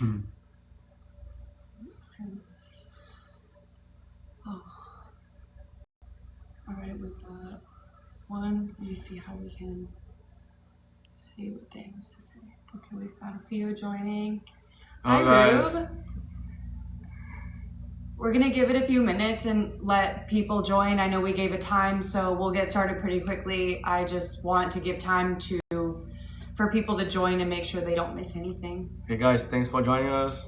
Oh. All right, we've got one. Let me see how we can see what they have to say. Okay, we've got a few joining. Hi, Rube. We're gonna give it a few minutes and let people join. I know we gave a time, so we'll get started pretty quickly. I just want to give time for people to join and make sure they don't miss anything. Hey guys, thanks for joining us.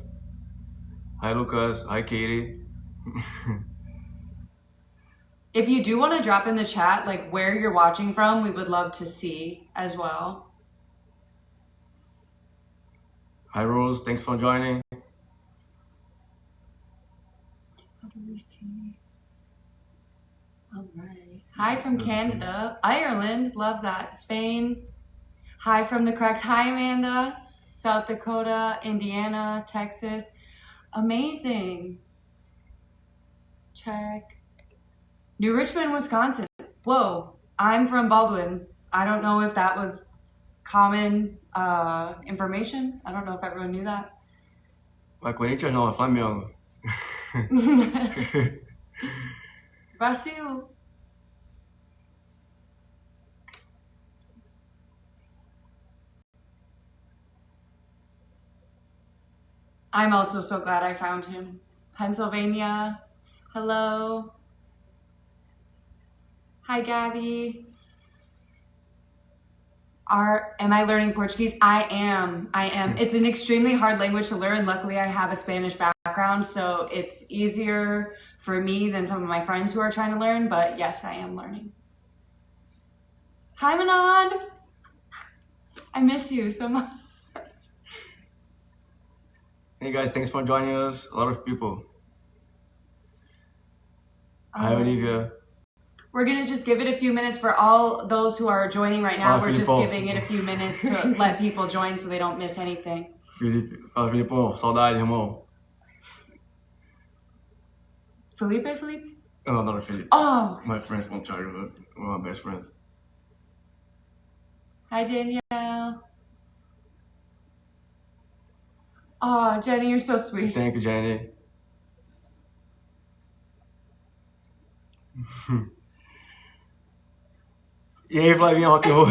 Hi Lucas, hi Katie. If you do want to drop in the chat like where you're watching from, we would love to see as well. Hi Rose, thanks for joining. How do we see? All right. Hi from Canada. Ireland, love that. Spain. Hi from the Cracks. Hi Amanda. South Dakota, Indiana, Texas. Amazing. Check. New Richmond, Wisconsin. Whoa, I'm from Baldwin. I don't know if that was common information. I don't know if everyone knew that. Mas Corinthians não, é Flamengo. Brasil. I'm also so glad I found him. Pennsylvania. Hello. Hi, Gabby. Am I learning Portuguese? I am. It's an extremely hard language to learn. Luckily, I have a Spanish background, so it's easier for me than some of my friends who are trying to learn, but yes, I am learning. Hi, Manon. I miss you so much. Hey guys, thanks for joining us. A lot of people. Hi Olivia. We're gonna just give it a few minutes for all those who are joining right now. We're just giving it a few minutes to let people join so they don't miss anything. Felipe, fala Filipão, saudade, irmão. Felipe? No, not Felipe. Oh, okay. My friend from childhood, one of my best friends. Hi, Danielle. Oh, Jenny, you're so sweet. Thank you, Jenny. E aí, Flavinha, rock and roll.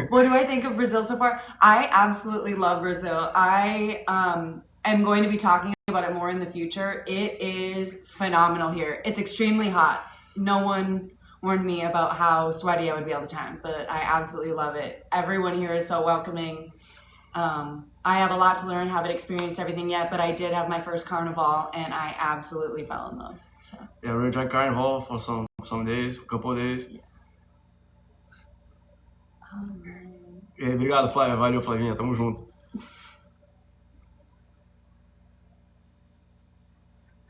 What do I think of Brazil so far? I absolutely love Brazil. I am going to be talking about it more in the future. It is phenomenal here. It's extremely hot. No one warned me about how sweaty I would be all the time, but I absolutely love it. Everyone here is so welcoming. I have a lot to learn, haven't experienced everything yet, but I did have my first carnival and I absolutely fell in love. So. Yeah, we're gonna try carnival for some days, a couple of days. Yeah. All right. E aí, obrigado, Flávia. Valeu, Flavinha. Tamo junto.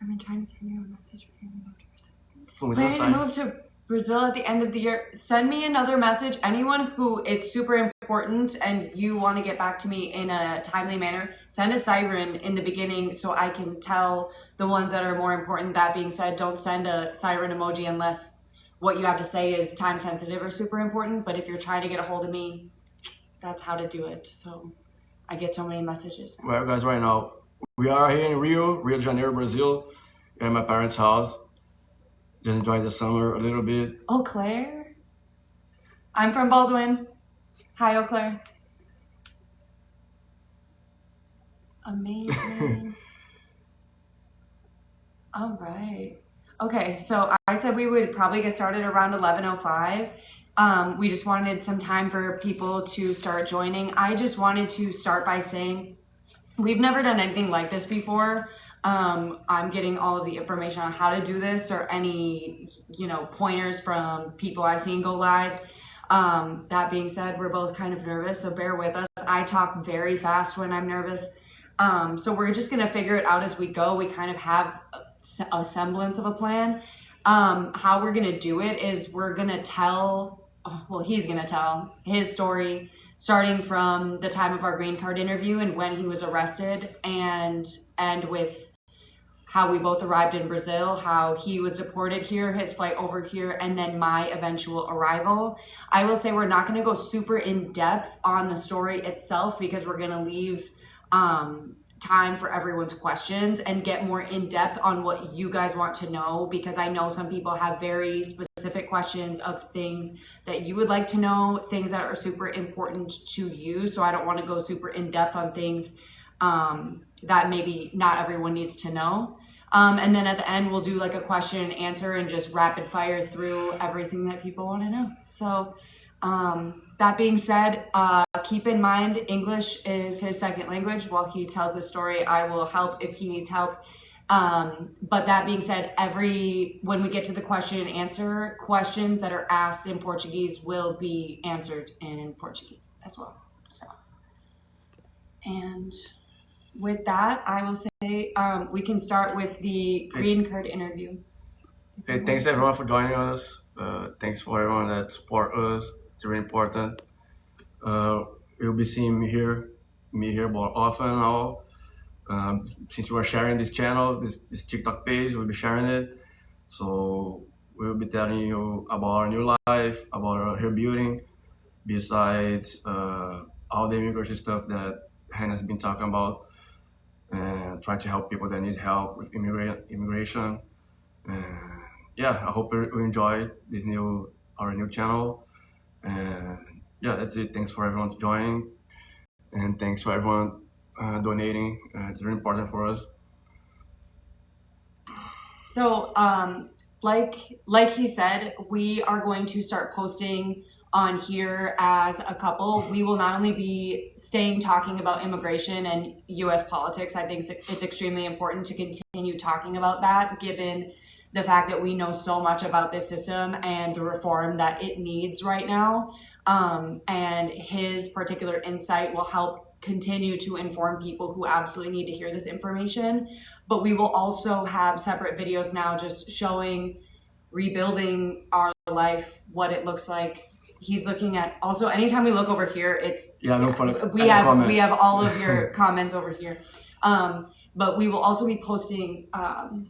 I've been trying to send you a message. Planning to move to Brazil at the end of the year. Send me another message. Anyone who it's super important and you want to get back to me in a timely manner, send a siren in the beginning so I can tell the ones that are more important. That being said, don't send a siren emoji unless what you have to say is time sensitive or super important. But if you're trying to get a hold of me, that's how to do it. So I get so many messages. Well, guys, right now, we are here in Rio de Janeiro, Brazil. We're at my parents' house. Just enjoying the summer a little bit. Eau Claire? I'm from Baldwin. Hi, Eau Claire. Amazing. All right. Okay, so I said we would probably get started around 11:05. We just wanted some time for people to start joining. I just wanted to start by saying we've never done anything like this before. I'm getting all of the information on how to do this or any, pointers from people I've seen go live. That being said, we're both kind of nervous, so bear with us. I talk very fast when I'm nervous. So we're just going to figure it out as we go. We kind of have a semblance of a plan. How we're going to do it is we're going to he's going to tell his story starting from the time of our green card interview and when he was arrested and with how we both arrived in Brazil, how he was deported here, his flight over here, and then my eventual arrival. I will say we're not going to go super in depth on the story itself because we're going to leave time for everyone's questions and get more in depth on what you guys want to know, because I know some people have very specific questions of things that you would like to know, things that are super important to you. So I don't want to go super in depth on things that maybe not everyone needs to know. And then at the end, we'll do like a question and answer and just rapid fire through everything that people want to know. So that being said, keep in mind, English is his second language. While he tells the story, I will help if he needs help. But that being said, when we get to the question and answer, questions that are asked in Portuguese will be answered in Portuguese as well. So, and with that, I will say we can start with the green card interview. Hey, thanks everyone for joining us. Thanks for everyone that support us. It's really important. You'll be seeing me here more often now. Since we're sharing this channel, this TikTok page, we'll be sharing it. So we'll be telling you about our new life, about our hair building, besides all the immigration stuff that Hannah's been talking about, and trying to help people that need help with immigration. And yeah, I hope you enjoy our new channel. And yeah, that's it. Thanks for everyone joining, and thanks for everyone donating. It's very important for us. So, like he said, we are going to start posting on here as a couple. We will not only be talking about immigration and U.S. politics. I think it's extremely important to continue talking about that, given the fact that we know so much about this system and the reform that it needs right now. And his particular insight will help continue to inform people who absolutely need to hear this information. But we will also have separate videos now just showing rebuilding our life, what it looks like. He's looking at also anytime we look over here, we have all of your comments over here. But we will also be posting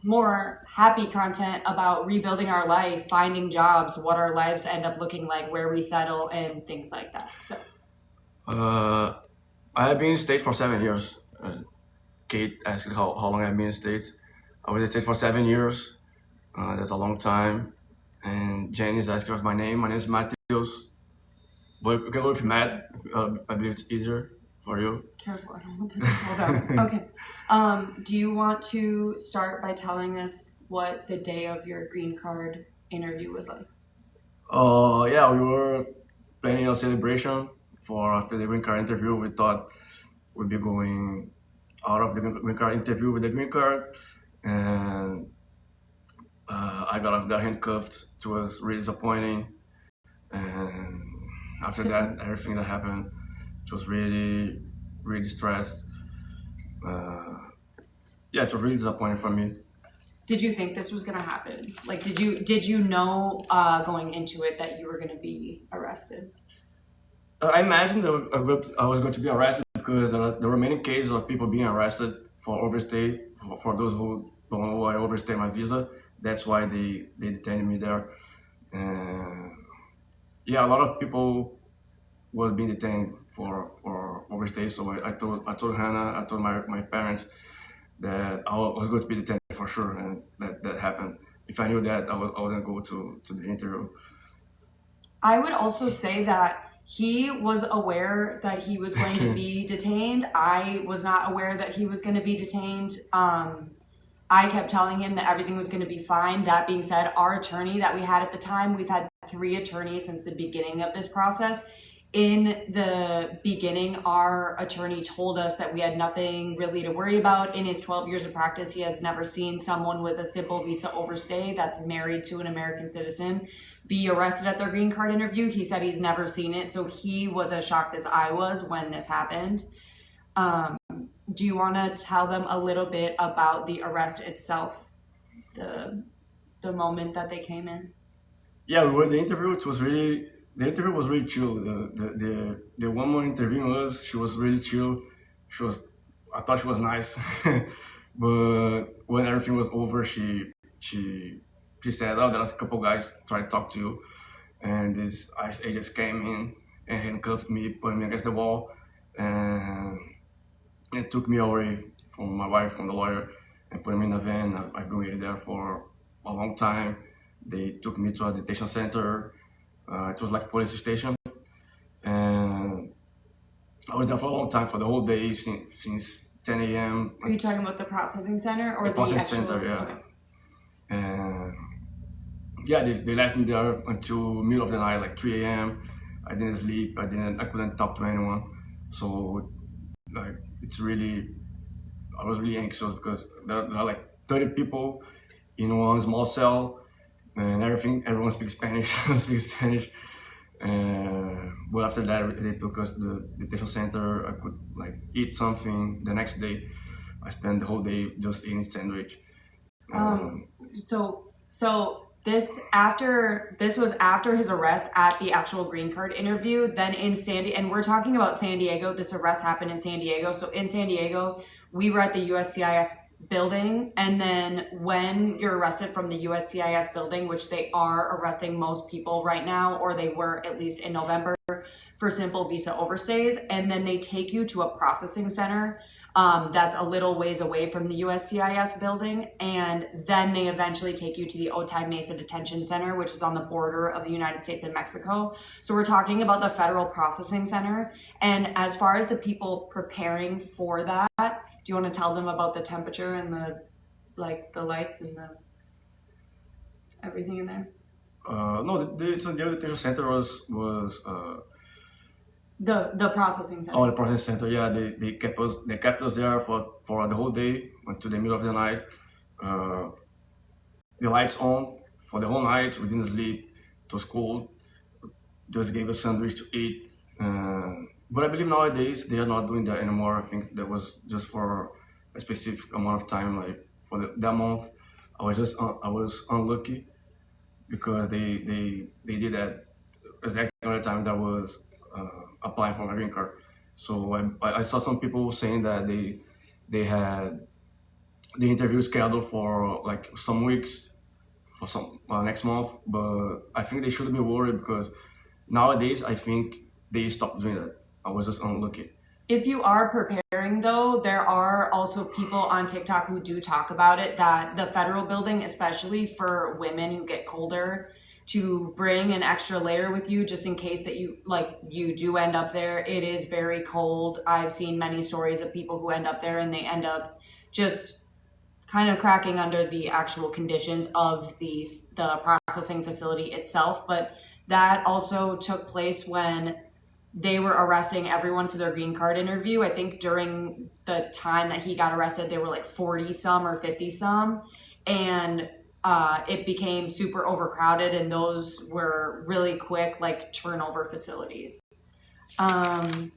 more happy content about rebuilding our life, finding jobs, what our lives end up looking like, where we settle, and things like that. So, I have been in the States for 7 years. Kate asked how long I've been in the States. I was in the States for 7 years. That's a long time. And Jen is asking what's my name. My name is Matheus. But you can go with Matt. I believe it's easier for you. Careful, I don't want that to fall down. Okay. Do you want to start by telling us what the day of your green card interview was like? Yeah, we were planning a celebration for after the green card interview. We thought we'd be going out of the green card interview with the green card, and I got off the handcuffed. It was really disappointing, and after that, everything that happened, it was really, really stressed. Yeah, it was really disappointing for me. Did you think this was gonna happen? Like, did you know going into it that you were gonna be arrested? I imagined that I was going to be arrested because there were many cases of people being arrested for overstay. For those who don't know, I overstayed my visa. That's why they detained me there. Yeah, a lot of people were being detained for overstay. So I told Hannah, I told my parents that I was going to be detained for sure, and that happened. If I knew that, I wouldn't go to the interview. I would also say that he was aware that he was going to be detained. I was not aware that he was going to be detained. I kept telling him that everything was going to be fine. That being said, our attorney that we had at the time, we've had 3 attorneys since the beginning of this process. In the beginning, our attorney told us that we had nothing really to worry about. In his 12 years of practice, he has never seen someone with a simple visa overstay that's married to an American citizen be arrested at their green card interview. He said he's never seen it, so he was as shocked as I was when this happened. Do you want to tell them a little bit about the arrest itself, the moment that they came in? Yeah, we were the interview. The interview was really chill. The woman interviewing us, she was really chill. I thought she was nice, but when everything was over, she said, "Oh, there was a couple guys trying to talk to you," and these ICE agents came in and handcuffed me, put me against the wall, and It took me away from my wife, from the lawyer, and put me in a van. I've been waiting there for a long time. They took me to a detention center. It was like a police station, and I was there for a long time, for the whole day, since 10 a.m. Are you talking about the processing center or The the processing actual? center, yeah. Okay. And yeah, they left me there until middle of the night, like 3 a.m. I didn't sleep. I couldn't talk to anyone. So like I was really anxious because there are like 30 people in one small cell, and everyone speaks Spanish. speaks Spanish. But after that, they took us to the detention center. I could like eat something. The next day, I spent the whole day just eating sandwich. So this was after his arrest at the actual green card interview. Then and we're talking about San Diego. This arrest happened in San Diego. So in San Diego, we were at the USCIS building, and then when you're arrested from the USCIS building, which they are arresting most people right now, or they were at least in November, for simple visa overstays, and then they take you to a processing center that's a little ways away from the USCIS building, and then they eventually take you to the Otay Mesa Detention Center, which is on the border of the United States and Mexico. So we're talking about the Federal Processing Center, and as far as the people preparing for that, do you want to tell them about the temperature and the lights and the everything in there? No, the San Diego Detention Center was The processing center. oh, the process center. Yeah, they kept us there for the whole day until the middle of the night. The lights on for the whole night. We didn't sleep. It was cold. Just gave us sandwich to eat. But I believe nowadays they are not doing that anymore. I think that was just for a specific amount of time. Like for that month, I was unlucky because they did that exactly on the time that I was applying for my green card. So I saw some people saying that they had the interview scheduled for like some weeks for some next month, but I think they shouldn't be worried because nowadays I think they stopped doing that. I was just unlucky. If you are preparing, though, there are also people on TikTok who do talk about it, that the federal building, especially for women who get colder, to bring an extra layer with you just in case that you do end up there. It is very cold. I've seen many stories of people who end up there and they end up just kind of cracking under the actual conditions of the processing facility itself. But that also took place when they were arresting everyone for their green card interview. I think during the time that he got arrested, there were like 40 some or 50 some. And it became super overcrowded, and those were really quick, like turnover facilities. And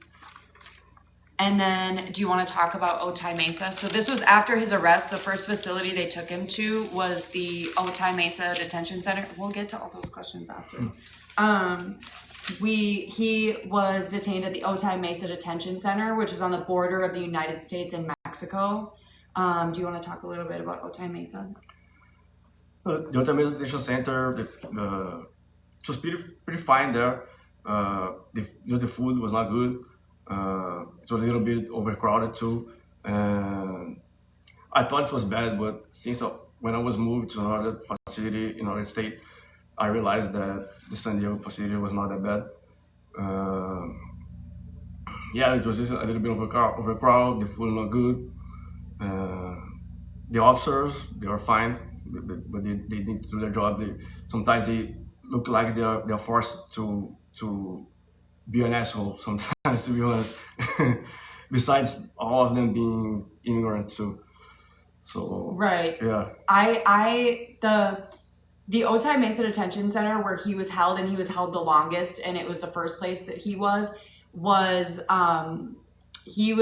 then do you want to talk about Otay Mesa? So this was after his arrest. The first facility they took him to was the Otay Mesa Detention Center. We'll get to all those questions after. He was detained at the Otay Mesa Detention Center, which is on the border of the United States and Mexico. Do you want to talk a little bit about Otay Mesa? The Otay Mesa Detention Center, it was pretty fine there. Just the food was not good. It was a little bit overcrowded too. And I thought it was bad, but when I was moved to another facility in another state, I realized that the San Diego facility was not that bad. Yeah, it was just a little bit overcrowded. The food not good. The officers, they were fine, but they need to do their job. Sometimes they look like they're forced to be an asshole sometimes, to be honest. Besides all of them being immigrant too. So right. Yeah. The Otay Mesa Detention Center, where he was held, and he was held the longest, and it was the first place that he was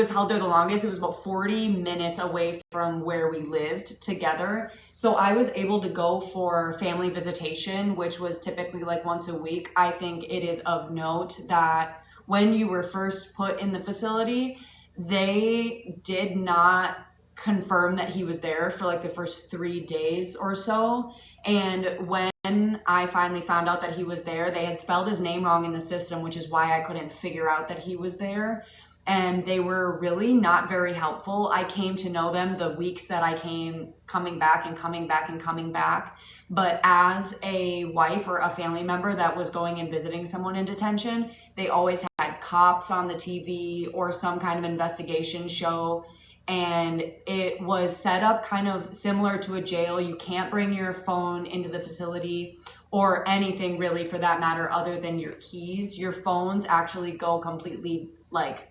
held there the longest. It was about 40 minutes away from where we lived together. So I was able to go for family visitation, which was typically like once a week. I think it is of note that when you were first put in the facility, they did not confirm that he was there for like the first 3 days or so. And when I finally found out that he was there, they had spelled his name wrong in the system, which is why I couldn't figure out that he was there. and they were really not very helpful. I came to know them the weeks that I came coming back and coming back and coming back. But as a wife or a family member that was going and visiting someone in detention, they always had cops on the TV or some kind of investigation show. And it was set up kind of similar to a jail. You can't bring your phone into the facility or anything really for that matter other than your keys. Your phones actually go completely like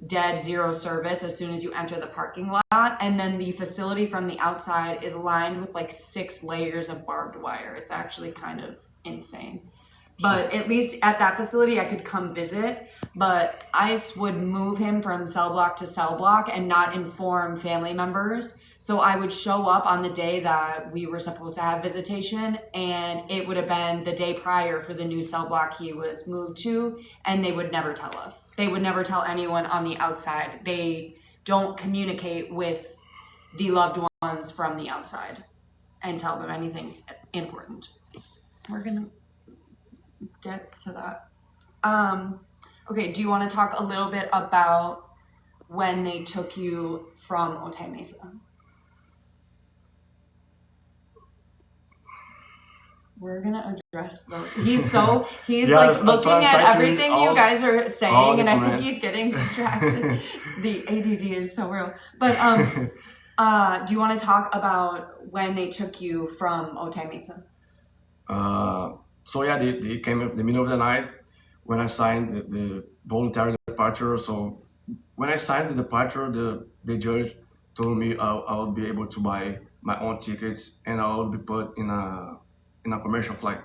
dead, zero service as soon as you enter the parking lot. And then the facility from the outside is lined with like 6 layers of barbed wire. It's actually kind of insane. But at least at that facility, I could come visit. But ICE would move him from cell block to cell block and not inform family members. So I would show up on the day that we were supposed to have visitation, and it would have been the day prior for the new cell block he was moved to, and they would never tell us. They would never tell anyone on the outside. They don't communicate with the loved ones from the outside and tell them anything important. We're gonna get to that. Okay, do you want to talk a little bit about when they took you from Otay Mesa? We're gonna address those. He's Yes, like I'm looking trying at to read everything you all- guys are all saying, the and I think comments. he's getting distracted. The ADD is so real. But do you want to talk about when they took you from Otay Mesa? So yeah, they came in the middle of the night when I signed the voluntary departure. So when I signed the departure, the judge told me I would be able to buy my own tickets and I would be put in a commercial flight.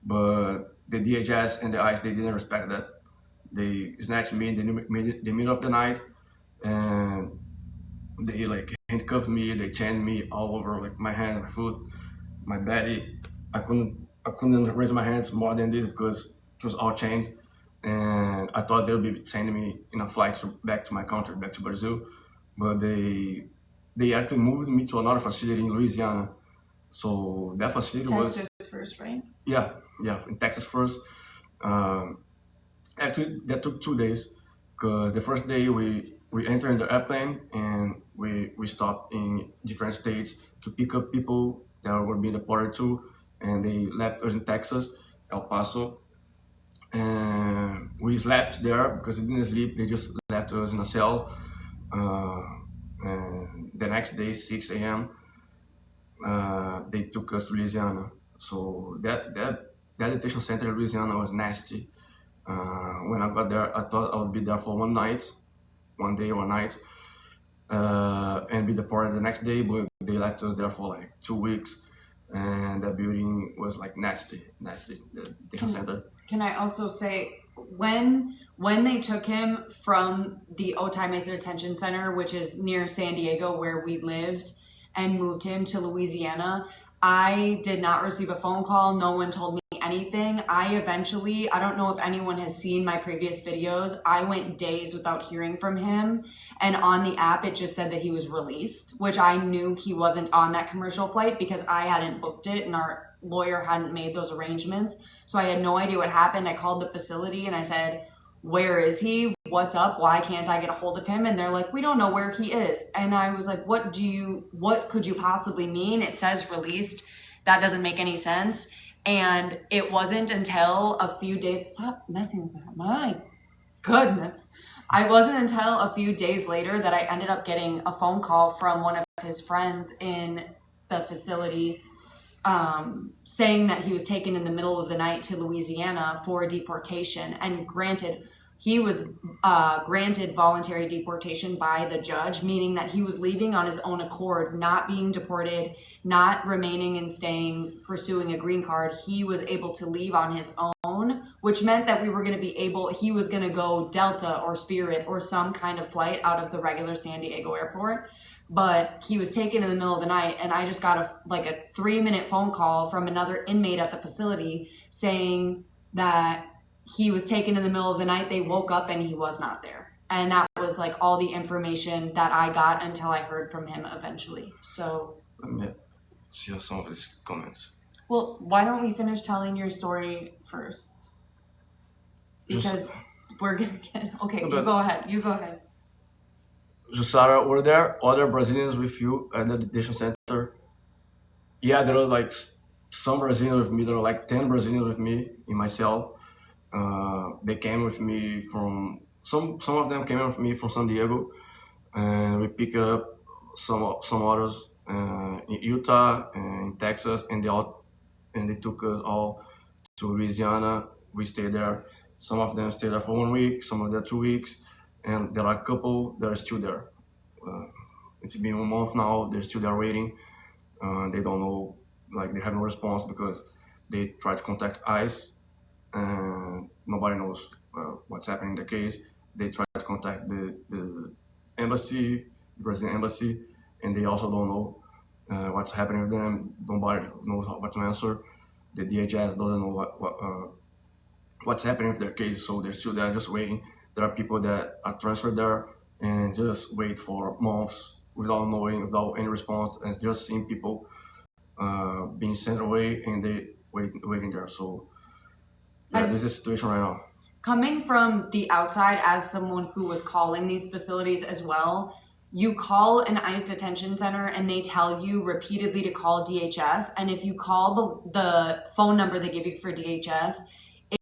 But the DHS and the ICE, they didn't respect that. They snatched me in the middle of the night, and they like handcuffed me. They chained me all over, like my hand, my foot, my body. I couldn't raise my hands more than this because it was all chained. And I thought they would be sending me in a flight back to my country, back to Brazil. But they actually moved me to another facility in Louisiana. So that facility was Texas first, right? yeah, in Texas first. Actually, that took 2 days because the first day we entered the airplane and we stopped in different states to pick up people that were being deported to, and they left us in Texas, El Paso, and we slept there because we didn't sleep. They just left us in a cell. And the next day, 6 a.m., they took us to Louisiana. So that detention center in Louisiana was nasty. When I got there, I thought I would be there for 1 night, 1 day, 1 night, and be deported the next day. But they left us there for like 2 weeks, and that building was like nasty, the detention center. Can I also say when they took him from the Otay Mesa Detention Center, which is near San Diego where we lived, and moved him to Louisiana, I did not receive a phone call. No one told me anything. I don't know if anyone has seen my previous videos. I went days without hearing from him. And on the app, it just said that he was released, which I knew he wasn't on that commercial flight because I hadn't booked it and our lawyer hadn't made those arrangements. So I had no idea what happened. I called the facility and I said, where is he? What's up? Why can't I get a hold of him? And they're like, we don't know where he is. And I was like, what could you possibly mean? It says released. That doesn't make any sense. And it wasn't until a few days, stop messing with that. My goodness. I wasn't until a few days later that I ended up getting a phone call from one of his friends in the facility saying that he was taken in the middle of the night to Louisiana for deportation. And granted, he was granted voluntary deportation by the judge, meaning that he was leaving on his own accord, not being deported, not remaining and staying, pursuing a green card. He was able to leave on his own, which meant that he was going to go Delta or Spirit or some kind of flight out of the regular San Diego airport. But he was taken in the middle of the night, and I just got a 3-minute phone call from another inmate at the facility saying that he was taken in the middle of the night. They woke up and he was not there. And that was like all the information that I got until I heard from him eventually. So Let me see some of his comments. well, why don't we finish telling your story first? Because we're gonna get. Okay, No, you but go ahead. You go ahead. Jussara, were there other Brazilians with you at the detention center? Yeah, there were like some Brazilians with me. There were like 10 Brazilians with me in my cell. They came with me from some of them came with me from San Diego, and we picked up some others in Utah and in Texas, and they took us all to Louisiana. We stayed there. Some of them stayed there for 1 week, some of them 2 weeks, and there are a couple that are still there. Uh, it's been 1 month now. They're still there waiting. They don't know, like they have no response because they try to contact ICE, and nobody knows what's happening in the case. They try to contact the embassy, the Brazilian embassy, and they also don't know what's happening with them. Nobody knows what to answer. The DHS doesn't know what's happening with their case, so they're still there just waiting. There are people that are transferred there and just wait for months without knowing, without any response, and just seeing people being sent away and they waiting there. So yeah, this is the situation right now. Coming from the outside as someone who was calling these facilities as well, you call an ICE detention center and they tell you repeatedly to call DHS. And if you call the phone number they give you for DHS,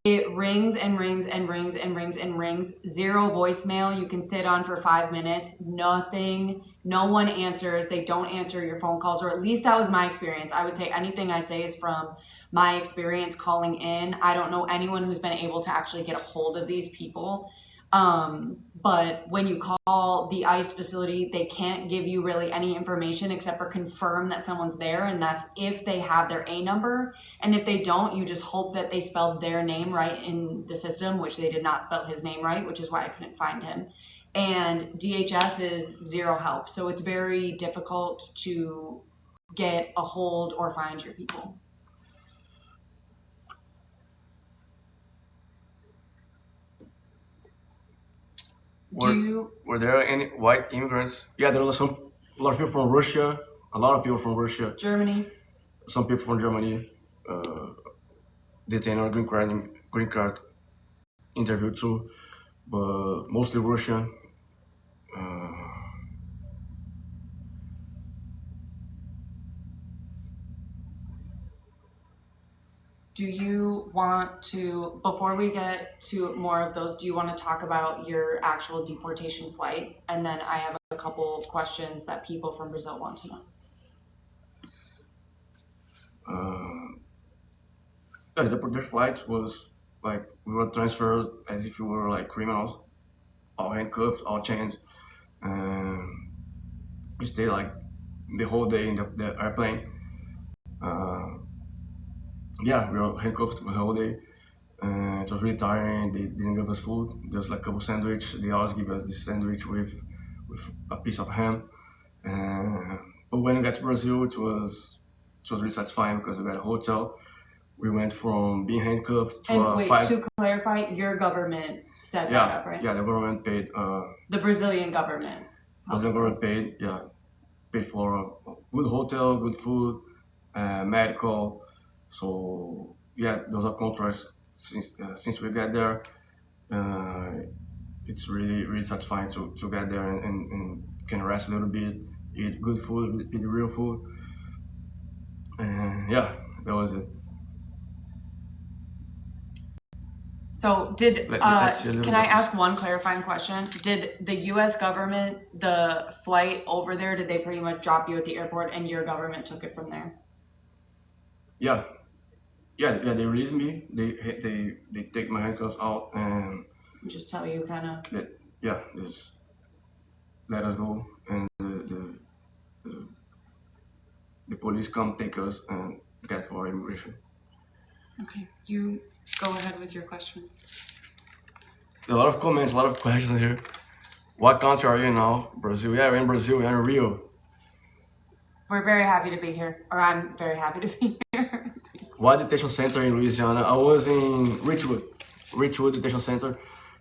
it rings and rings and rings and rings and rings. Zero voicemail. You can sit on for 5 minutes. Nothing. No one answers. They don't answer your phone calls, or at least that was my experience. I would say anything I say is from my experience calling in. I don't know anyone who's been able to actually get a hold of these people. But when you call the ICE facility, they can't give you really any information except for confirm that someone's there. And that's if they have their A number. And if they don't, you just hope that they spelled their name right in the system, which they did not spell his name right, which is why I couldn't find him. And DHS is zero help. So it's very difficult to get a hold or find your people. Were there any white immigrants? Yeah, there was a lot of people from Russia, a lot of people from Russia, Germany, some people from Germany, detained on green card interview too, but mostly Russian. do you want to, before we get to more of those, do you want to talk about your actual deportation flight? And then I have a couple questions that people from Brazil want to know. The deportation flight was like we were transferred as if we were like criminals, all handcuffed, all chained, and we stayed like the whole day in the airplane. Yeah, we were handcuffed the whole day. It was really tiring. They didn't give us food, just like a couple sandwich. They always give us this sandwich with a piece of ham. But when we got to Brazil, it was really satisfying because we got a hotel. We went from being handcuffed to and wait, to clarify, your government set that up, right? Yeah, the government paid. The Brazilian government. Brazilian government paid for a good hotel, good food, medical. So yeah, those are contracts. Since we get there, it's really satisfying to get there and can rest a little bit, eat good food, eat real food. And yeah, that was it. So can I ask one clarifying question? Did the U.S. government, the flight over there, did they pretty much drop you at the airport and your government took it from there? Yeah, they released me. They take my handcuffs out and just tell you kind of. Just let us go, and the police come take us and get for immigration. Okay, you go ahead with your questions. A lot of comments, a lot of questions here. What country are you in now? Brazil. Yeah, we're in Brazil. We're in Rio. We're very happy to be here, or I'm very happy to be here. What detention center in Louisiana? I was in Richwood Detention Center,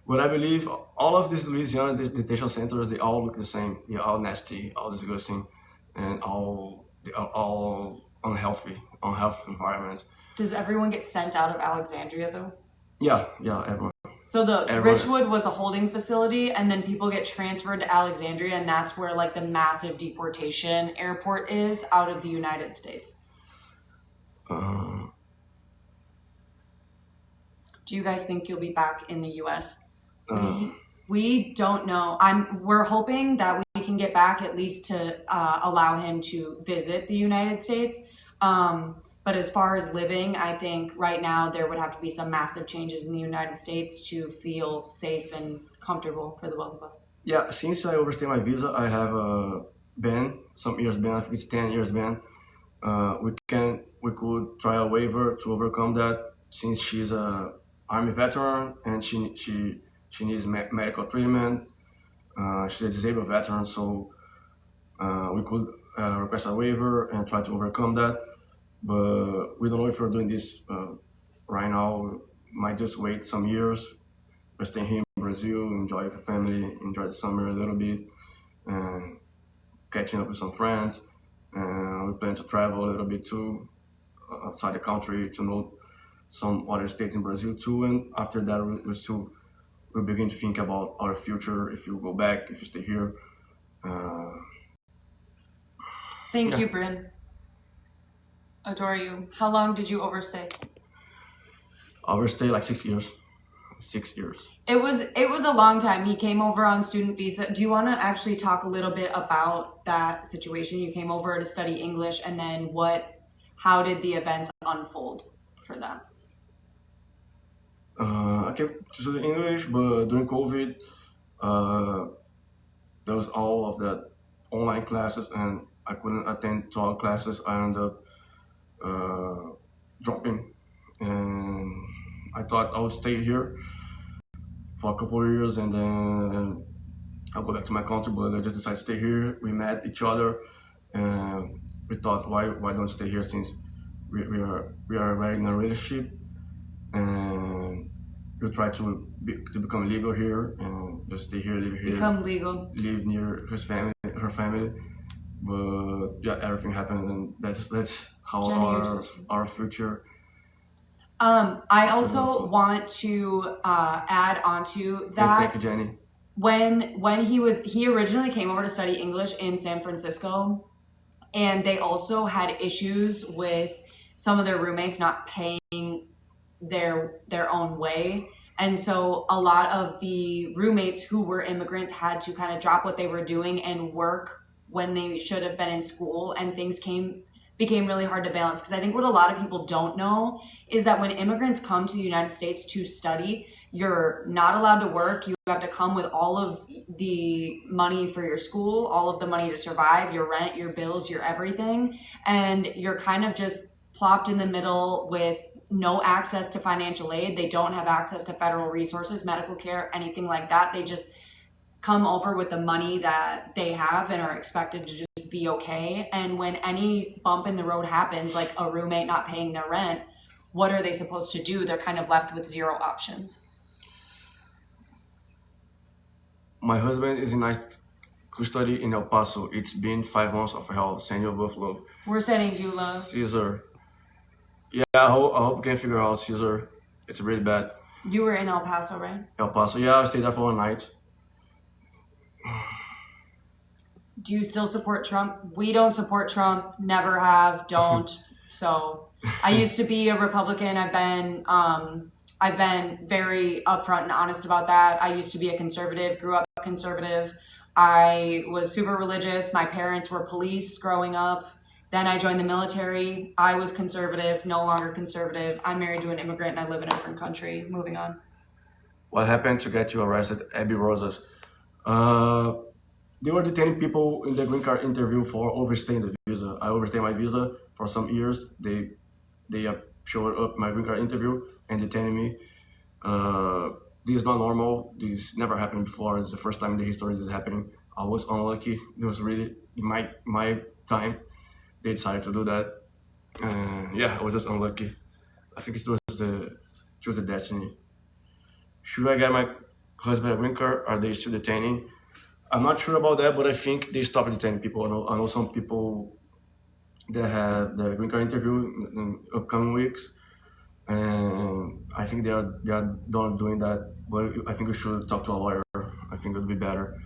but I believe all of these Louisiana detention centers, they all look the same. They're all nasty, all disgusting, and they are all unhealthy environments. Does everyone get sent out of Alexandria though? Yeah, everyone. So the everyone. Richwood was the holding facility, and then people get transferred to Alexandria, and that's where like the massive deportation airport is out of the United States. Uh, Do you guys think you'll be back in the U.S.? uh, We don't know. We're hoping that we can get back at least to allow him to visit the United States. But as far as living, I think right now there would have to be some massive changes in the United States to feel safe and comfortable for the both of us. yeah, since I overstayed my visa, I have a ban, some years ban. I think it's 10 years ban. We could try a waiver to overcome that since she's a army veteran and she needs medical treatment. She's a disabled veteran, so we could request a waiver and try to overcome that. But we don't know if we're doing this right now. Might just wait some years. We're staying here in Brazil, enjoy with the family, enjoy the summer a little bit, and catching up with some friends. We plan to travel a little bit too, outside the country to know some other states in Brazil too. And after that, we'll begin to think about our future. If you go back, if you stay here. Thank you, Bryn. Adore you. How long did you overstay? Overstay like 6 years. 6 years. It was a long time. He came over on student visa. Do you want to actually talk a little bit about that situation? You came over to study English, and then how did the events unfold for that? I came to study English, but during COVID, there was all of that online classes, and I couldn't attend to all classes. I ended up dropping, and I thought I would stay here for a couple of years and then I'll go back to my country, but I just decided to stay here. We met each other and we thought, why don't stay here since we are already in a relationship, and we'll try to become legal here and just stay here, live here. Become legal. Live near her family. But yeah, everything happened, and that's how Jenny, our future. I also want to add on to that. Thank you, Jenny. When he originally came over to study English in San Francisco, and they also had issues with some of their roommates not paying their own way. And so a lot of the roommates who were immigrants had to kind of drop what they were doing and work when they should have been in school, and things became really hard to balance. Because I think what a lot of people don't know is that when immigrants come to the United States to study, you're not allowed to work. You have to come with all of the money for your school, all of the money to survive, your rent, your bills, your everything. And you're kind of just plopped in the middle with no access to financial aid. They don't have access to federal resources, medical care, anything like that. They just come over with the money that they have and are expected to just be okay. And when any bump in the road happens, like a roommate not paying their rent, what are they supposed to do? They're kind of left with zero options. My husband is in nice custody in El Paso. It's been 5 months of hell. Send you both love. We're sending you love. Caesar. Yeah, I hope you can figure out Caesar. It's really bad. You were in El Paso, right? El Paso. Yeah, I stayed there for one night. Do you still support Trump? We don't support Trump. Never have. Don't. So I used to be a Republican. I've been very upfront and honest about that. I used to be a conservative, grew up conservative. I was super religious. My parents were police growing up. Then I joined the military. I was conservative, no longer conservative. I'm married to an immigrant and I live in a different country. Moving on. What happened to get you arrested, Abby Rosas? They were detaining people in the green card interview for overstaying the visa. I overstayed my visa for some years. They showed up my green card interview and detaining me. This is not normal. This never happened before. It's the first time in the history this is happening. I was unlucky. It was really in my time. They decided to do that. Yeah, I was just unlucky. I think it was the destiny. Should I get my husband a green card? Are they still detaining? I'm not sure about that, but I think they stopped detaining people. I know some people that have the green card interview in upcoming weeks. and I think they are not doing that. But I think we should talk to a lawyer. I think it would be better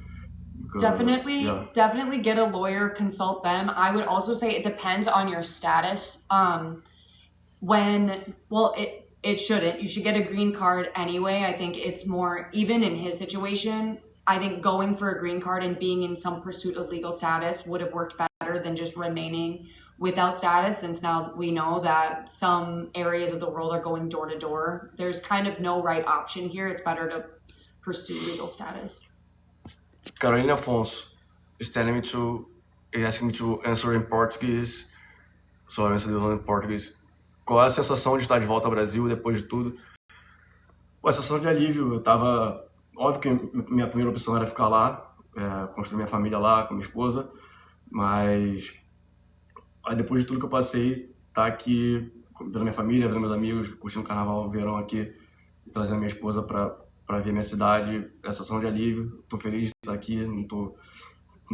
because yeah, Definitely get a lawyer, consult them. I would also say it depends on your status. It shouldn't. You should get a green card anyway. I think it's more, even in his situation, I think going for a green card and being in some pursuit of legal status would have worked better than just remaining without status, since now we know that some areas of the world are going door to door. There's kind of no right option here. It's better to pursue legal status. Carolina Afonso is telling me is asking me to answer in Portuguese. So eu answer em português. Qual é a sensação de estar de volta ao Brasil depois de tudo? Pô, a sensação de alívio. Eu tava. Óbvio que minha primeira opção era ficar lá, construir minha família lá com minha esposa, mas aí depois de tudo que eu passei, tá aqui vendo minha família, vendo meus amigos, curtindo o carnaval, verão aqui e trazendo minha esposa pra ver minha cidade, a sensação de alívio. Tô feliz de estar aqui, não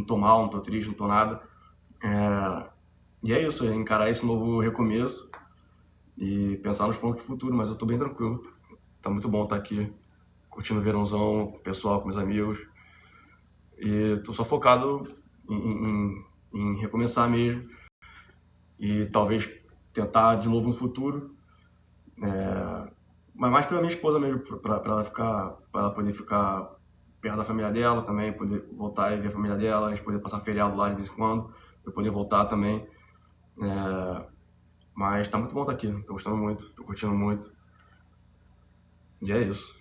tô mal, não tô triste, não tô nada. E é isso, é encarar esse novo recomeço e pensar nos planos pro futuro, mas eu tô bem tranquilo. Tá muito bom estar aqui, curtindo o verãozão, com o pessoal, com meus amigos. E tô só focado em recomeçar mesmo e talvez tentar de novo no futuro. Mas mais pela minha esposa mesmo, pra ela poder ficar perto da família dela também, poder voltar e ver a família dela, a gente poder passar feriado lá de vez em quando, eu poder voltar também. Mas tá muito bom estar aqui, tô gostando muito, tô curtindo muito. E é isso.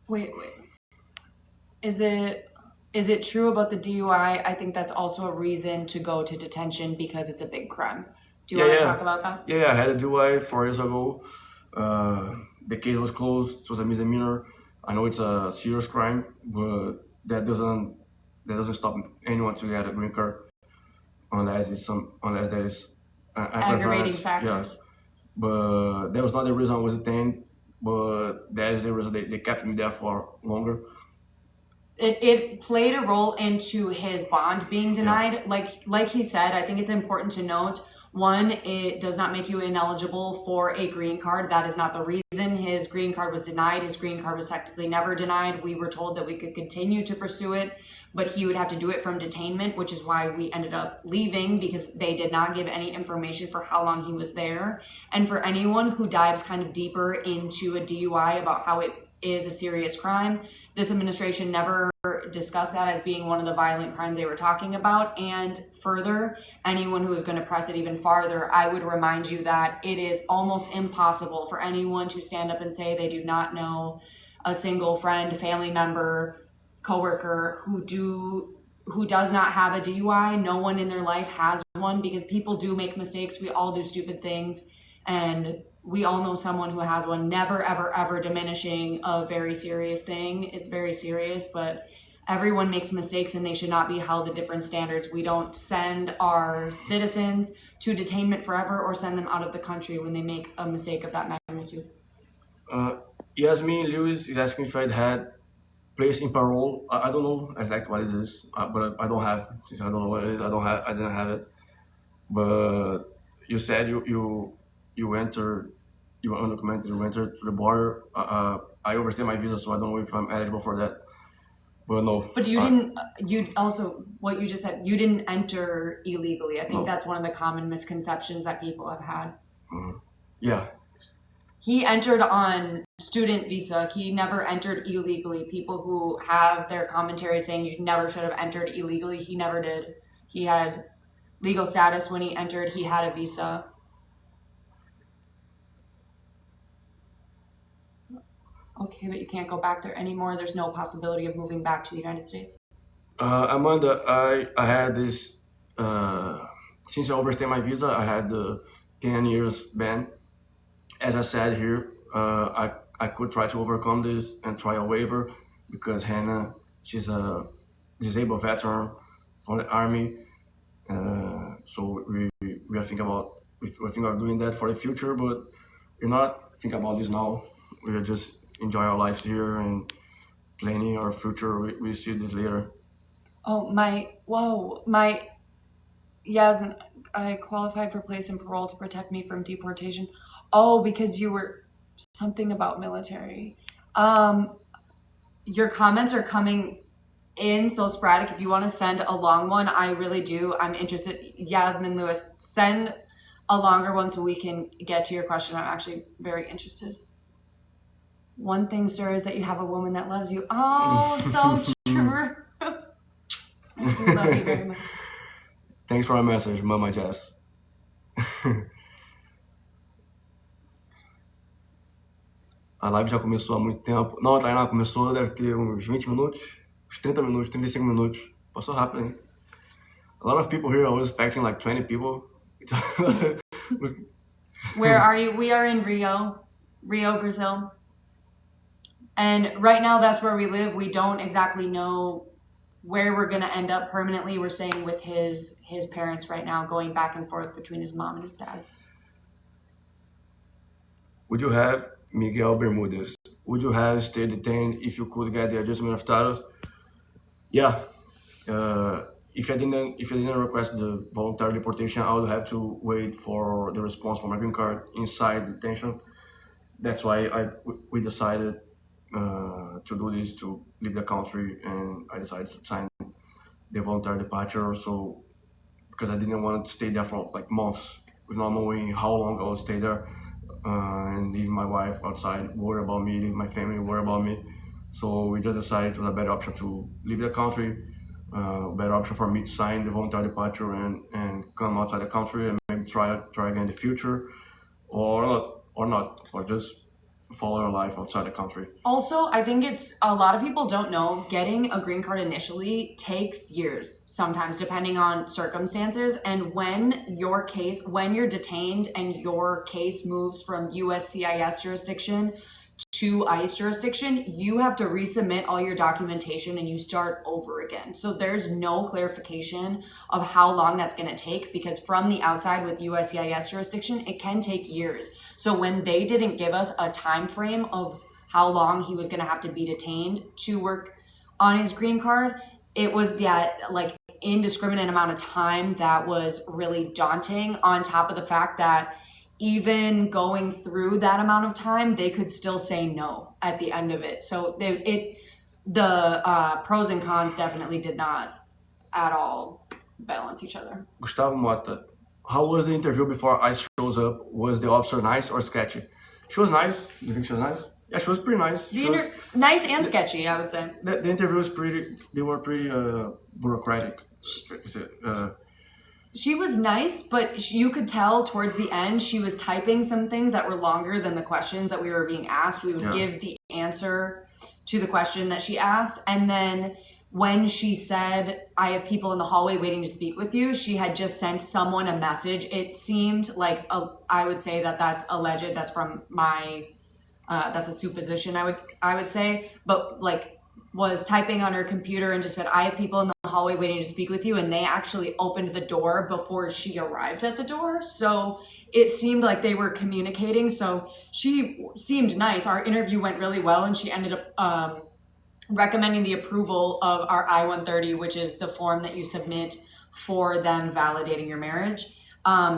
Wait. Is it true about the DUI? I think that's also a reason to go to detention because it's a big crime. Do you want to talk about that? Yeah, I had a DUI 4 years ago. The case was closed. It was a misdemeanor. I know it's a serious crime, but that doesn't stop anyone to get a green card unless there is aggravating factors. Yeah. But that was not the reason I was detained. But that is the reason they kept me there for longer. It played a role into his bond being denied. Yeah. Like he said, I think it's important to note, one, it does not make you ineligible for a green card. That is not the reason his green card was denied. His green card was technically never denied. We were told that we could continue to pursue it, but he would have to do it from detainment, which is why we ended up leaving, because they did not give any information for how long he was there. And for anyone who dives kind of deeper into a DUI about how it is a serious crime, this administration never discussed that as being one of the violent crimes they were talking about. And further, anyone who is going to press it even farther, I would remind you that it is almost impossible for anyone to stand up and say they do not know a single friend, family member, coworker who does not have a DUI. No one in their life has one, because people do make mistakes. We all do stupid things, and we all know someone who has one. Never, ever, ever diminishing a very serious thing. It's very serious, but everyone makes mistakes and they should not be held to different standards. We don't send our citizens to detainment forever or send them out of the country when they make a mistake of that magnitude. Yasmin Lewis is asking if I'd had place in parole. I don't know exactly what it is, but I don't have. Since I don't know what it is, I didn't have it. But you said you entered, you were undocumented, you entered to the border. I overstayed my visa, so I don't know if I'm eligible for that. But no. But you didn't. You also, what you just said, you didn't enter illegally. I think No. that's one of the common misconceptions that people have had. Yeah. He entered on student visa. He never entered illegally. People who have their commentary saying you never should have entered illegally, he never did. He had legal status when he entered. He had a visa. Okay, but you can't go back there anymore. There's no possibility of moving back to the United States. Amanda, I had this, since I overstayed my visa, I had the 10 years ban. As I said here, I could try to overcome this and try a waiver, because Hannah, she's a disabled veteran from the Army. So we are thinking of doing that for the future, but we're not thinking about this now. We are just enjoy our lives here and planning our future. We see this later. Oh, Yasmin, I qualified for place and parole to protect me from deportation. Oh, because you were something about military. Um, your comments are coming in so sporadic. If you want to send a long one, I really do. I'm interested. Yasmin Lewis, send a longer one so we can get to your question. I'm actually very interested. One thing, sir, is that you have a woman that loves you. Oh, so true. I do love you very much. Thanks for a message, Mama Jess. A live já começou há muito tempo. Não, a Tainá começou, deve ter uns 20 minutos, uns 30 minutos, 35 minutos. Passou rápido, hein? A lot of people here, I was expecting like 20 people. Where are you? We are in Rio, Brazil. And right now, that's where we live. We don't exactly know where we're going to end up permanently. We're staying with his parents right now, going back and forth between his mom and his dad's. Would you have, Miguel Bermudez, would you have stayed detained if you could get the adjustment of status? Yeah. If I didn't request the voluntary deportation, I would have to wait for the response from my green card inside detention. That's why we decided to do this, to leave the country, and I decided to sign the voluntary departure. So because I didn't want to stay there for like months without knowing how long I would stay there, and leave my wife outside, worry about me, leave my family, worry about me. So we just decided it was a better option to leave the country, better option for me to sign the voluntary departure and come outside the country and maybe try again in the future, or just follow our life outside the country. Also, I think it's a lot of people don't know getting a green card initially takes years, sometimes depending on circumstances. And when you're detained and your case moves from USCIS jurisdiction to ICE jurisdiction, you have to resubmit all your documentation and you start over again. So there's no clarification of how long that's going to take, because from the outside with USCIS jurisdiction, it can take years. So when they didn't give us a time frame of how long he was going to have to be detained to work on his green card, it was that like indiscriminate amount of time that was really daunting, on top of the fact that even going through that amount of time, they could still say no at the end of it. So the pros and cons definitely did not at all balance each other. Gustavo Mota, how was the interview before ICE shows up? Was the officer nice or sketchy? She was nice. Do you think she was nice? Yeah, she was pretty nice. Nice and sketchy, I would say. The interview was they were pretty bureaucratic. She was nice, but you could tell towards the end she was typing some things that were longer than the questions that we were being asked. We would give the answer to the question that she asked. And then when she said, I have people in the hallway waiting to speak with you, she had just sent someone a message. It seemed like, I would say that's alleged. That's from that's a supposition, I would say. But like, was typing on her computer and just said, I have people in the hallway waiting to speak with you. And they actually opened the door before she arrived at the door. So it seemed like they were communicating. So she seemed nice. Our interview went really well, and she ended up recommending the approval of our I-130, which is the form that you submit for them validating your marriage.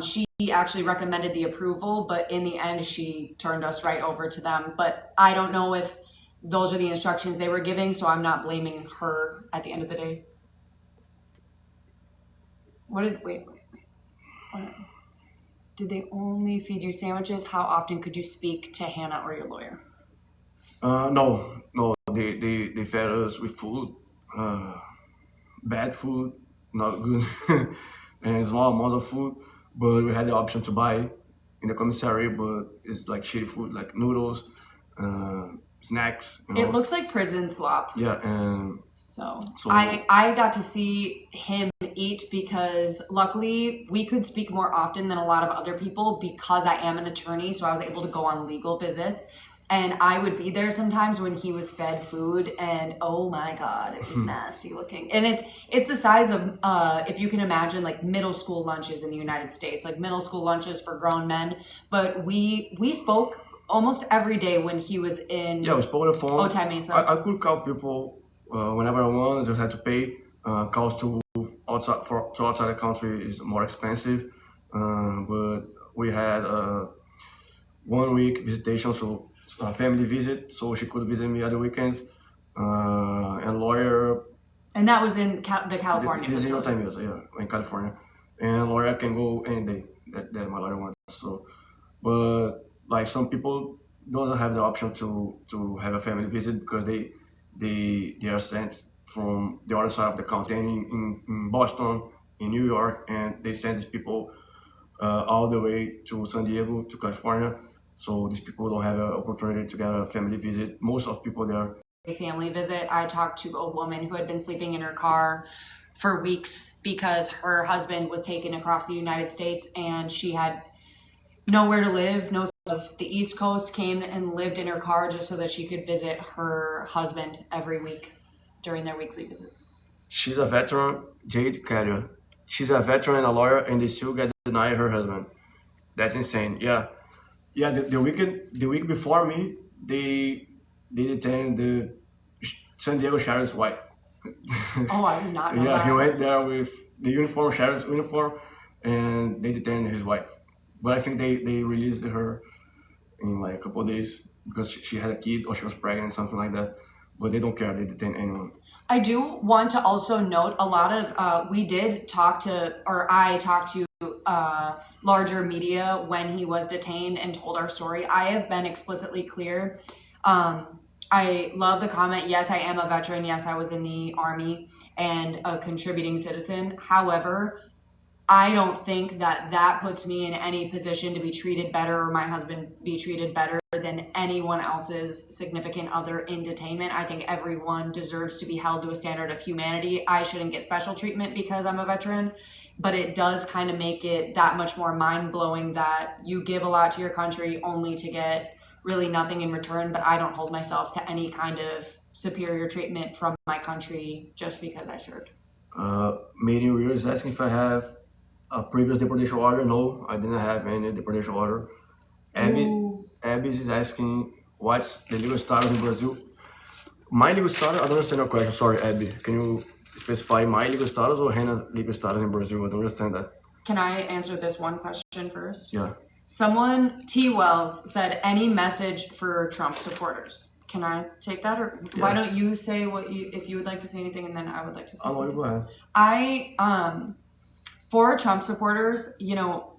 She actually recommended the approval, but in the end, she turned us right over to them. But I don't know if those are the instructions they were giving, so I'm not blaming her at the end of the day. Wait. Did they only feed you sandwiches? How often could you speak to Hannah or your lawyer? No. They fed us with food, bad food, not good, and small amounts of food. But we had the option to buy in the commissary, but it's like shitty food, like noodles, snacks. You know? It looks like prison slop. Yeah, and so I got to see him eat, because luckily we could speak more often than a lot of other people because I am an attorney. So I was able to go on legal visits, and I would be there sometimes when he was fed food, and oh my God, it was nasty looking. And it's the size of, if you can imagine, like middle school lunches in the United States, like middle school lunches for grown men. But we spoke almost every day when he was in. Yeah, we spoke on the phone. Otay Mesa. I could call people whenever I want. I just had to pay. Cost to outside the country is more expensive, but we had 1 week visitation, so a family visit, so she could visit me at the weekends. And lawyer, And that was in the California this is your facility. time, yeah, in California, and lawyer can go any day that my lawyer wants. So, but like some people doesn't have the option to have a family visit because they are sent from the other side of the country in Boston, in New York, and they send these people all the way to San Diego, to California. So these people don't have an opportunity to get a family visit. Most of people there. A family visit, I talked to a woman who had been sleeping in her car for weeks because her husband was taken across the United States and she had nowhere to live, no of the East Coast, came and lived in her car just so that she could visit her husband every week during their weekly visits. She's a veteran, Jade Carrier. She's a veteran and a lawyer, and they still get denied her husband. That's insane. Yeah, yeah. The week before me, they detained the San Diego sheriff's wife. Oh, I did not know Yeah, that. he went there with the sheriff's uniform, and they detained his wife. But I think they released her in like a couple of days because she had a kid or she was pregnant, something like that. But they don't care. They detain anyone. I do want to also note a lot of, we did talk to, or I talked to larger media when he was detained and told our story. I have been explicitly clear. I love the comment. Yes, I am a veteran. Yes, I was in the Army and a contributing citizen. However, I don't think that that puts me in any position to be treated better or my husband be treated better than anyone else's significant other in detainment. I think everyone deserves to be held to a standard of humanity. I shouldn't get special treatment because I'm a veteran, but it does kind of make it that much more mind-blowing that you give a lot to your country only to get really nothing in return. But I don't hold myself to any kind of superior treatment from my country just because I served. Meeting Real is asking if I have a previous deportation order. No, I didn't have any deportation order. Abby is asking what's the legal status in Brazil. My legal status, I don't understand your question. Sorry, Abby. Can you specify my legal status or Hannah's legal status in Brazil? I don't understand that. Can I answer this one question first? Yeah. Someone, T. Wells, said any message for Trump supporters. Can I take that, or why don't you say what you, if you would like to say anything, and then I would like to say something. Go ahead. For Trump supporters, you know,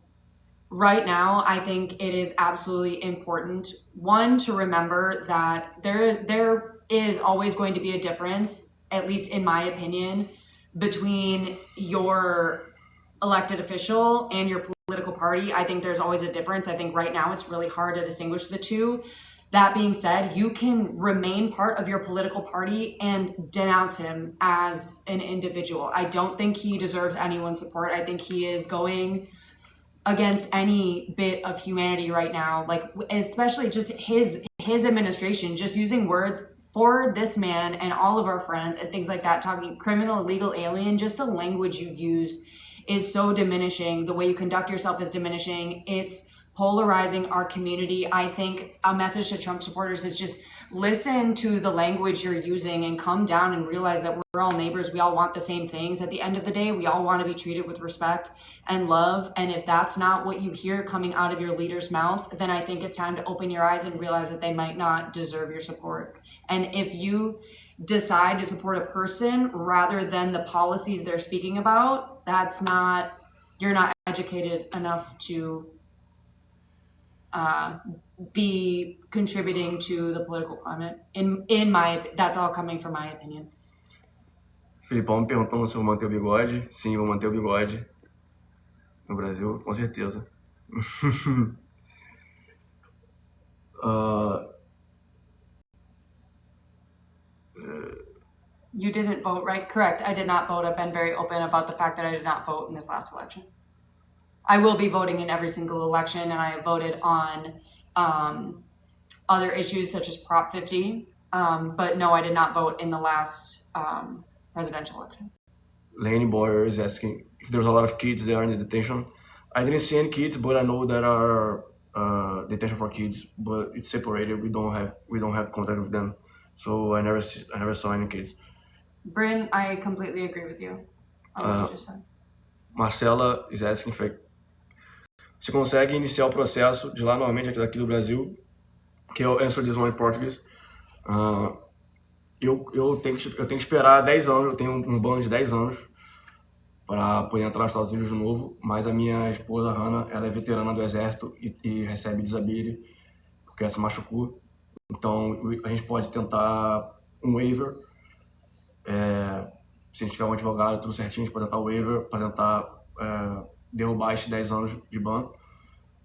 right now, I think it is absolutely important, one, to remember that there is always going to be a difference, at least in my opinion, between your elected official and your political party. I think there's always a difference. I think right now it's really hard to distinguish the two. That being said, you can remain part of your political party and denounce him as an individual. I don't think he deserves anyone's support. I think he is going against any bit of humanity right now, like especially just his administration, just using words for this man and all of our friends and things like that, talking criminal, illegal alien. Just the language you use is so diminishing. The way you conduct yourself is diminishing. It's polarizing our community. I think a message to Trump supporters is just listen to the language you're using and come down and realize that we're all neighbors. We all want the same things. At the end of the day, we all want to be treated with respect and love. And if that's not what you hear coming out of your leader's mouth, then I think it's time to open your eyes and realize that they might not deserve your support. And if you decide to support a person rather than the policies they're speaking about, that's not, you're not educated enough to be contributing to the political climate. That's all coming from my opinion. Filipão me perguntando se eu vou manter o bigode. Sim, vou manter o bigode. No Brasil, com certeza. You didn't vote, right? Correct. I did not vote. I've been very open about the fact that I did not vote in this last election. I will be voting in every single election, and I have voted on other issues such as Prop 50. But no, I did not vote in the last presidential election. Laney Boyer is asking if there's a lot of kids there in the detention. I didn't see any kids, but I know there are detention for kids, but it's separated. We don't have contact with them, so I never saw any kids. Bryn, I completely agree with you on what you just said. Marcela is asking if você consegue iniciar o processo de lá normalmente aqui do Brasil, que eu answer this one in Portuguese. Eu tenho que esperar 10 anos, eu tenho um ban de 10 anos para poder entrar nos Estados Unidos de novo, mas a minha esposa, Hannah, ela é veterana do exército e recebe disability, porque ela se machucou. Então, a gente pode tentar um waiver, se a gente tiver um advogado, tudo certinho, a gente pode tentar o waiver para tentar derrubar esses 10 anos de ban.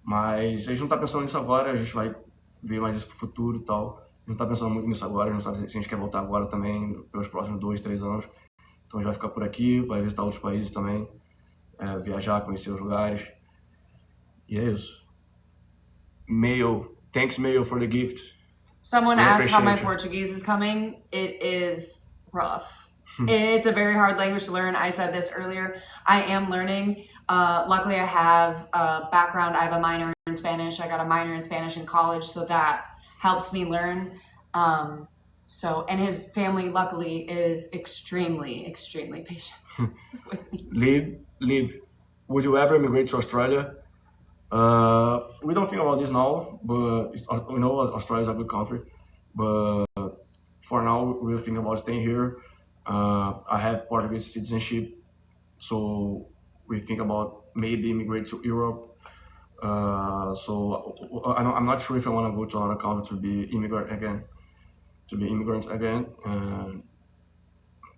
Mas a gente não está pensando nisso agora, a gente vai ver mais isso pro futuro e tal. A gente não está pensando muito nisso agora, a gente não sabe se a gente quer voltar agora também, pelos próximos 2, 3 anos. Então a gente vai ficar por aqui, vai visitar outros países também, viajar, conhecer os lugares. E é isso. Mail. Thanks, Mail, for the gift. Someone We asked how my appreciate you. Portuguese is coming. It is rough. It's a very hard language to learn. I said this earlier. I am learning. Luckily, I have a background. I have a minor in Spanish. I got a minor in Spanish in college, so that helps me learn. And his family, luckily, is extremely, extremely patient with me. Lib, would you ever immigrate to Australia? We don't think about this now, but we know Australia is a good country. But for now, we're thinking about staying here. I have Portuguese citizenship, so we think about maybe immigrate to Europe. I'm not sure if I want to go to another country to be immigrants again.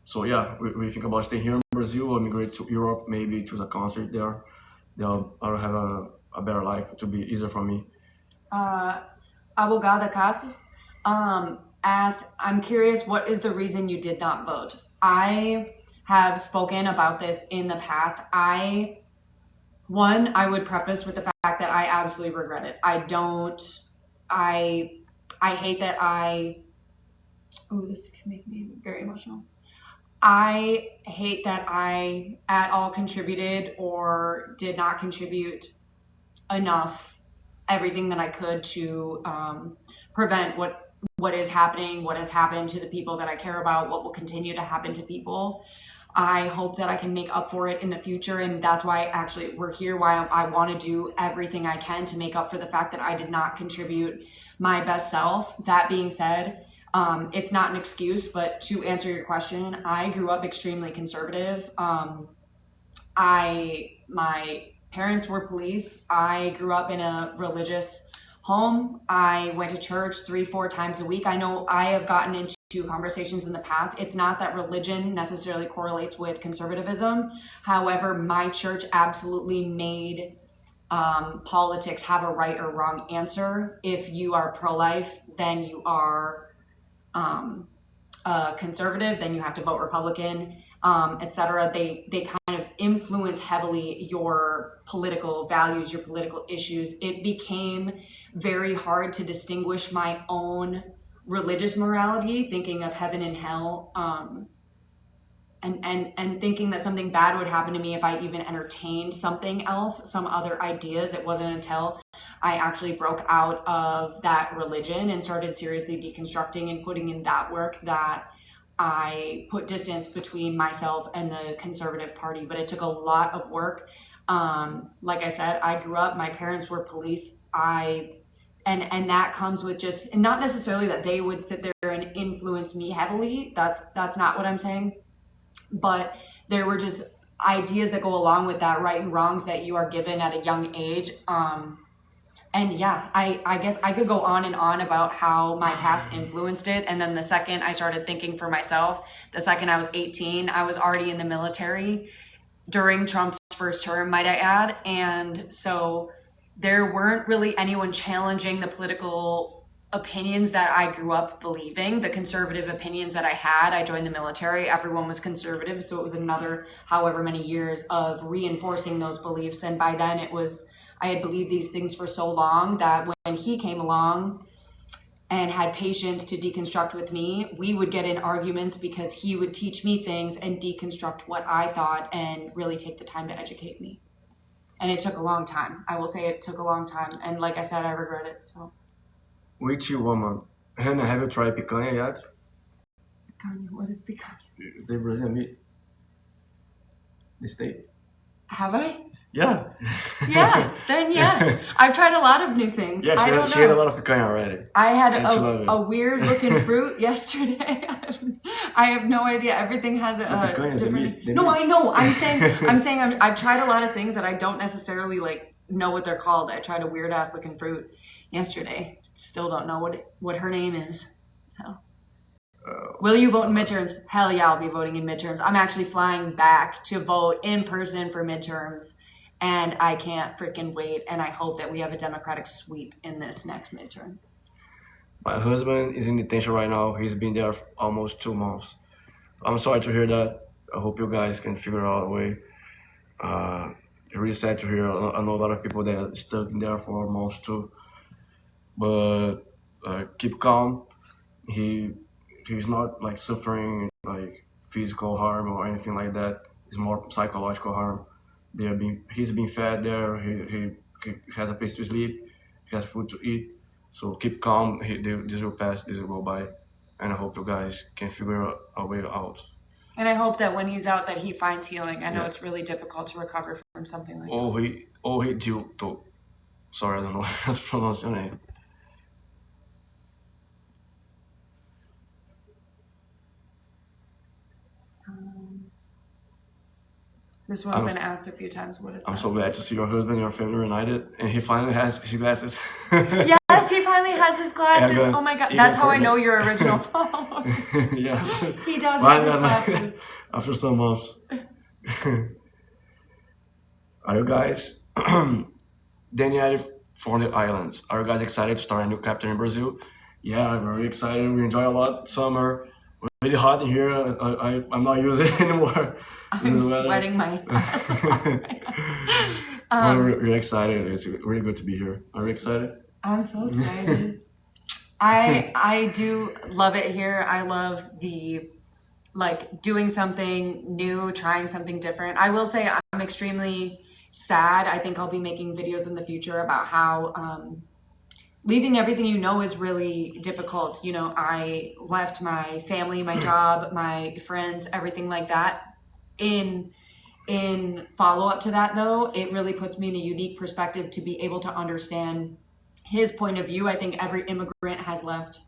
So yeah, we think about staying here in Brazil or immigrate to Europe, maybe choose a country there. I'll have a better life to be easier for me. Abogada Casas asked, I'm curious, what is the reason you did not vote? I have spoken about this in the past. I would preface with the fact that I absolutely regret it. I hate that this can make me very emotional. I hate that I at all contributed or did not contribute enough, everything that I could to prevent what is happening, what has happened to the people that I care about, what will continue to happen to people. I hope that I can make up for it in the future, and that's why actually we're here, why I want to do everything I can to make up for the fact that I did not contribute my best self. That being said, it's not an excuse, but to answer your question, I grew up extremely conservative. My parents were police. I grew up in a religious home. I went to church 3-4 times a week. I know I have gotten into conversations in the past. It's not that religion necessarily correlates with conservatism. However, my church absolutely made politics have a right or wrong answer. If you are pro-life, then you are conservative, then you have to vote Republican, etc. They kind of influence heavily your political values, your political issues. It became very hard to distinguish my own religious morality, thinking of heaven and hell, and thinking that something bad would happen to me if I even entertained something else, some other ideas. It wasn't until I actually broke out of that religion and started seriously deconstructing and putting in that work that I put distance between myself and the conservative party. But it took a lot of work. Like I said, I grew up, my parents were police. And that comes with just, and not necessarily that they would sit there and influence me heavily. That's not what I'm saying. But there were just ideas that go along with that, right and wrongs that you are given at a young age. And yeah, I guess I could go on and on about how my past influenced it. And then the second I started thinking for myself, the second I was 18, I was already in the military during Trump's first term, might I add. And so there weren't really anyone challenging the political opinions that I grew up believing, the conservative opinions that I had. I joined the military, everyone was conservative, so it was another however many years of reinforcing those beliefs. And by then I had believed these things for so long that when he came along and had patience to deconstruct with me, we would get in arguments because he would teach me things and deconstruct what I thought and really take the time to educate me. And it took a long time. I will say it took a long time. And like I said, I regret it. So. Which woman? Hannah, have you tried picanha yet? picanha? What is picanha? It's the Brazilian meat. The steak. Have I? Yeah. Yeah, then yeah. I've tried a lot of new things. Yeah, I don't she had a know. lot of picanha already. I had And she loved it. a weird looking fruit yesterday. I have no idea. Everything has a picanha is the different. meat, the No, meat. I know. I've tried a lot of things that I don't necessarily like know what they're called. I tried a weird ass looking fruit yesterday. Still don't know what her name is. So. Will you vote in midterms? Hell yeah, I'll be voting in midterms. I'm actually flying back to vote in person for midterms, and I can't freaking wait. And I hope that we have a Democratic sweep in this next midterm. My husband is in detention right now. He's been there for almost 2 months. I'm sorry to hear that. I hope you guys can figure out a way. It's really sad to hear. I know a lot of people that are stuck in there for months too. But keep calm. He's not like suffering like physical harm or anything like that. It's more psychological harm. He's being fed there. He has a place to sleep. He has food to eat. So keep calm. This will pass. This will go by, and I hope you guys can figure out a way out. And I hope that when he's out, that he finds healing. I know Yeah. it's really difficult to recover from something like that. He to. Sorry, I don't know how to pronounce your name. This one's been asked a few times. What is that? I'm so glad to see your husband and your family reunited, and he finally has his glasses. Yes, he finally has his glasses. Yeah, Oh my god, even that's how I Courtney. know you're original follower. Yeah. He does have Finally, his glasses. After some months. Are you guys Danielle from the islands? Are you guys excited to start a new chapter in Brazil? Yeah, I'm very excited. We enjoy a lot summer. Really hot in here. I'm not using it anymore. I'm sweating my ass off right now. I'm really excited. It's really good to be here. Are you excited? I'm so excited. I do love it here. I love the doing something new, trying something different. I will say I'm extremely sad. I think I'll be making videos in the future about how leaving everything you know is really difficult. You know, I left my family, my job, my friends, everything like that. In follow up to that though, it really puts me in a unique perspective to be able to understand his point of view. I think every immigrant has left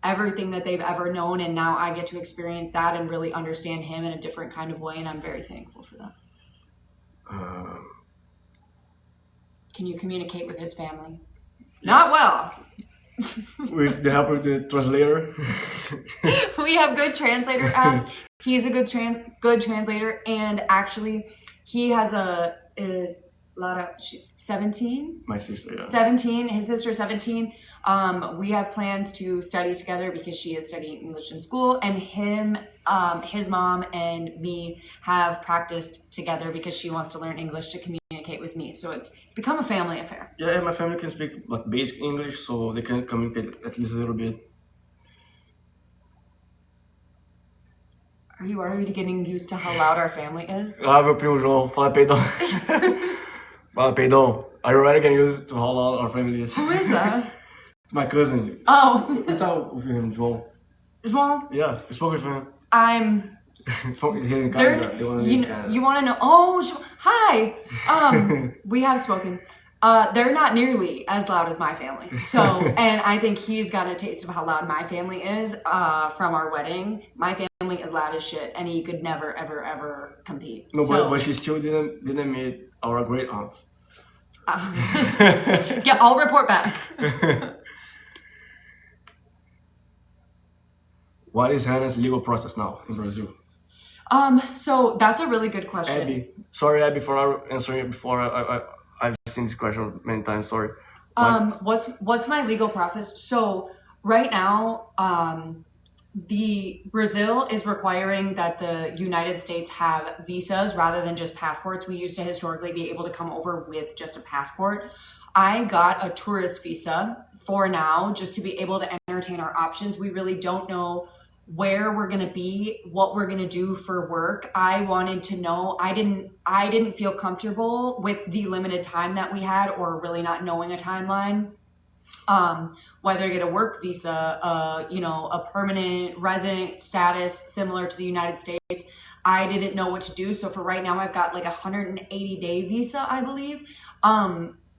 everything that they've ever known, and now I get to experience that and really understand him in a different kind of way, and I'm very thankful for that. Can you communicate with his family? Not well. With the help of the translator. We have good translator apps. He's a good translator, and actually he has she's 17. My sister, yeah. 17, his sister's 17. We have plans to study together because she is studying English in school, and his mom and me have practiced together because she wants to learn English to communicate with me. So it's become a family affair. Yeah, and my family can speak like basic English, so they can communicate at least a little bit. Are you already getting used to how loud our family is? Ah, meu primo João, fala peidão. Fala peidão. Are you ready? Can use to how loud our family is? Who is that? It's my cousin. Oh. You talk with him, João? João? Yeah, I spoke with him. I'm... Here in Canada. You want to know? Oh, hi. We have spoken. They're not nearly as loud as my family. So, and I think he's got a taste of how loud my family is from our wedding. My family is loud as shit, and he could never, ever, ever compete. No, so, but she still didn't meet our great aunt. Yeah, I'll report back. What is Hannah's legal process now in Brazil? So that's a really good question. Abby, sorry Abby for not answering it before. I've seen this question many times. Sorry. What's my legal process? So right now, the Brazil is requiring that the United States have visas rather than just passports. We used to historically be able to come over with just a passport. I got a tourist visa for now, just to be able to entertain our options. We really don't know where we're going to be, what we're going to do for work. I wanted to know, I didn't feel comfortable with the limited time that we had, or really not knowing a timeline. whether to get a work visa, a permanent resident status similar to the United States. I didn't know what to do. So for right now, I've got like a 180-day visa, I believe,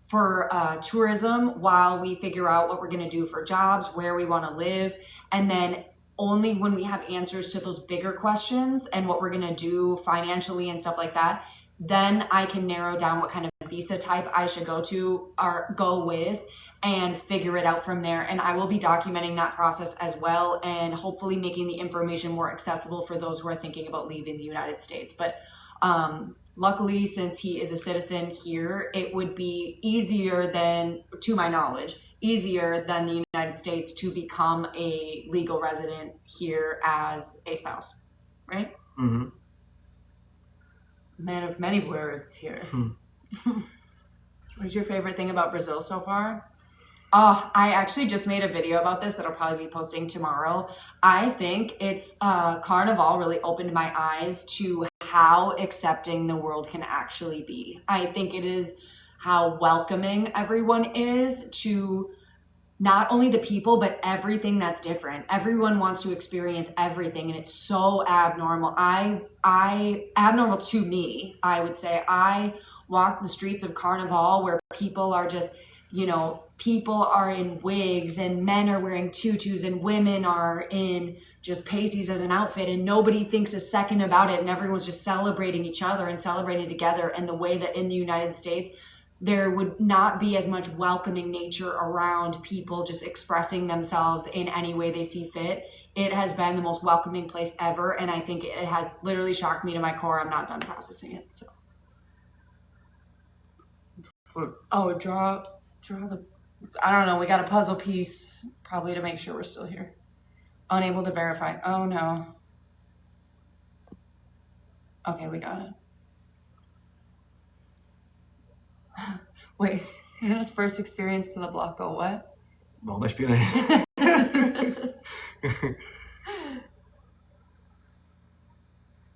for tourism while we figure out what we're going to do for jobs, where we want to live. And then only when we have answers to those bigger questions and what we're going to do financially and stuff like that, then I can narrow down what kind of visa type I should go to or go with and figure it out from there. And I will be documenting that process as well and hopefully making the information more accessible for those who are thinking about leaving the United States. But luckily, since he is a citizen here, it would be easier than, to my knowledge, easier than the United States to become a legal resident here as a spouse, right? Mm-hmm. Man of many words here. What's your favorite thing about Brazil so far? Oh, I actually just made a video about this that I'll probably be posting tomorrow. I think it's Carnival really opened my eyes to how accepting the world can actually be. I think it is how welcoming everyone is to not only the people, but everything that's different. Everyone wants to experience everything, and it's so abnormal. Abnormal to me, I would say. I walk the streets of Carnival where people are just, people are in wigs and men are wearing tutus and women are in just pasties as an outfit, and nobody thinks a second about it, and everyone's just celebrating each other and celebrating together. And the way that in the United States, there would not be as much welcoming nature around people just expressing themselves in any way they see fit. It has been the most welcoming place ever, and I think it has literally shocked me to my core. I'm not done processing it. So, draw the. I don't know. We got a puzzle piece probably to make sure we're still here. Unable to verify. Oh no. Okay, we got it. Wait, Hannah's first experience to the block. Oh, what? Bom da experiência.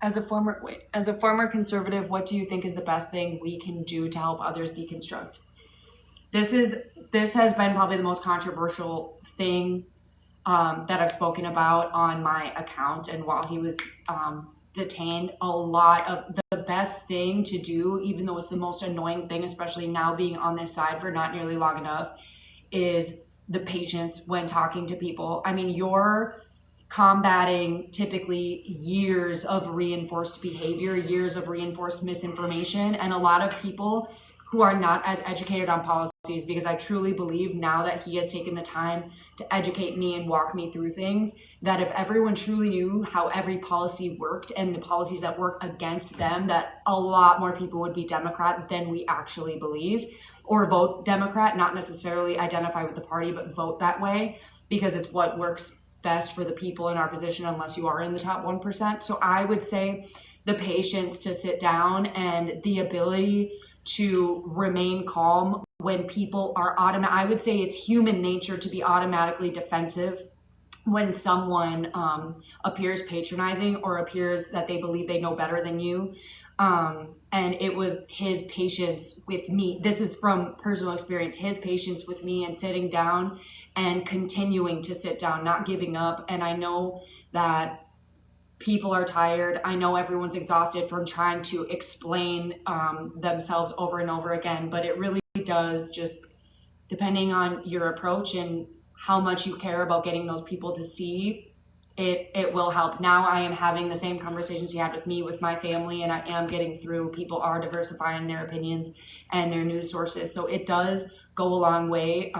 As a former conservative, what do you think is the best thing we can do to help others deconstruct? This has been probably the most controversial thing that I've spoken about on my account, and while he was detained, a lot of the best thing to do, even though it's the most annoying thing, especially now being on this side for not nearly long enough, is the patience when talking to people. I mean, you're combating typically years of reinforced behavior, years of reinforced misinformation, and a lot of people who are not as educated on policies, because I truly believe now that he has taken the time to educate me and walk me through things, that if everyone truly knew how every policy worked and the policies that work against them, that a lot more people would be Democrat than we actually believe, or vote Democrat, not necessarily identify with the party, but vote that way, because it's what works best for the people in our position, unless you are in the top 1%. So I would say the patience to sit down and the ability to remain calm when people are I would say it's human nature to be automatically defensive when someone appears patronizing or appears that they believe they know better than you. And it was his patience with me. This is from personal experience, his patience with me and sitting down and continuing to sit down, not giving up. And I know that people are tired. I know everyone's exhausted from trying to explain themselves over and over again, but it really does, just depending on your approach and how much you care about getting those people to see, it will help. Now I am having the same conversations you had with me, with my family, and I am getting through. People are diversifying their opinions and their news sources. So it does go a long way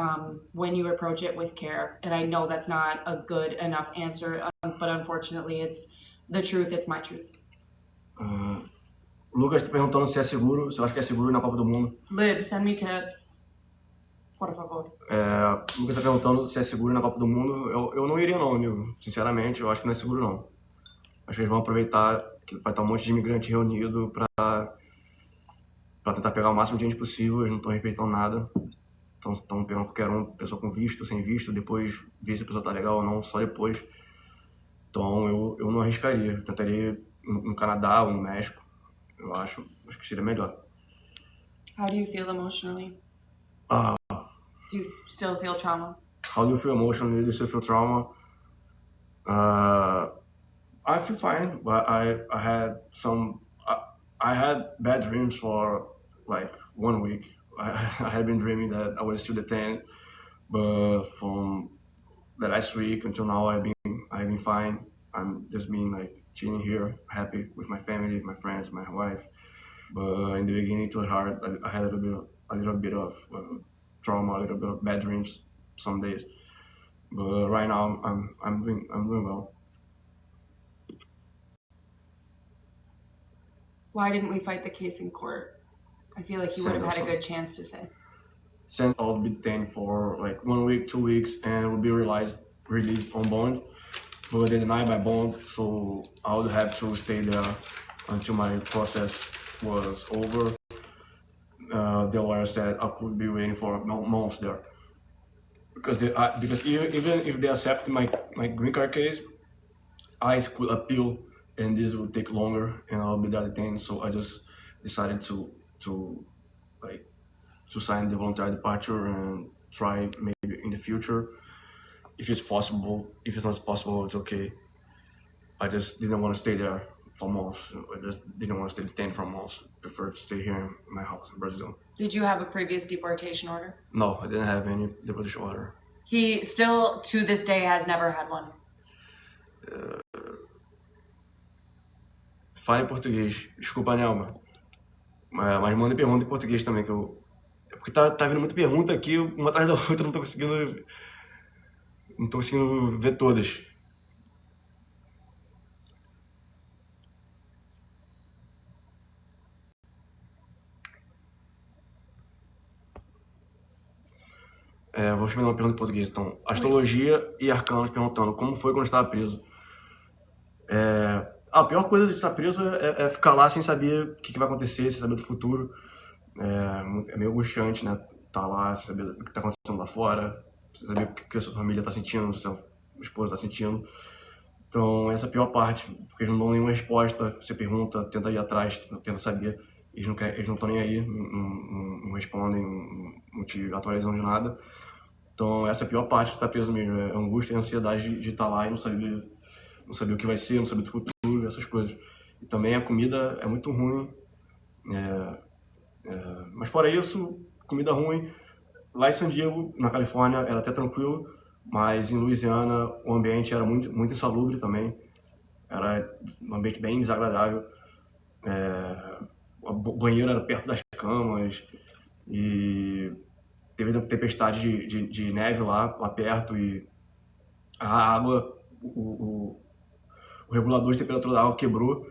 when you approach it with care. And I know that's not a good enough answer, but unfortunately it's the truth, it's my truth. Lucas tá perguntando se é seguro, se eu acho que é seguro ir na Copa do Mundo. Lib, send me tips. Por favor. Lucas tá perguntando se é seguro ir na Copa do Mundo. Eu não iria não, amigo. Sinceramente, eu acho que não é seguro não. Acho que eles vão aproveitar que vai estar um monte de imigrante reunido pra tentar pegar o máximo de gente possível. Eles não estão respeitando nada. Estão pegando qualquer pessoa com visto, sem visto, depois ver se a pessoa tá legal ou não, só depois. Então eu não arriscaria. Eu tentaria ir no Canadá ou no México. Eu acho que seria melhor. How do you feel emotionally? Do Do you still feel trauma? How do you feel emotionally? Do you still feel trauma? I feel fine, but I had I had bad dreams for like 1 week. I had been dreaming that I was still detained, but from the last week until now, I've been fine. I'm just being like chilling here, happy with my family, my friends, my wife. But in the beginning, it was hard. I had a little bit of trauma, a little bit of bad dreams some days. But right now, I'm doing well. Why didn't we fight the case in court? I feel like you would have had a good chance to say. Since I'll be detained for like 1 week, 2 weeks, and will be released on bond. But they denied my bond, so I would have to stay there until my process was over. The lawyer said I could be waiting for months there because even if they accept my green card case, I could appeal, and this will take longer, and I'll be there detained. So I just decided to like to sign the voluntary departure and try maybe in the future if it's possible. If it's not possible, it's okay. I just didn't want to stay there for months. I just didn't want to stay detained for months. Prefer to stay here in my house in Brazil. Did you have a previous deportation order? No, I didn't have any deportation order. He still, to this day, has never had one. Fala em português. Desculpa, Nelma. Mas manda pergunta em português também, que eu... É porque tá vindo muita pergunta aqui, uma atrás da outra, não tô conseguindo ver todas. Vou responder uma pergunta em português, então. Astrologia e arcanos perguntando como foi quando estava preso. A pior coisa de estar preso é ficar lá sem saber o que vai acontecer, sem saber do futuro. É meio angustiante, né? Tá lá, sem saber o que tá acontecendo lá fora, sem saber o que a sua família tá sentindo, o seu esposo tá sentindo. Então, essa é a pior parte, porque eles não dão nenhuma resposta. Você pergunta, tenta ir atrás, tenta saber. Eles não estão nem aí, não respondem, não te atualizam de nada. Então, essa é a pior parte de estar preso mesmo. É a angústia e a ansiedade de estar lá e não saber o que vai ser, não saber do futuro, essas coisas. E também a comida é muito ruim. Mas fora isso, comida ruim. Lá em San Diego, na Califórnia, era até tranquilo, mas em Louisiana o ambiente era muito, muito insalubre também. Era um ambiente bem desagradável. O banheiro era perto das camas e teve uma tempestade de neve lá perto e a água, o regulador de temperatura da água quebrou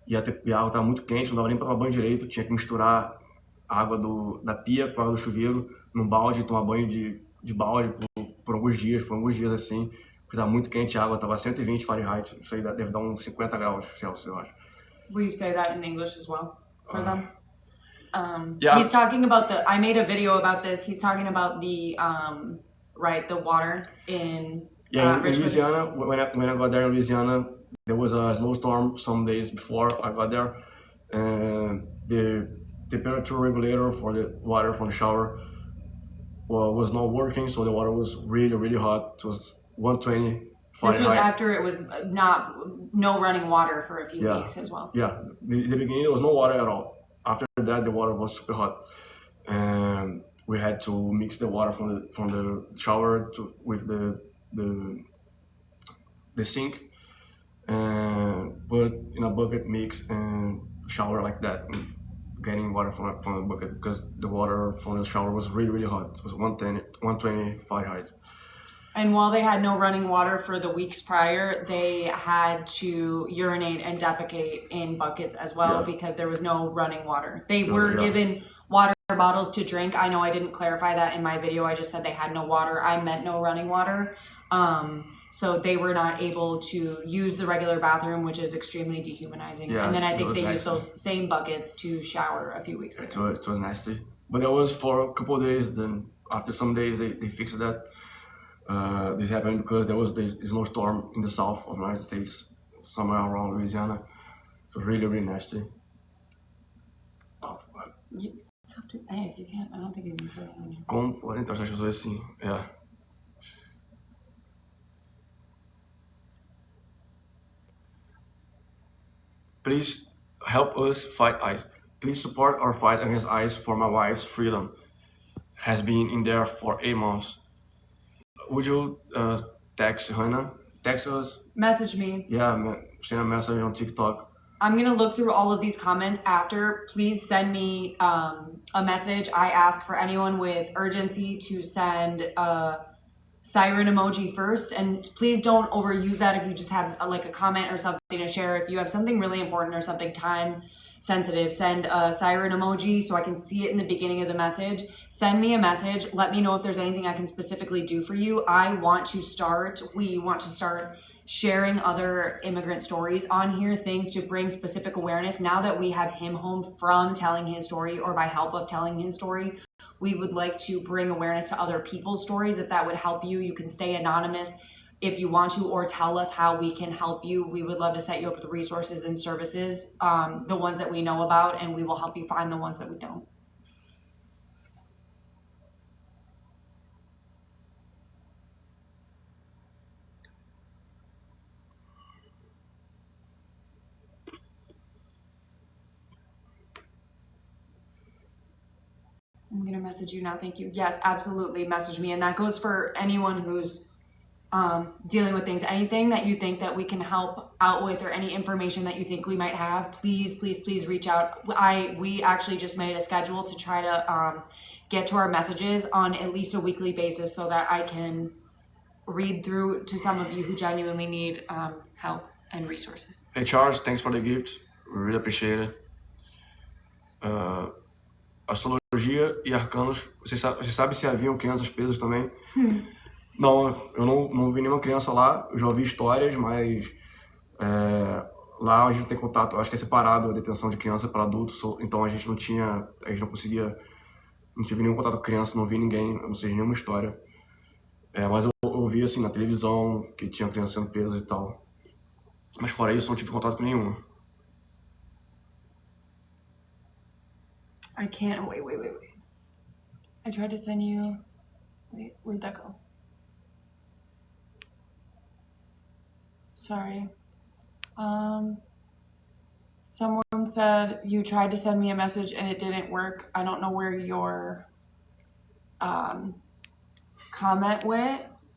e a água estava muito quente, não dava nem para tomar banho direito, tinha que misturar a água da pia com a água do chuveiro num balde, tomar banho de balde por alguns dias, foram alguns dias assim, porque estava muito quente, a água estava 120 Fahrenheit, isso aí deve dar uns 50 graus Celsius, eu acho. Will you say that in English as well for them? Yeah. He's talking about I made a video about this. He's talking about the water in in Richmond. Louisiana, when I got there in Louisiana, there was a snowstorm some days before I got there, and the temperature regulator for the water from the shower was not working, so the water was really, really hot. It was 120 Fahrenheit. This was after it was no running water for a few weeks as well. Yeah, in the beginning there was no water at all. After that, the water was super hot, and we had to mix the water from the shower with the sink, and put in a bucket mix and shower like that, and getting water from the bucket because the water from the shower was really, really hot. It was 120 Fahrenheit. And while they had no running water for the weeks prior, they had to urinate and defecate in buckets as well because there was no running water. They were given water bottles to drink. I know I didn't clarify that in my video. I just said they had no water. I meant no running water. So they were not able to use the regular bathroom, which is extremely dehumanizing. And then I think they used those same buckets to shower a few weeks later. It was nasty. But that was for a couple of days. Then after some days, they fixed that. This happened because there was this snowstorm in the south of the United States, somewhere around Louisiana. It was really, really nasty. Hey, you can't. I don't think you can say that on here. Como podem tratar as pessoas assim? Yeah. Please help us fight ICE. Please support our fight against ICE for my wife's freedom. Has been in there for 8 months. Would you text Hannah? Text us? Message me. Yeah, send a message on TikTok. I'm gonna look through all of these comments after. Please send me a message. I ask for anyone with urgency to send a siren emoji first, and please don't overuse that if you just have like a comment or something to share. If you have something really important or something time sensitive, send a siren emoji so I can see it in the beginning of the message. Send me a message. Let me know if there's anything I can specifically do for you. We want to start sharing other immigrant stories on here, things to bring specific awareness. Now that we have him home from telling his story or by help of telling his story, we would like to bring awareness to other people's stories. If that would help you, you can stay anonymous if you want to, or tell us how we can help you. We would love to set you up with resources and services, the ones that we know about, and we will help you find the ones that we don't. I'm gonna message you now. Thank you. Yes, absolutely. Message me. And that goes for anyone who's dealing with things, anything that you think that we can help out with, or any information that you think we might have, please reach out. We actually just made a schedule to try to get to our messages on at least a weekly basis so that I can read through to some of you who genuinely need help and resources. Hey Charles, thanks for the gift. We really appreciate it. Astrologia e arcanos. Você sabe se haviam crianças presas também? Não, eu não vi nenhuma criança lá. Eu já ouvi histórias, mas lá a gente tem contato. Acho que é separado a detenção de criança para adulto. Então a gente não conseguia. Não tive nenhum contato com criança, não vi ninguém, não sei nenhuma história. Mas eu ouvi assim na televisão que tinha criança sendo presa e tal. Mas fora isso, não tive contato com nenhuma. I can't. Wait. I tried to send you. Wait, where'd that go? Sorry. Someone said you tried to send me a message and it didn't work. I don't know where your comment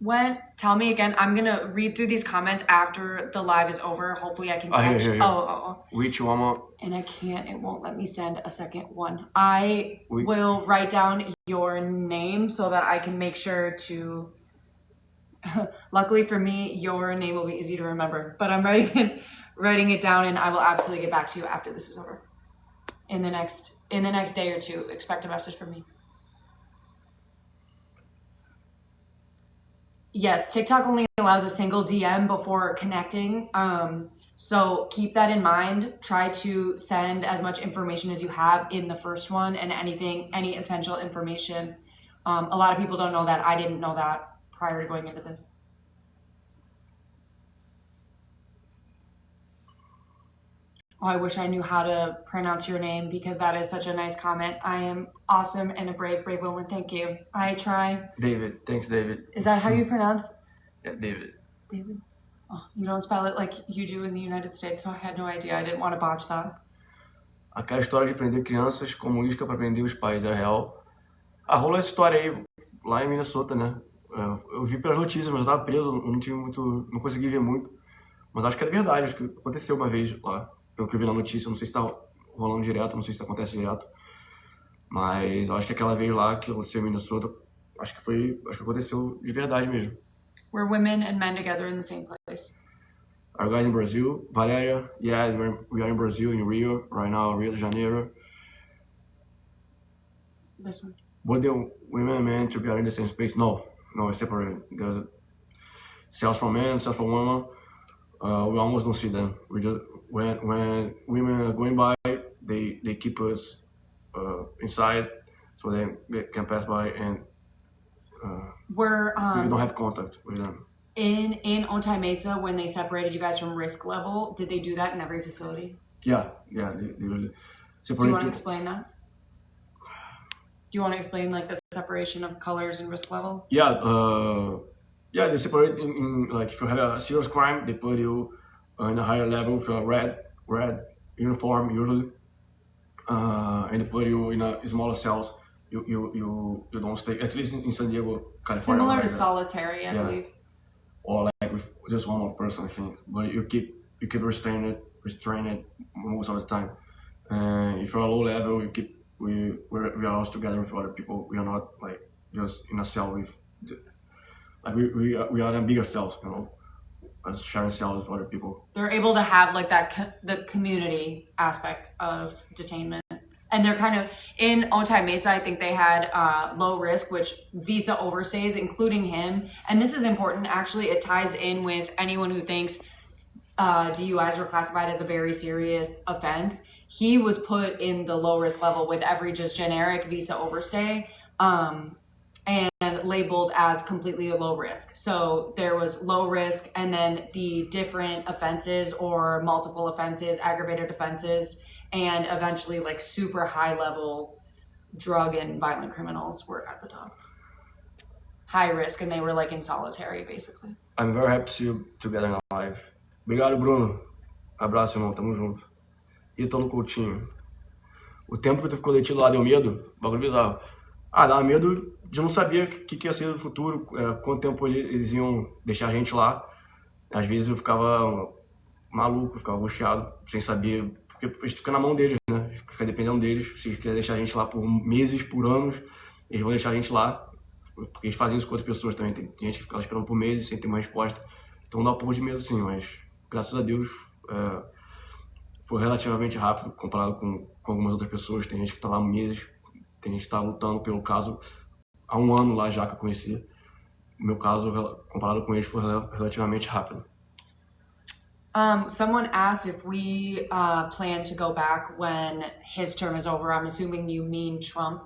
went. Tell me again. I'm gonna read through these comments after the live is over. Hopefully I can catch. Here. Oh. Which one? And I can't. It won't let me send a second one. I will write down your name so that I can make sure to. Luckily for me, your name will be easy to remember. But I'm writing it down, and I will absolutely get back to you after this is over. In the next day or two, expect a message from me. Yes, TikTok only allows a single DM before connecting. So keep that in mind. Try to send as much information as you have in the first one, and any essential information. A lot of people don't know that. I didn't know that prior to going into this. Oh, I wish I knew how to pronounce your name, because that is such a nice comment. I am awesome and a brave woman. Thank you. I try. David. Thanks, David. Is that how you pronounce? Yeah, David. David? Oh, you don't spell it like you do in the United States, so I had no idea. I didn't want to botch that. Aquela história de prender crianças como isca para prender os pais é real. Rola essa história aí, lá em Minnesota, né? Eu vi pelas notícias, mas eu tava preso, não consegui ver muito. Mas acho que era verdade, acho que aconteceu uma vez lá. Pelo que eu vi na notícia, não sei se tá rolando direto, não sei se acontece direto. Mas eu acho que aquela vez lá que aconteceu em Minnesota, acho que aconteceu de verdade mesmo. We're women and men together in the same place. Are you guys in Brazil? Valeria, yeah, we are in Brazil, in Rio, right now, Rio de Janeiro. This one. But the women and men together in the same space? No, it's separated. There's cells for men, cells for women. We almost don't see them. We just when women are going by, they keep us inside, so they can pass by, and we don't have contact with them. In Otay Mesa, when they separated you guys from risk level, did they do that in every facility? Yeah, they really Do you want to explain that? Do you want to explain like the separation of colors and risk level? Yeah, they separate in like if you have a serious crime, they put you in a higher level with a red uniform usually, and they put you in a smaller cells. You don't stay, at least in San Diego, California. Similar like to that. solitary, I Yeah. believe. Or like with just one more person, I think. But you keep restrained most of the time. And if you're a low level, you keep we are all together with other people. We are not like just in a cell with like we are in bigger cells, you know, as sharing cells with other people. They're able to have like that the community aspect of detainment. And they're kind of in Otay Mesa. I think they had low risk, which visa overstays, including him. And this is important. Actually, it ties in with anyone who thinks DUIs were classified as a very serious offense. He was put in the low risk level with every just generic visa overstay, and labeled as completely a low risk. So there was low risk, and then the different offenses or multiple offenses, aggravated offenses, and eventually like super high level drug and violent criminals were at the top. High risk, and they were like in solitary basically. I'm very happy to see you together na live. Obrigado, Bruno. Abraço, irmão. Tamo junto. Ítalo Coutinho. O tempo que tu ficou detido lá deu medo? Bagulho bizarro. Dava medo de não saber o que ia ser no futuro, quanto tempo eles iam deixar a gente lá. Às vezes eu ficava maluco, ficava angustiado, sem saber, porque a gente fica na mão deles, né? Fica dependendo deles. Se eles quiserem deixar a gente lá por meses, por anos, eles vão deixar a gente lá, porque eles fazem isso com outras pessoas também. Tem gente que fica lá esperando por meses sem ter uma resposta. Então dá um pouco de medo sim, mas graças a Deus foi relativamente rápido comparado com algumas outras pessoas. Tem gente que está lá meses, tem gente que está lutando pelo caso há um ano lá já que eu conheci. O meu caso, comparado com eles, foi relativamente rápido. Someone asked if we plan to go back when his term is over. I'm assuming you mean Trump.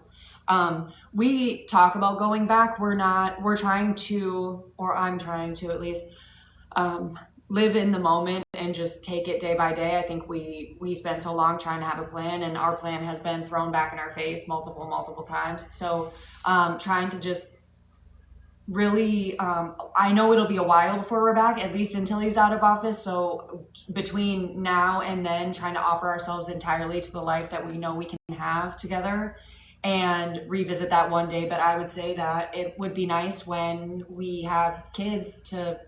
We talk about going back. We're trying to, or I'm trying to at least, live in the moment and just take it day by day. I think we spent so long trying to have a plan, and our plan has been thrown back in our face multiple times. So trying to just really, I know it'll be a while before we're back, at least until he's out of office. So between now and then, trying to offer ourselves entirely to the life that we know we can have together and revisit that one day. But I would say that it would be nice when we have kids to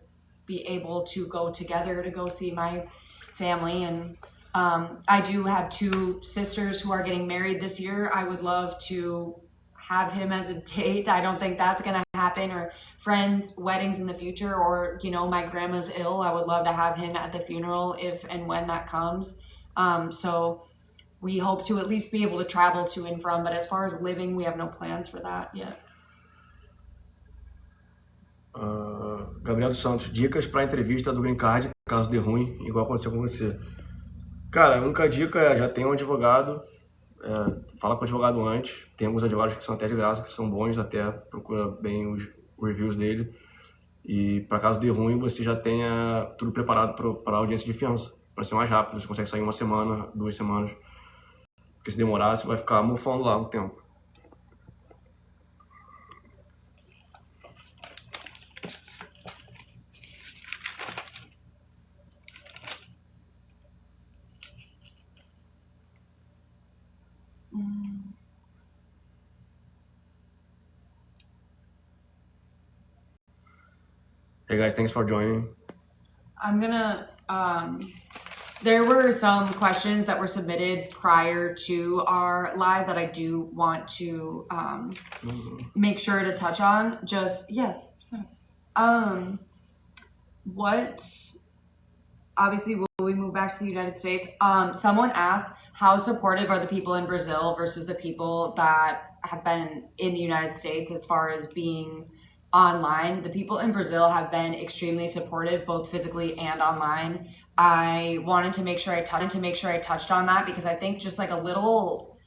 be able to go together to go see my family. And I do have 2 sisters who are getting married this year. I would love to have him as a date. I don't think that's going to happen, or friends' weddings in the future, or, you know, my grandma's ill. I would love to have him at the funeral if and when that comes. So we hope to at least be able to travel to and from, but as far as living, we have no plans for that yet. Gabriel dos Santos, dicas para entrevista do Green Card, caso de ruim, igual aconteceu com você. Cara, a única dica é, já tem um advogado, fala com o advogado antes. Tem alguns advogados que são até de graça, que são bons até, procura bem os reviews dele. E para caso de ruim, você já tenha tudo preparado para a audiência de fiança, para ser mais rápido. Você consegue sair 1 semana, 2 semanas. Porque se demorar, você vai ficar mofando lá um tempo. Hey guys, thanks for joining. I'm gonna, there were some questions that were submitted prior to our live that I do want to make sure to touch on. Obviously, will we move back to the United States? Someone asked, how supportive are the people in Brazil versus the people that have been in the United States as far as being online? The people in Brazil have been extremely supportive, both physically and online. I wanted to make sure I touched on that, because I think just like a little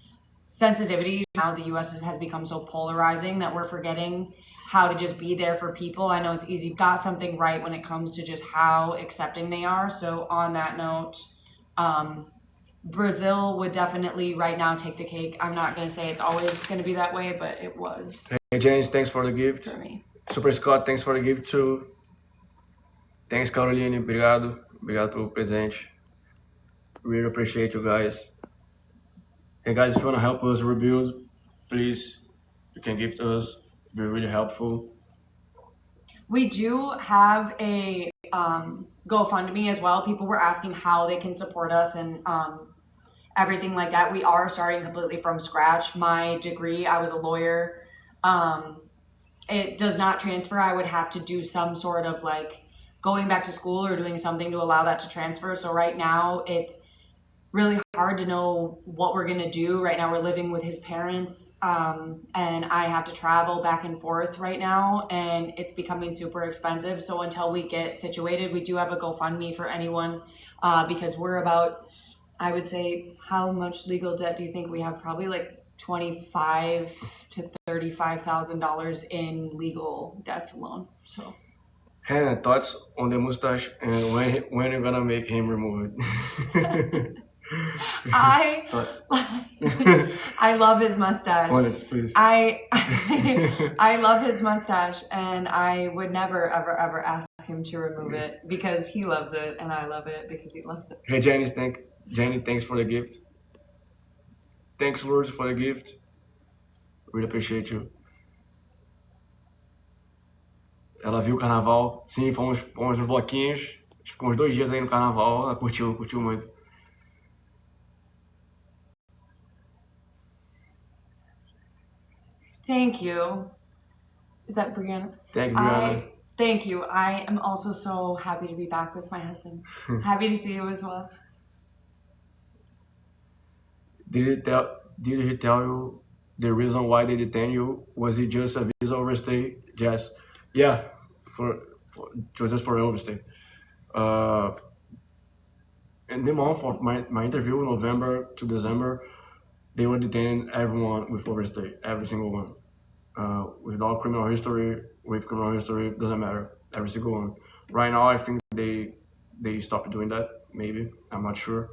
sensitivity. Now the US has become so polarizing that we're forgetting how to just be there for people. I know it's easy. You've got something right when it comes to just how accepting they are. So on that note, Brazil would definitely right now take the cake. I'm not going to say it's always going to be that way, but it was Hey James, thanks for the gift. for me. Super Scott, thanks for the gift too. Thanks Caroline, obrigado. Obrigado pelo presente. Really appreciate you guys. Hey guys, if you want to help us rebuild, please, you can gift us. It'd be really helpful. We do have a GoFundMe as well. People were asking how they can support us and everything like that. We are starting completely from scratch. My degree, I was a lawyer. It does not transfer. I would have to do some sort of like going back to school or doing something to allow that to transfer. So right now it's really hard to know what we're going to do. Right now we're living with his parents, and I have to travel back and forth right now, and it's becoming super expensive. So until we get situated, we do have a GoFundMe for anyone, because we're about, I would say, how much legal debt do you think we have? Probably like $25,000 to $35,000 in legal debts alone. So Hannah, thoughts on the mustache and when you're gonna make him remove it? Thoughts? I love his mustache. Honest, please. I love his mustache, and I would never ever ask him to remove it because he loves it, and I love it because he loves it. Hey Jenny, thanks for the gift. Thanks Lourdes for the gift. Really appreciate you. Ela viu o carnaval. Sim, fomos nos bloquinhos. A gente ficou uns 2 dias aí no carnaval. Ela curtiu muito. Thank you. Is that Brianna? Thank you, Brianna. Thank you. I am also so happy to be back with my husband. Happy to see you as well. Did he tell you the reason why they detained you? Was it just a visa overstay? Yes. Yeah, it was just for overstay. In the month of my interview, November to December, they were detaining everyone with overstay, every single one. Without criminal history, with criminal history, doesn't matter, every single one. Right now, I think they stopped doing that, maybe, I'm not sure.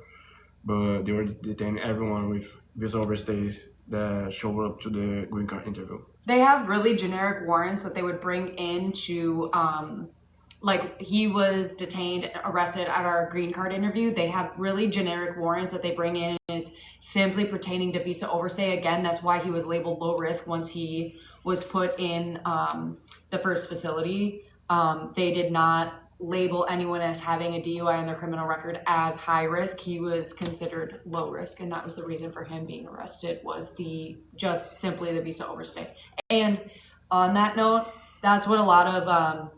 But they were detaining everyone with visa overstays that showed up to the green card interview. They have really generic warrants that they would bring in to, like he was detained, arrested at our green card interview. They have really generic warrants that they bring in, and it's simply pertaining to visa overstay. Again, that's why he was labeled low risk once he was put in the first facility. They did not label anyone as having a DUI on their criminal record as high risk. He was considered low risk, and that was the reason for him being arrested, was just simply the visa overstay. And on that note, that's what a lot of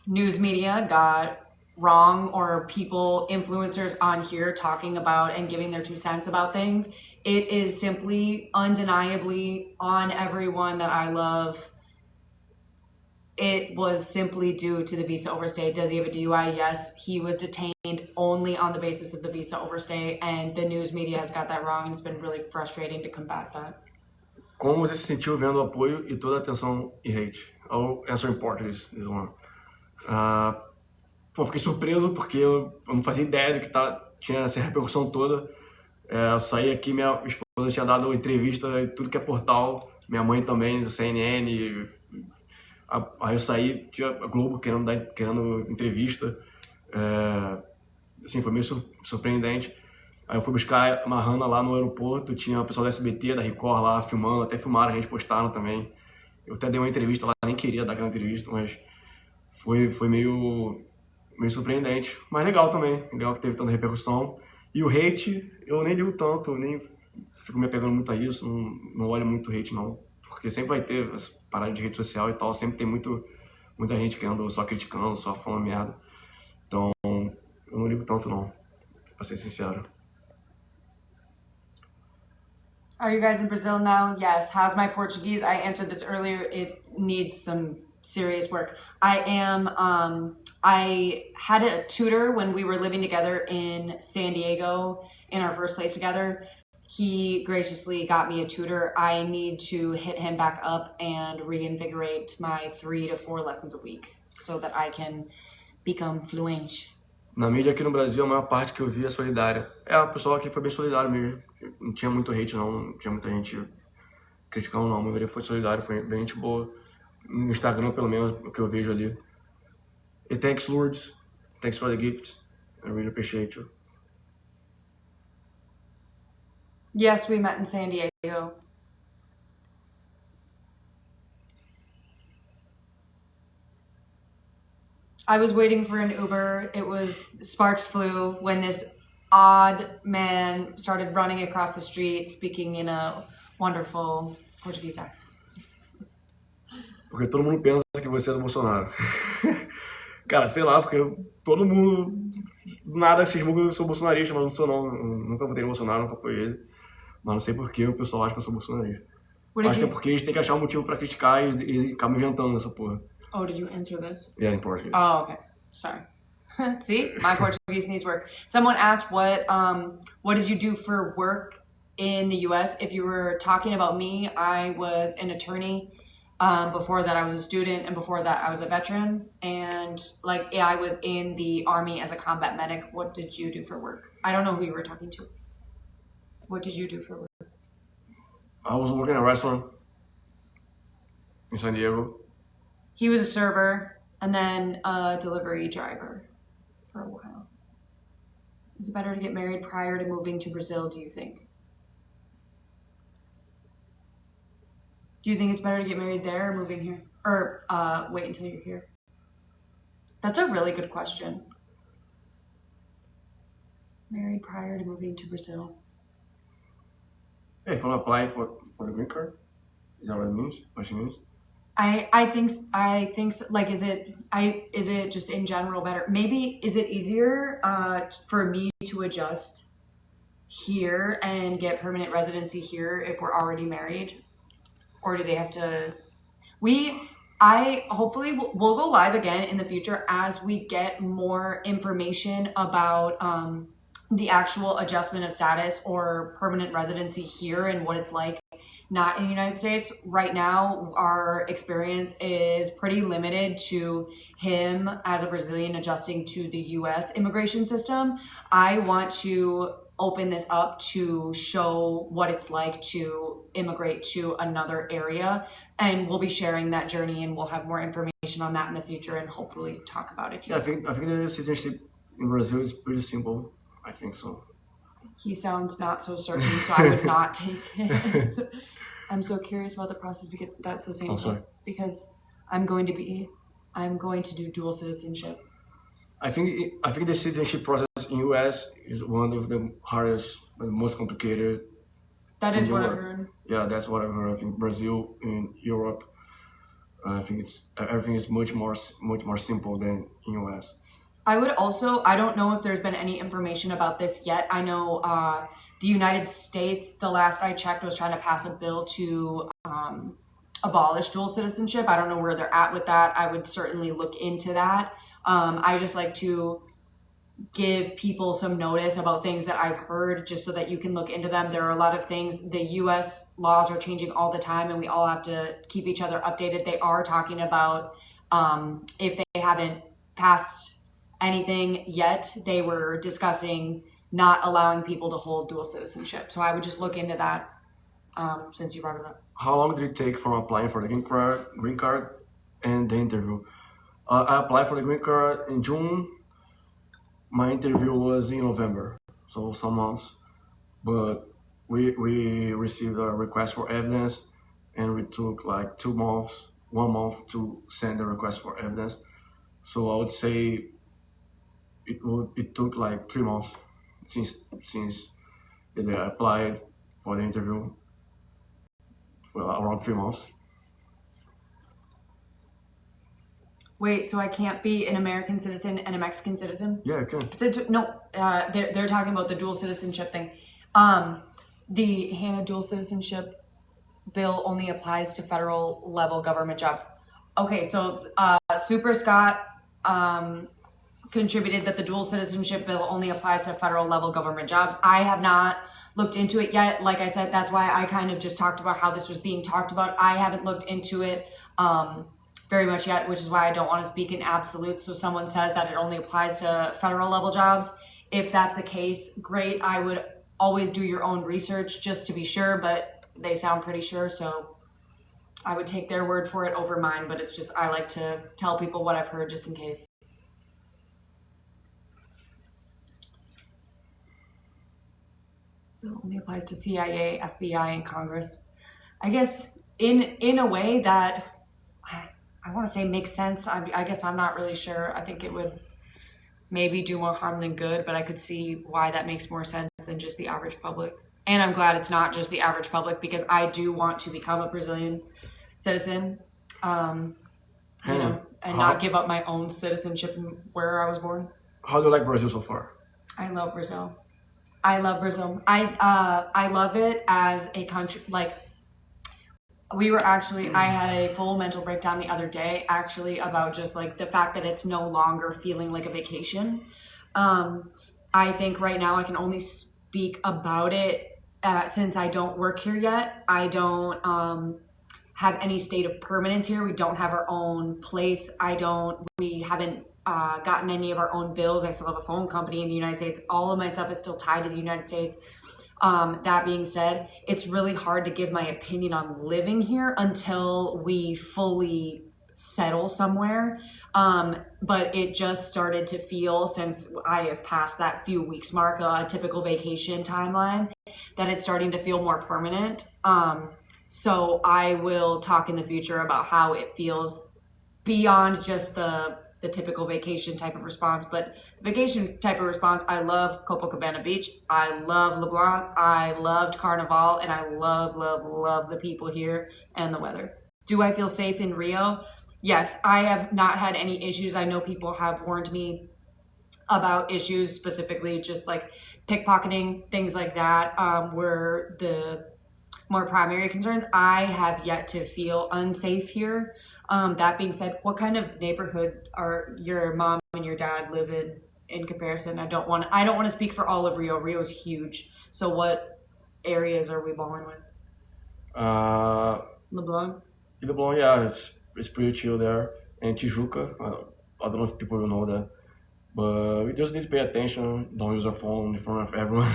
news media got wrong, or people, influencers on here talking about and giving their 2 cents about things. It is simply undeniably on everyone that I love. It was simply due to the visa overstay. Does he have a DUI? Yes. He was detained only on the basis of the visa overstay, and the news media has got that wrong, and it's been really frustrating to combat that. Como você se sentiu vendo o apoio e toda a atenção e hate? I'll answer in Portuguese, this one. Fiquei surpreso porque eu não fazia ideia de que tinha essa repercussão toda. Eu saí aqui, minha esposa tinha dado entrevista em tudo que é portal, minha mãe também, CNN. Aí eu saí, tinha a Globo querendo entrevista. Assim, foi meio surpreendente. Aí eu fui buscar uma Hannah lá no aeroporto, tinha o pessoal da SBT, da Record lá filmando, até filmaram, a gente postaram também. Eu até dei uma entrevista lá, nem queria dar aquela entrevista, mas foi meio surpreendente. Mas legal também, legal que teve tanta repercussão. E o hate, eu nem ligo tanto, nem fico me apegando muito a isso, não olho muito hate não. Porque sempre vai ter as paradas de rede social e tal, sempre tem muita gente que anda só criticando, só falando merda. Então, eu não ligo tanto não, pra ser sincero. Are you guys in Brazil now? Yes. How's my Portuguese? I answered this earlier. It needs some serious work. I had a tutor when we were living together in San Diego in our first place together. He graciously got me a tutor. I need to hit him back up and reinvigorate my 3 to 4 lessons a week so that I can become fluent. Na mídia aqui no Brasil, a maior parte que eu vi é solidária. O pessoal aqui foi bem solidário mesmo. Não tinha muito hate, não tinha muita gente criticando, não. A maioria foi solidário, foi bem gente boa. No Instagram, pelo menos, o que eu vejo ali. E thanks, Lourdes. Thanks for the gift. I really appreciate you. Yes, we met in San Diego. I was waiting for an Uber. It was sparks flew when this odd man started running across the street speaking in a wonderful Portuguese accent. Porque todo mundo pensa que você é do Bolsonaro. Cara, sei lá, porque todo mundo do nada cismou que eu sou bolsonarista, mas não sou não. Eu nunca votei no Bolsonaro, nunca apoiei ele. Mas não sei por que o pessoal acha que eu sou bolsonarista. Acho que é porque eles têm que achar um motivo pra criticar e eles acabam inventando essa porra. Oh, did you answer this? Yeah, in Portuguese. Oh, okay. Sorry. See, my Portuguese needs work. Someone asked what did you do for work in the U.S.? If you were talking about me, I was an attorney. Before that, I was a student, and before that, I was a veteran. And I was in the Army as a combat medic. What did you do for work? I don't know who you were talking to. What did you do for work? I was working in a restaurant in San Diego. He was a server and then a delivery driver for a while. Is it better to get married prior to moving to Brazil, do you think? Do you think it's better to get married there or moving here? Or wait until you're here? That's a really good question. Married prior to moving to Brazil. Hey, if you want to apply for the green card, is that what it means? What she means? I think so. Like, is it just in general better? Maybe is it easier for me to adjust here and get permanent residency here if we're already married? Or do they have to? Hopefully we'll go live again in the future as we get more information about the actual adjustment of status or permanent residency here and what it's like not in the United States. Right now, our experience is pretty limited to him as a Brazilian adjusting to the US immigration system. I want to open this up to show what it's like to immigrate to another area, and we'll be sharing that journey, and we'll have more information on that in the future and hopefully talk about it here. Yeah, I think the citizenship in Brazil is pretty simple. I think so. He sounds not so certain, so I would not take it. I'm so curious about the process because that's the same thing. Because I'm going to do dual citizenship. I think the citizenship process in US is one of the hardest, the most complicated. That is what I've heard. Yeah, that's what I've heard. I think Brazil in Europe, I think everything is much more simple than in US. I don't know if there's been any information about this yet. I know the United States, the last I checked, was trying to pass a bill to abolish dual citizenship. I don't know where they're at with that. I would certainly look into that. I just like to give people some notice about things that I've heard just so that you can look into them. There are a lot of things. The US laws are changing all the time and we all have to keep each other updated. They are talking about if they haven't passed anything yet, they were discussing not allowing people to hold dual citizenship. So I would just look into that since you brought it up. How long did it take from applying for the green card and the interview? I applied for the green card in June. My interview was in November, so some months. But we received a request for evidence, and we took like 2 months, 1 month to send the request for evidence. So I would say it took like 3 months since the day I applied for the interview, for around 3 months. Wait, so I can't be an American citizen and a Mexican citizen? Yeah, I can. They're talking about the dual citizenship thing. The Hannah dual citizenship bill only applies to federal level government jobs. Okay, so Super Scott contributed that the dual citizenship bill only applies to federal level government jobs. I have not looked into it yet. Like I said, that's why I kind of just talked about how this was being talked about. I haven't looked into it very much yet, which is why I don't want to speak in absolutes. So someone says that it only applies to federal level jobs. If that's the case, great. I would always do your own research just to be sure, but they sound pretty sure, so I would take their word for it over mine, but it's just I like to tell people what I've heard just in case. Bill only applies to CIA, FBI, and Congress. I guess in a way that I want to say makes sense. I guess I'm not really sure. I think it would maybe do more harm than good, but I could see why that makes more sense than just the average public. And I'm glad it's not just the average public, because I do want to become a Brazilian citizen, and not give up my own citizenship where I was born. How do you like Brazil so far? I love Brazil. I love it as a country. Like, I had a full mental breakdown the other day, actually, about just like the fact that it's no longer feeling like a vacation. I think right now I can only speak about it since I don't work here yet. I don't have any state of permanence here. We don't have our own place. We haven't gotten any of our own bills. I still have a phone company in the United States. All of my stuff is still tied to the United States. That being said, it's really hard to give my opinion on living here until we fully settle somewhere. But it just started to feel, since I have passed that few weeks mark, a typical vacation timeline, that it's starting to feel more permanent. So I will talk in the future about how it feels beyond just the typical vacation type of response. But the vacation type of response, I love Copacabana Beach. I love LeBlanc. I loved Carnival. And I love, love, love the people here and the weather. Do I feel safe in Rio? Yes, I have not had any issues. I know people have warned me about issues, specifically just like pickpocketing, things like that, were the more primary concerns. I have yet to feel unsafe here. That being said, what kind of neighborhood are your mom and your dad live in comparison? I don't want to speak for all of Rio. Rio is huge. So what areas are we balling with? LeBlanc? LeBlanc, yeah, it's pretty chill there. And Tijuca, I don't know if people will know that. But we just need to pay attention. Don't use our phone in front of everyone.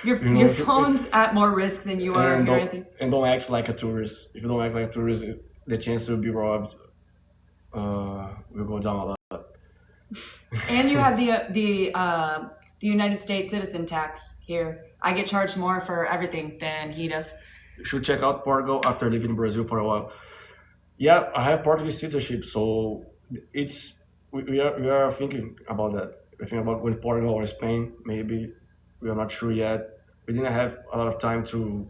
Your phone's at more risk than you are here, I think. And don't act like a tourist. If you don't act like a tourist, the chance to be robbed will go down a lot. And you have the United States citizen tax here. I get charged more for everything than he does. You should check out Portugal after living in Brazil for a while. Yeah, I have Portuguese citizenship, so we are thinking about that. We're thinking about going to Portugal or Spain, maybe. We are not sure yet. We didn't have a lot of time to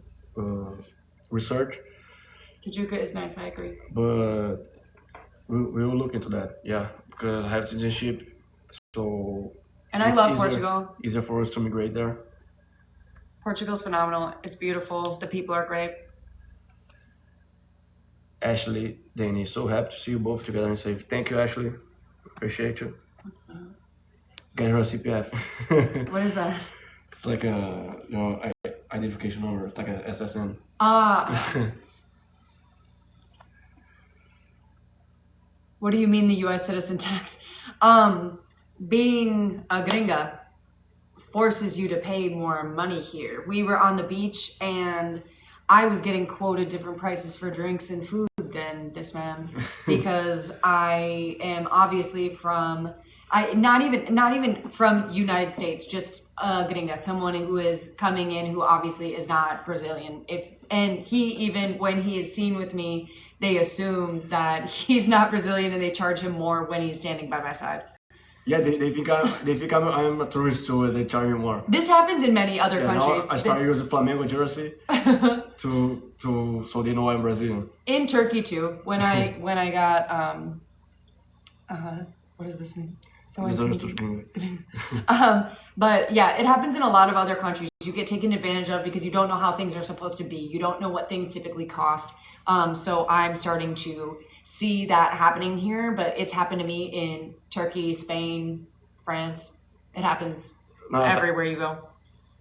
research. Tijuca is nice, I agree. But we will look into that, yeah, because I have citizenship, so... And I love Portugal. Easier for us to migrate there. Portugal's phenomenal. It's beautiful. The people are great. Ashley, Danny, so happy to see you both together and safe. Thank you, Ashley. Appreciate you. What's that? Get her a CPF. What is that? It's like a identification number. It's like a SSN. What do you mean the U.S. citizen tax? Being a gringa forces you to pay more money here. We were on the beach and I was getting quoted different prices for drinks and food than this man, because I am obviously not even from United States, just a gringa, someone who is coming in who obviously is not Brazilian. And he, even when he is seen with me, they assume that he's not Brazilian and they charge him more when he's standing by my side. Yeah, they think I'm a tourist too. They charge me more. This happens in many other countries. Now I started using Flamengo jersey so they know I'm Brazilian. In Turkey too. When I got what does this mean? But yeah, it happens in a lot of other countries. You get taken advantage of because you don't know how things are supposed to be. You don't know what things typically cost. So I'm starting to see that happening here, but it's happened to me in Turkey, Spain, France. It happens everywhere you go.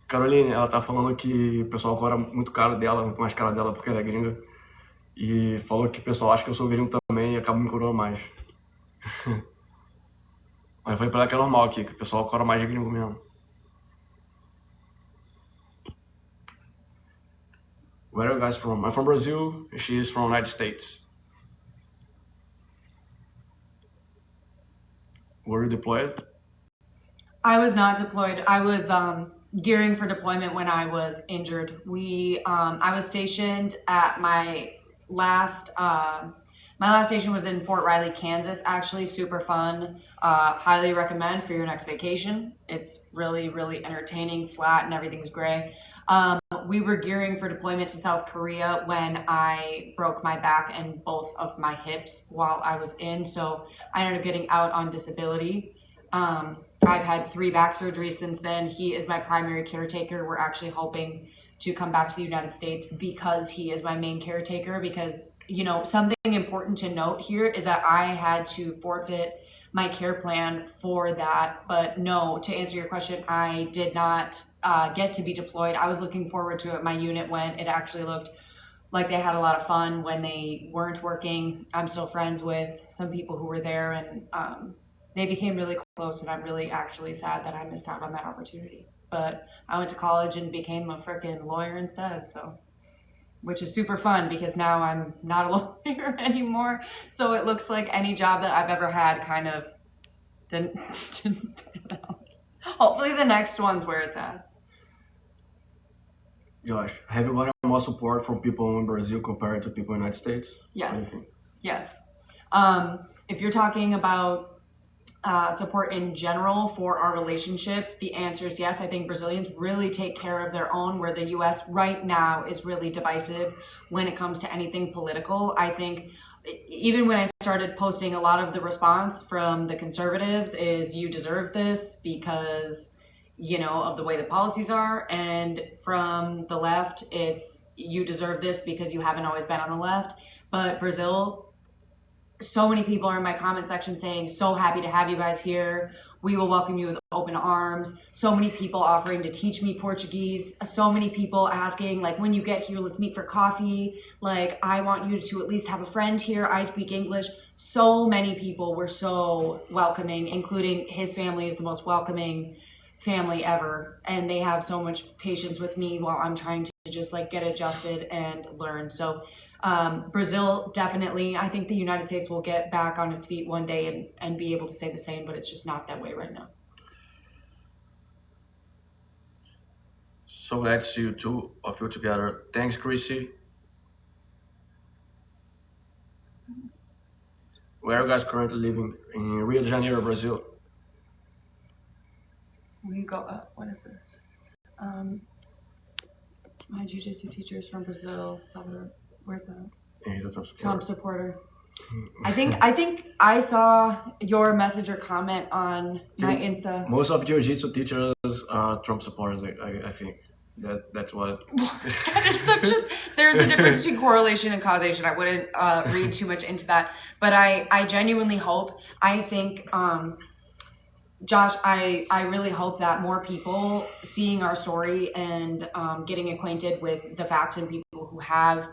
Caroline, ela tá falando que o pessoal cobra muito caro dela, muito mais caro dela porque ela é gringa. E falou que o pessoal acha que eu sou gringo também, acaba me curando mais. Mas foi pela que é normal aqui, que o pessoal cura mais de gringo mesmo. Where are you guys from? I'm from Brazil, and she is from United States. Were you deployed? I was not deployed. I was gearing for deployment when I was injured. I was stationed at my last station was in Fort Riley, Kansas. Actually, super fun. Highly recommend for your next vacation. It's really, really entertaining, flat, and everything's gray. We were gearing for deployment to South Korea when I broke my back and both of my hips while I was in. So I ended up getting out on disability. I've had 3 back surgeries since then. He is my primary caretaker. We're actually hoping to come back to the United States because he is my main caretaker. Because, something important to note here is that I had to forfeit my care plan for that. But no, to answer your question, I did not get to be deployed. I was looking forward to it. My unit went. It actually looked like they had a lot of fun when they weren't working. I'm still friends with some people who were there, and they became really close, and I'm really actually sad that I missed out on that opportunity. But I went to college and became a freaking lawyer instead, which is super fun because now I'm not a lawyer anymore. So it looks like any job that I've ever had kind of didn't pan out. Hopefully the next one's where it's at. Josh, have you gotten more support from people in Brazil compared to people in the United States? Yes. Yes. If you're talking about support in general for our relationship, the answer is yes. I think Brazilians really take care of their own, where the US right now is really divisive when it comes to anything political. I think even when I started posting, a lot of the response from the conservatives is you deserve this because of the way the policies are, and from the left it's you deserve this because you haven't always been on the left. But Brazil, so many people are in my comment section saying, so happy to have you guys here. We will welcome you with open arms. So many people offering to teach me Portuguese. So many people asking, like, when you get here, let's meet for coffee. Like, I want you to at least have a friend here. I speak English. So many people were so welcoming, including his family is the most welcoming family ever. And they have so much patience with me while I'm trying to just get adjusted and learn. So Brazil, definitely. I think the United States will get back on its feet one day and be able to say the same, but it's just not that way right now. So glad to see you two of you together. Thanks, Chrissy. Where are you guys currently living? In Rio de Janeiro, Brazil. We go what is this? My jiu-jitsu teacher is from Brazil, Salvador. Where's that? Yeah, he's a Trump supporter. Trump supporter. I think I saw your message or comment on my Insta. Most of jiu-jitsu teachers are Trump supporters. I think that's what. That is there's a difference between correlation and causation. I wouldn't read too much into that, but I genuinely hope. I think. Josh, I really hope that more people seeing our story and getting acquainted with the facts and people who have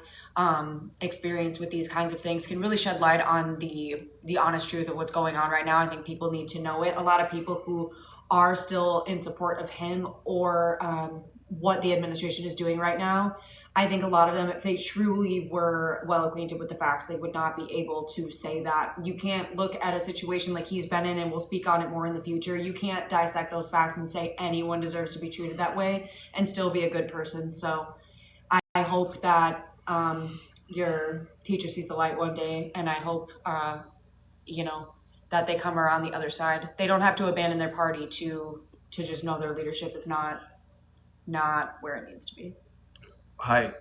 experience with these kinds of things can really shed light on the honest truth of what's going on right now. I think people need to know it. A lot of people who are still in support of him or what the administration is doing right now, I think a lot of them, if they truly were well acquainted with the facts, they would not be able to say that. You can't look at a situation like he's been in, and we'll speak on it more in the future. You can't dissect those facts and say anyone deserves to be treated that way and still be a good person. So I hope that your teacher sees the light one day, and I hope, that they come around the other side. They don't have to abandon their party to just know their leadership is not where it needs to be. Hi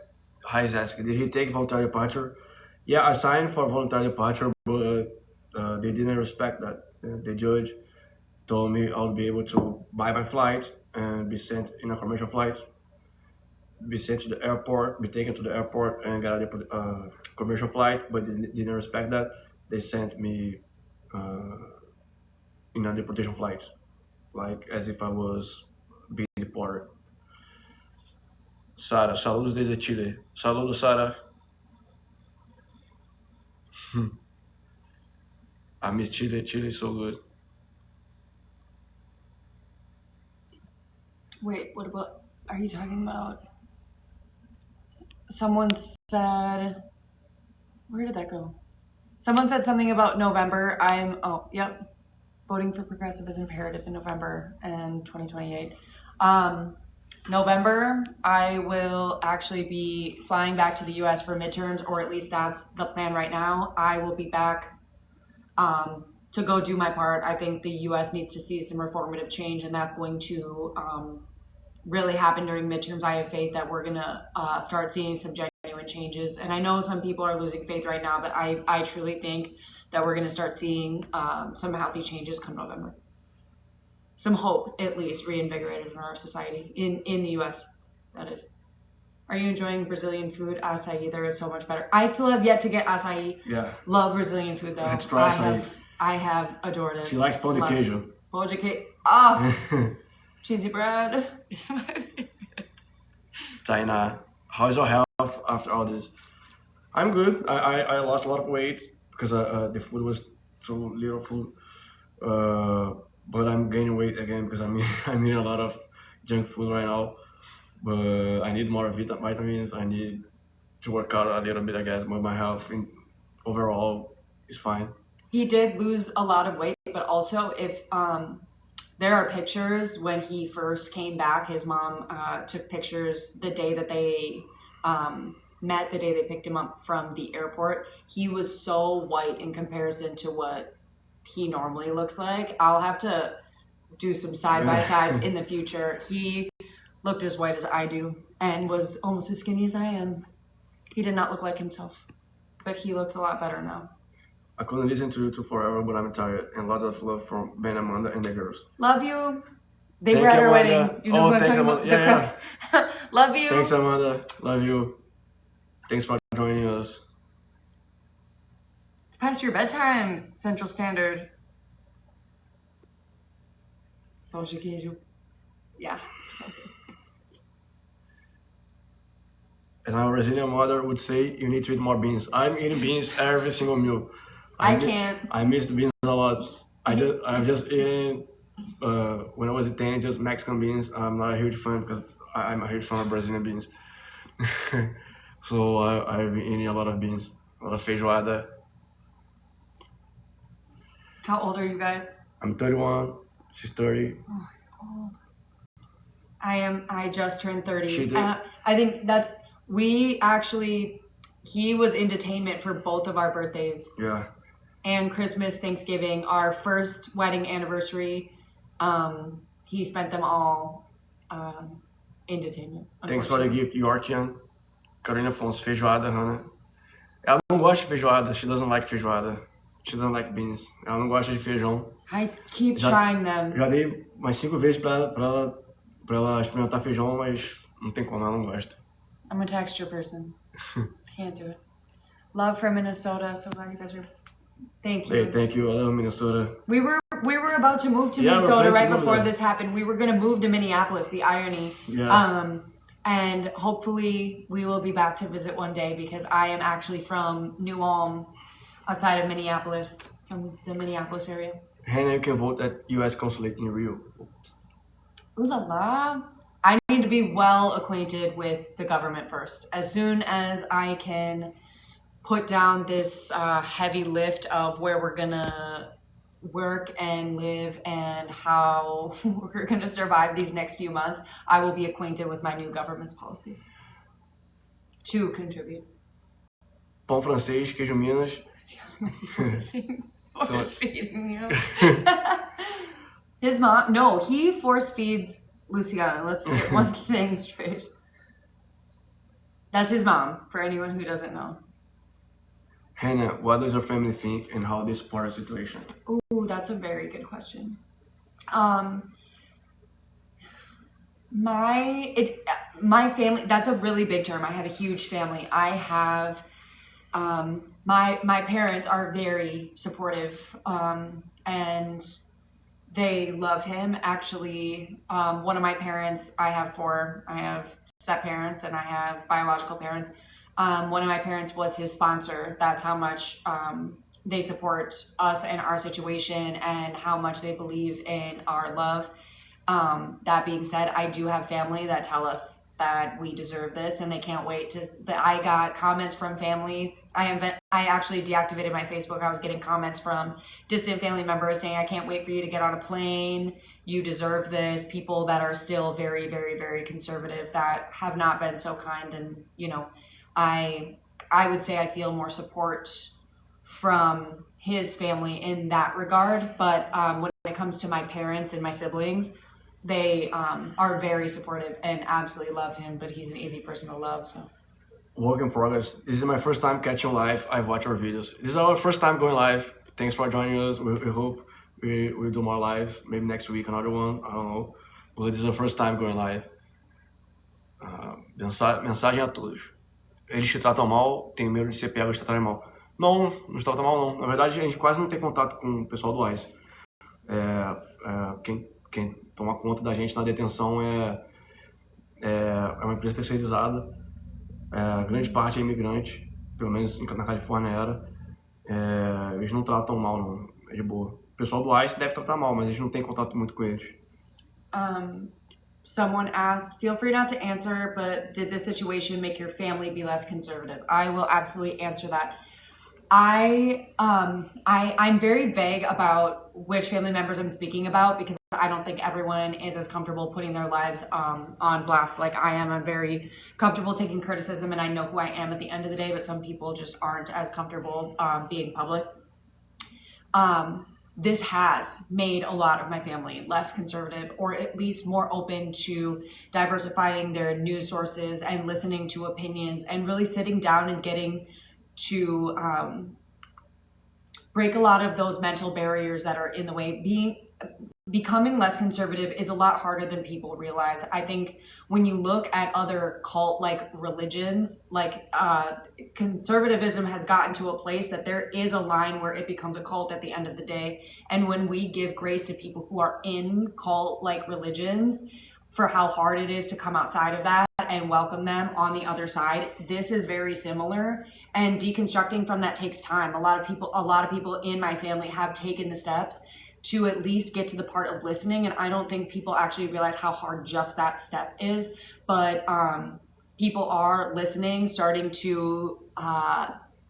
is asking, did he take voluntary departure? Yeah, I signed for voluntary departure, but they didn't respect that. The judge told me I would be able to buy my flight and be sent in a commercial flight, be sent to the airport, be taken to the airport and get a commercial flight, but they didn't respect that. They sent me in a deportation flight, like as if I was being deported. Sara, saludos desde Chile. Saludos, Sara. I miss Chile. Chile is so good. Wait, what about? Are you talking about? Someone said. Where did that go? Someone said something about November. Yep. Voting for progressive is imperative in November and 2028. November, I will actually be flying back to the US for midterms, or at least that's the plan right now. I will be back to go do my part. I think the US needs to see some reformative change, and that's going to really happen during midterms. I have faith that we're going to start seeing some genuine changes. And I know some people are losing faith right now, but I truly think that we're going to start seeing some healthy changes come November. Some hope, at least, reinvigorated in our society, in the US, that is. Are you enjoying Brazilian food? Acai, there is so much better. I still have yet to get acai. Yeah. Love Brazilian food, though. Let's try acai. I have adored it. She likes pão de queijo. Pão de queijo. Ah! Cheesy bread is my favorite. Taina, how's your health after all this? I'm good. I lost a lot of weight because the food was too little food. But I'm gaining weight again because I'm eating a lot of junk food right now. But I need more vitamins. I need to work out a little bit, I guess. But my health overall is fine. He did lose a lot of weight, but also if there are pictures when he first came back, his mom took pictures the day that they met, the day they picked him up from the airport. He was so white in comparison to what he normally looks like. I'll have to do some side-by-sides in the future. He looked as white as I do and was almost as skinny as I am. He did not look like himself, but he looks a lot better now. I couldn't listen to you two forever, but I'm tired. And lots of love from Ben, Amanda, and the girls. Love you. They were at our wedding. You know who I'm talking about? Yeah. Love you. Thanks, Amanda. Love you. Thanks for joining us. It's past your bedtime, Central Standard. Pão de queijo. Yeah, so good. As my Brazilian mother would say, you need to eat more beans. I'm eating beans every single meal. I can't. I miss the beans a lot. I'm just eating when I was 10, just Mexican beans. I'm not a huge fan because I'm a huge fan of Brazilian beans. So I've been eating a lot of beans, a lot of feijoada. How old are you guys? I'm 31. She's 30. Oh, old. I just turned 30. She did. I think he was in detainment for both of our birthdays. Yeah. And Christmas, Thanksgiving, our first wedding anniversary. He spent them all in detainment. Thanks for the gift, Yorkian. Carolina Fons, feijoada, Hannah. Ela não gosta de feijoada. She doesn't like feijoada. She doesn't like beans. Ela não gosta de feijão. I keep trying them. Já dei mais 5 vezes pra ela experimentar feijão, mas não tem como, ela não gosta. I'm a texture person. Can't do it. Love from Minnesota. So glad you guys are. Thank you. Hey, thank you. I love Minnesota. We were about to move to Minnesota right before this happened. We were gonna move to Minneapolis. The irony. Yeah. And hopefully we will be back to visit one day because I am actually from New Ulm, outside of Minneapolis, from the Minneapolis area. Hannah, you can vote at U.S. Consulate in Rio. Ooh la la. I need to be well acquainted with the government first. As soon as I can put down this heavy lift of where we're gonna work and live and how we're gonna survive these next few months, I will be acquainted with my new government's policies to contribute. Pão francês, queijo Minas. Force feeding you. His mom, no, he force feeds Luciana. Let's get one thing straight. That's his mom, for anyone who doesn't know. Hannah, what does your family think and how they support the situation? Ooh, that's a very good question. My family, that's a really big term. I have a huge family. I have my parents are very supportive, and they love him. Actually, one of my parents, I have step parents and I have biological parents. One of my parents was his sponsor. That's how much they support us and our situation and how much they believe in our love. That being said, I do have family that tell us that we deserve this, and they can't wait to. That I got comments from family. I actually deactivated my Facebook. I was getting comments from distant family members saying, "I can't wait for you to get on a plane. You deserve this." People that are still very, very, very conservative that have not been so kind, and I would say I feel more support from his family in that regard. But when it comes to my parents and my siblings, they are very supportive and absolutely love him, but he's an easy person to love. So Work in progress. This is my first time catching live. I've watched our videos. This is our first time going live. Thanks for joining us. We hope we'll do more live. Maybe next week another one. I don't know. But this is the first time going live. Mensagem a todos. Eles te tratam mal, tem medo de ser pego de tratarem mal. Não, não nos tratam mal não. Na verdade, a gente quase não tem contato com o pessoal do ICE. Quem toma conta da gente na detenção é uma empresa terceirizada. Grande parte é imigrante, pelo menos na Califórnia era. Eles não tratam mal, não. É de boa. O pessoal do ICE deve tratar mal, mas a gente não tem contato muito com eles. Someone asked, feel free not to answer, but did this situation make your family be less conservative? I will absolutely answer that. I'm very vague about which family members I'm speaking about because I don't think everyone is as comfortable putting their lives on blast like I am. I'm very comfortable taking criticism and I know who I am at the end of the day, but some people just aren't as comfortable being public. This has made a lot of my family less conservative, or at least more open to diversifying their news sources and listening to opinions and really sitting down and getting to break a lot of those mental barriers that are in the way. Becoming less conservative is a lot harder than people realize. I think when you look at other cult-like religions, like conservatism has gotten to a place that there is a line where it becomes a cult at the end of the day. And when we give grace to people who are in cult-like religions for how hard it is to come outside of that and welcome them on the other side, this is very similar. And deconstructing from that takes time. A lot of people in my family have taken the steps to at least get to the part of listening. And I don't think people actually realize how hard just that step is. But people are listening, starting to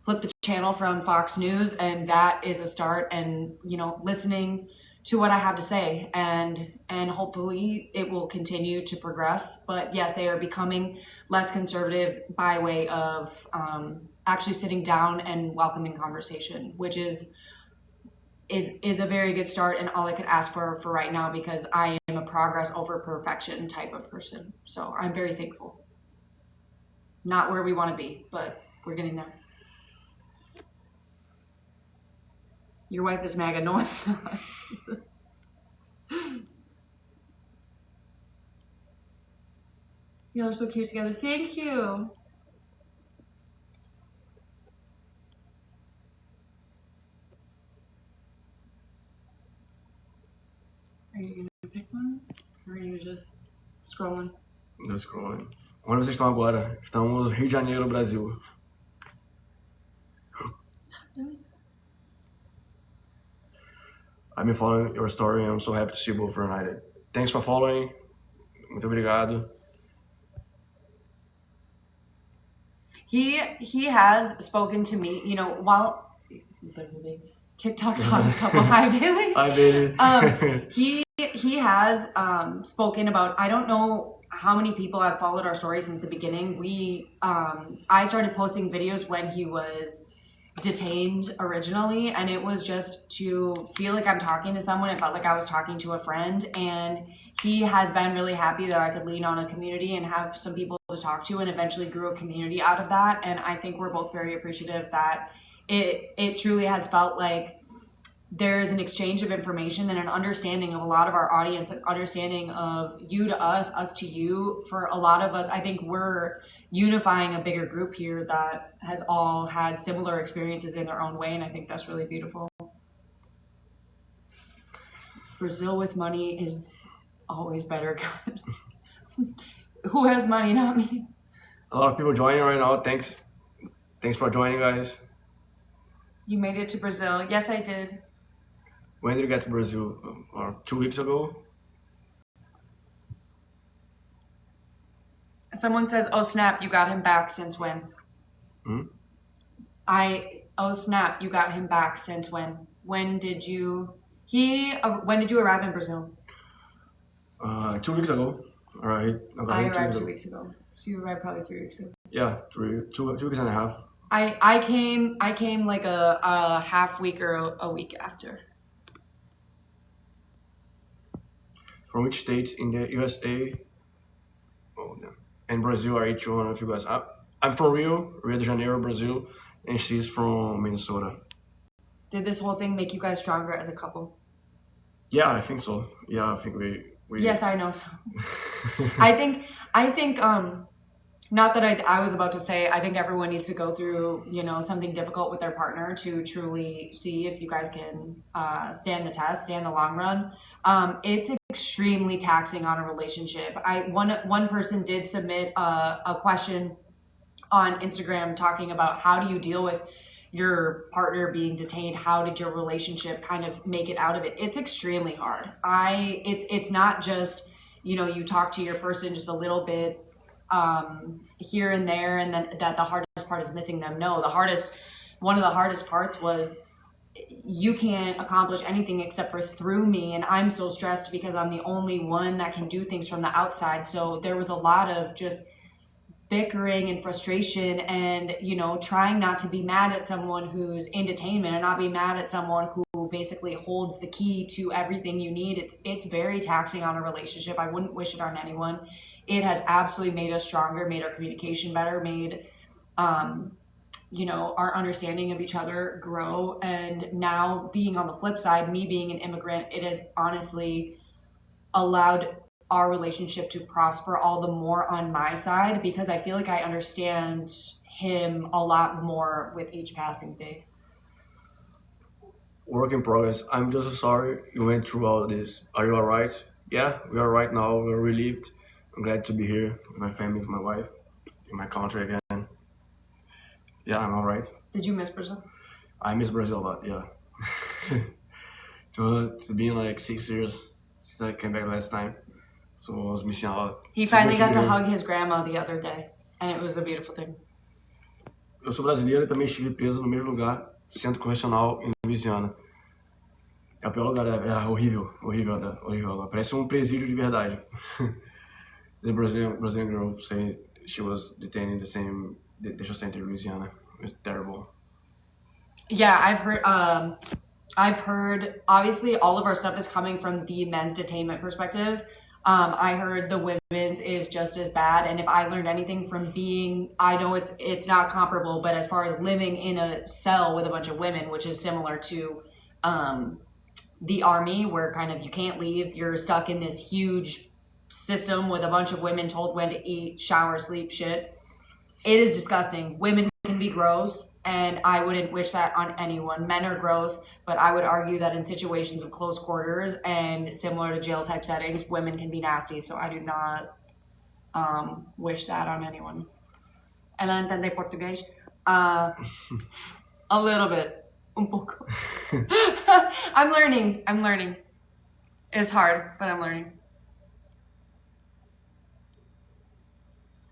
flip the channel from Fox News. And that is a start. And, listening to what I have to say. And hopefully it will continue to progress. But yes, they are becoming less conservative by way of actually sitting down and welcoming conversation, which is a very good start and all I could ask for right now, because I am a progress over perfection type of person. So I'm very thankful. Not where we want to be, but we're getting there. Your wife is MAGA, no one's not. Y'all are so cute together. Thank you. Are you gonna pick one? Or are you just scrolling? No scrolling. Onde vocês estão agora? Estamos no Rio de Janeiro, Brasil. Stop doing that. I've been following your story and I'm so happy to see you both reunited. Thanks for following. Muito obrigado. He has spoken to me, while TikTok's on his couple. Hi, Bailey. Hi, Bailey. He has spoken about, I don't know how many people have followed our story since the beginning. I started posting videos when he was detained originally, and it was just to feel like I'm talking to someone. It felt like I was talking to a friend, and he has been really happy that I could lean on a community and have some people to talk to, and eventually grew a community out of that. And I think we're both very appreciative that it truly has felt like there's an exchange of information and an understanding of a lot of our audience, an understanding of you to us to you. For a lot of us, I think we're unifying a bigger group here that has all had similar experiences in their own way, and I think that's really beautiful. Brazil with money is always better, guys. Who has money, not me? A lot of people joining right now. Thanks for joining, guys. You made it to Brazil. Yes, I did. When did you get to Brazil? Or 2 weeks ago? Someone says, "Oh snap, you got him back since when?" Hmm? Oh snap, you got him back since when? When did you when did you arrive in Brazil? 2 weeks ago. All right. I got I here 2 weeks arrived ago. 2 weeks ago. So you arrived probably 3 weeks ago. Yeah, 2 weeks and a half. I came like a half week or a week after. From which state in the USA? Oh, yeah. And Brazil are each one of you guys. I'm from Rio de Janeiro, Brazil, and she's from Minnesota. Did this whole thing make you guys stronger as a couple? Yeah, I think so. Yeah, I think we Yes, I know so. I think not that I was about to say, I think everyone needs to go through, something difficult with their partner to truly see if you guys can stand the test, stand the long run. It's extremely taxing on a relationship. One person did submit a question on Instagram talking about how do you deal with your partner being detained. How did your relationship kind of make it out of it? It's extremely hard. It's not just, you talk to your person just a little bit here and there, and then that the hardest part is missing them. No, one of the hardest parts was you can't accomplish anything except for through me, and I'm so stressed because I'm the only one that can do things from the outside. So there was a lot of just bickering and frustration, and trying not to be mad at someone who's in detainment and not be mad at someone who basically holds the key to everything you need. It's very taxing on a relationship. I wouldn't wish it on anyone. It has absolutely made us stronger, made our communication better, made our understanding of each other grow. And now, being on the flip side, me being an immigrant, it has honestly allowed our relationship to prosper all the more on my side, because I feel like I understand him a lot more with each passing day. Work in progress. I'm just so sorry you went through all this. Are you alright? Yeah, we are right now. We're relieved. I'm glad to be here with my family, with my wife, in my country again. Yeah, I'm alright. Did you miss Brazil? I miss Brazil a lot, yeah. It's been like 6 years since I came back last time. So I was missing a lot. He So finally good got to be here. hug his grandma the other day, and it was a beautiful thing. Eu sou brasileiro e também estive preso no mesmo lugar, centro correcional em Louisiana. É o pior lugar, é horrível, horrível, horrível. Parece presídio de verdade. The Brazilian girl saying she was detained in the same detention center in Louisiana. It's terrible. Yeah, I've heard, obviously all of our stuff is coming from the men's detainment perspective. I heard the women's is just as bad. And if I learned anything from I know it's not comparable, but as far as living in a cell with a bunch of women, which is similar to the army, where kind of you can't leave, you're stuck in this huge system with a bunch of women told when to eat, shower, sleep, shit. It is disgusting. Women can be gross, and I wouldn't wish that on anyone. Men are gross, but I would argue that in situations of close quarters and similar to jail type settings, women can be nasty. So I do not wish that on anyone. Ela entende português? A little bit. Un poco. I'm learning. It's hard, but I'm learning.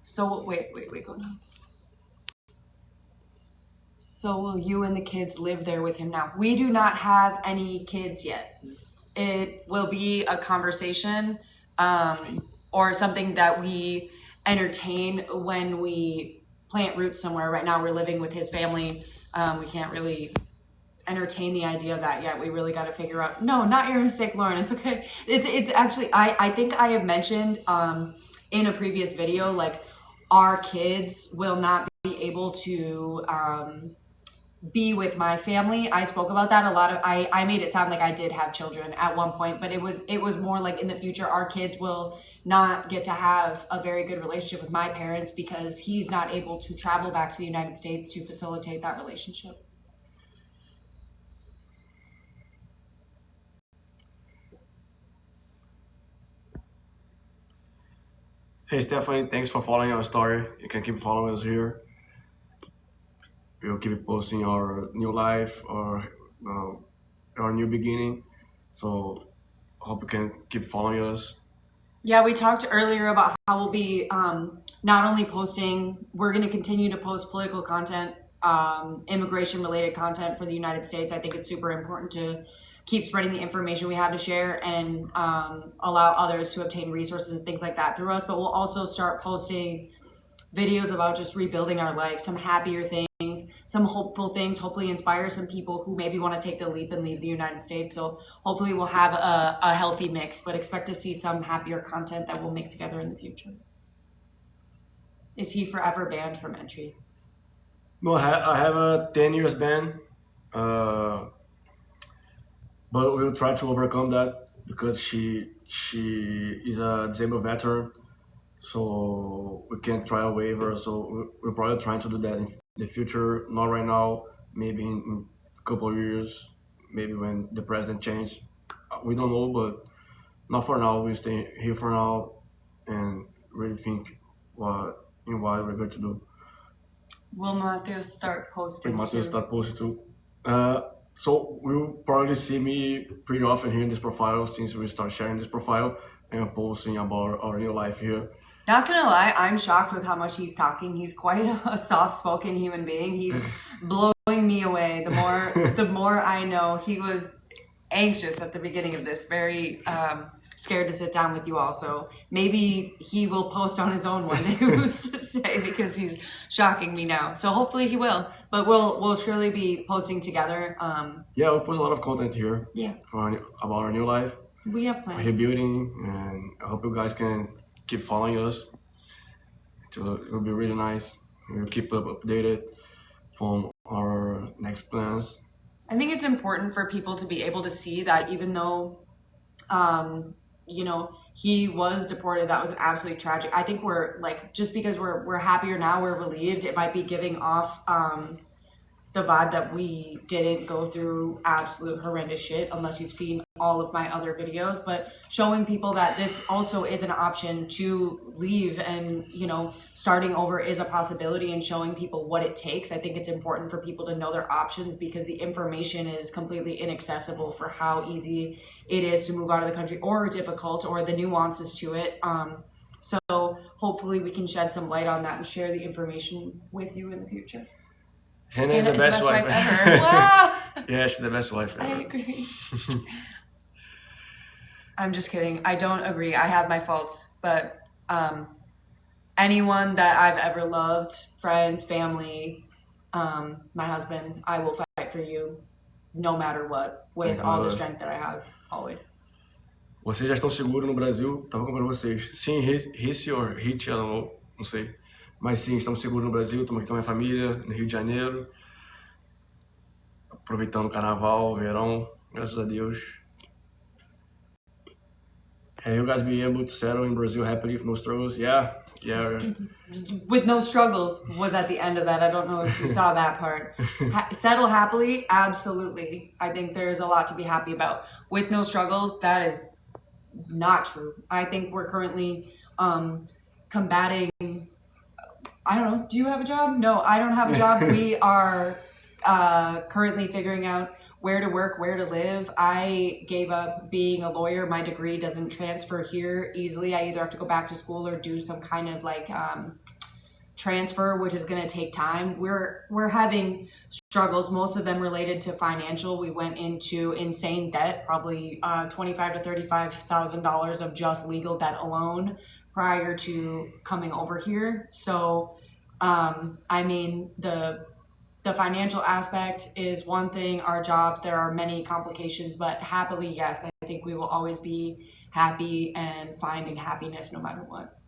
So wait, go on. So will you and the kids live there with him now? We do not have any kids yet. It will be a conversation or something that we entertain when we plant roots somewhere. Right now we're living with his family. We can't really entertain the idea of that yet. We really got to figure out, no, not your mistake, Lauren. It's okay. It's actually, I think I have mentioned in a previous video, like, our kids will not be able to be with my family. I spoke about that a lot. I made it sound like I did have children at one point, but it was more like in the future our kids will not get to have a very good relationship with my parents because he's not able to travel back to the United States to facilitate that relationship. Hey Stephanie, thanks for following our story. You can keep following us here. we'll keep posting our new life or our new beginning. So hope you can keep following us. Yeah, we talked earlier about how we'll be not only posting, we're going to continue to post political content, immigration related content for the United States. I think it's super important to keep spreading the information we have to share and allow others to obtain resources and things like that through us. But we'll also start posting videos about just rebuilding our life, some happier things, some hopeful things, hopefully inspire some people who maybe want to take the leap and leave the United States. So hopefully we'll have a healthy mix, but expect to see some happier content that we'll make together in the future. Is he forever banned from entry? No, I have a 10 years ban, uh, but we'll try to overcome that because she is a disabled veteran, so we can't try a waiver. So we're probably trying to do that in the future. Not right now. Maybe in a couple of years. Maybe when the president changes. We don't know, but not for now. We stay here for now, and really think what we're going to do. Will Matthews start posting? Matthews start posting too. Uh, so you'll probably see me pretty often here in this profile since we start sharing this profile and posting about our new life here. Not gonna lie, I'm shocked with how much he's talking. He's quite a soft-spoken human being. He's blowing me away. The more I know. He was anxious at the beginning of this, very scared to sit down with you all. So maybe he will post on his own one day. Who's to say? Because he's shocking me now. So hopefully he will. But we'll surely be posting together. Yeah, we'll post a lot of content here. Yeah. About our new life. We have plans. Rebuilding, and I hope you guys can keep following us. It will be really nice. We'll keep updated from our next plans. I think it's important for people to be able to see that even though, he was deported, that was absolutely tragic. I think we're like, just because we're happier now, we're relieved. It might be giving off the vibe that we didn't go through absolute horrendous shit, unless you've seen all of my other videos, but showing people that this also is an option to leave and, starting over is a possibility, and showing people what it takes. I think it's important for people to know their options because the information is completely inaccessible for how easy it is to move out of the country or difficult or the nuances to it. So hopefully we can shed some light on that and share the information with you in the future. Hannah is the best wife ever. Wow. Yeah, she's the best wife ever. I agree. I'm just kidding. I don't agree. I have my faults, but anyone that I've ever loved, friends, family, my husband, I will fight for you no matter what, with all the strength that I have, always. Vocês já estão seguros no Brasil? Tava comprando vocês. Sim, Hit or Hit, I don't know, não sei. Mas sim, estamos seguros no Brasil, estamos aqui com a minha família, no Rio de Janeiro. Aproveitando o carnaval, verão, graças a Deus. Have you guys been able to settle in Brazil happily with no struggles? Yeah. With no struggles was at the end of that. I don't know if you saw that part. Settle happily? Absolutely. I think there's a lot to be happy about. With no struggles, that is not true. I think we're currently combating... I don't know. Do you have a job? No, I don't have a job. We are currently figuring out where to work, where to live. I gave up being a lawyer. My degree doesn't transfer here easily. I either have to go back to school or do some kind of transfer, which is going to take time. We're having struggles, most of them related to financial. We went into insane debt, probably $25,000 to $35,000 of just legal debt alone prior to coming over here. So, the financial aspect is one thing, our jobs, there are many complications, but happily, yes, I think we will always be happy and finding happiness no matter what.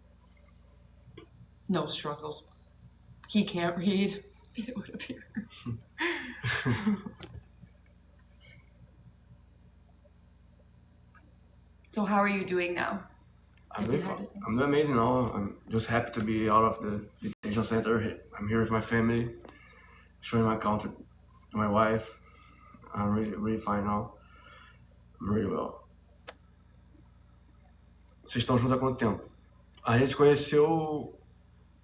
No struggles. He can't read. It would appear. So how are you doing now? I'm doing amazing now. I'm just happy to be out of the detention center. I'm here with my family, showing my country to my wife. I'm really, really fine now. I'm really well. Vocês estão juntos há quanto tempo? A gente conheceu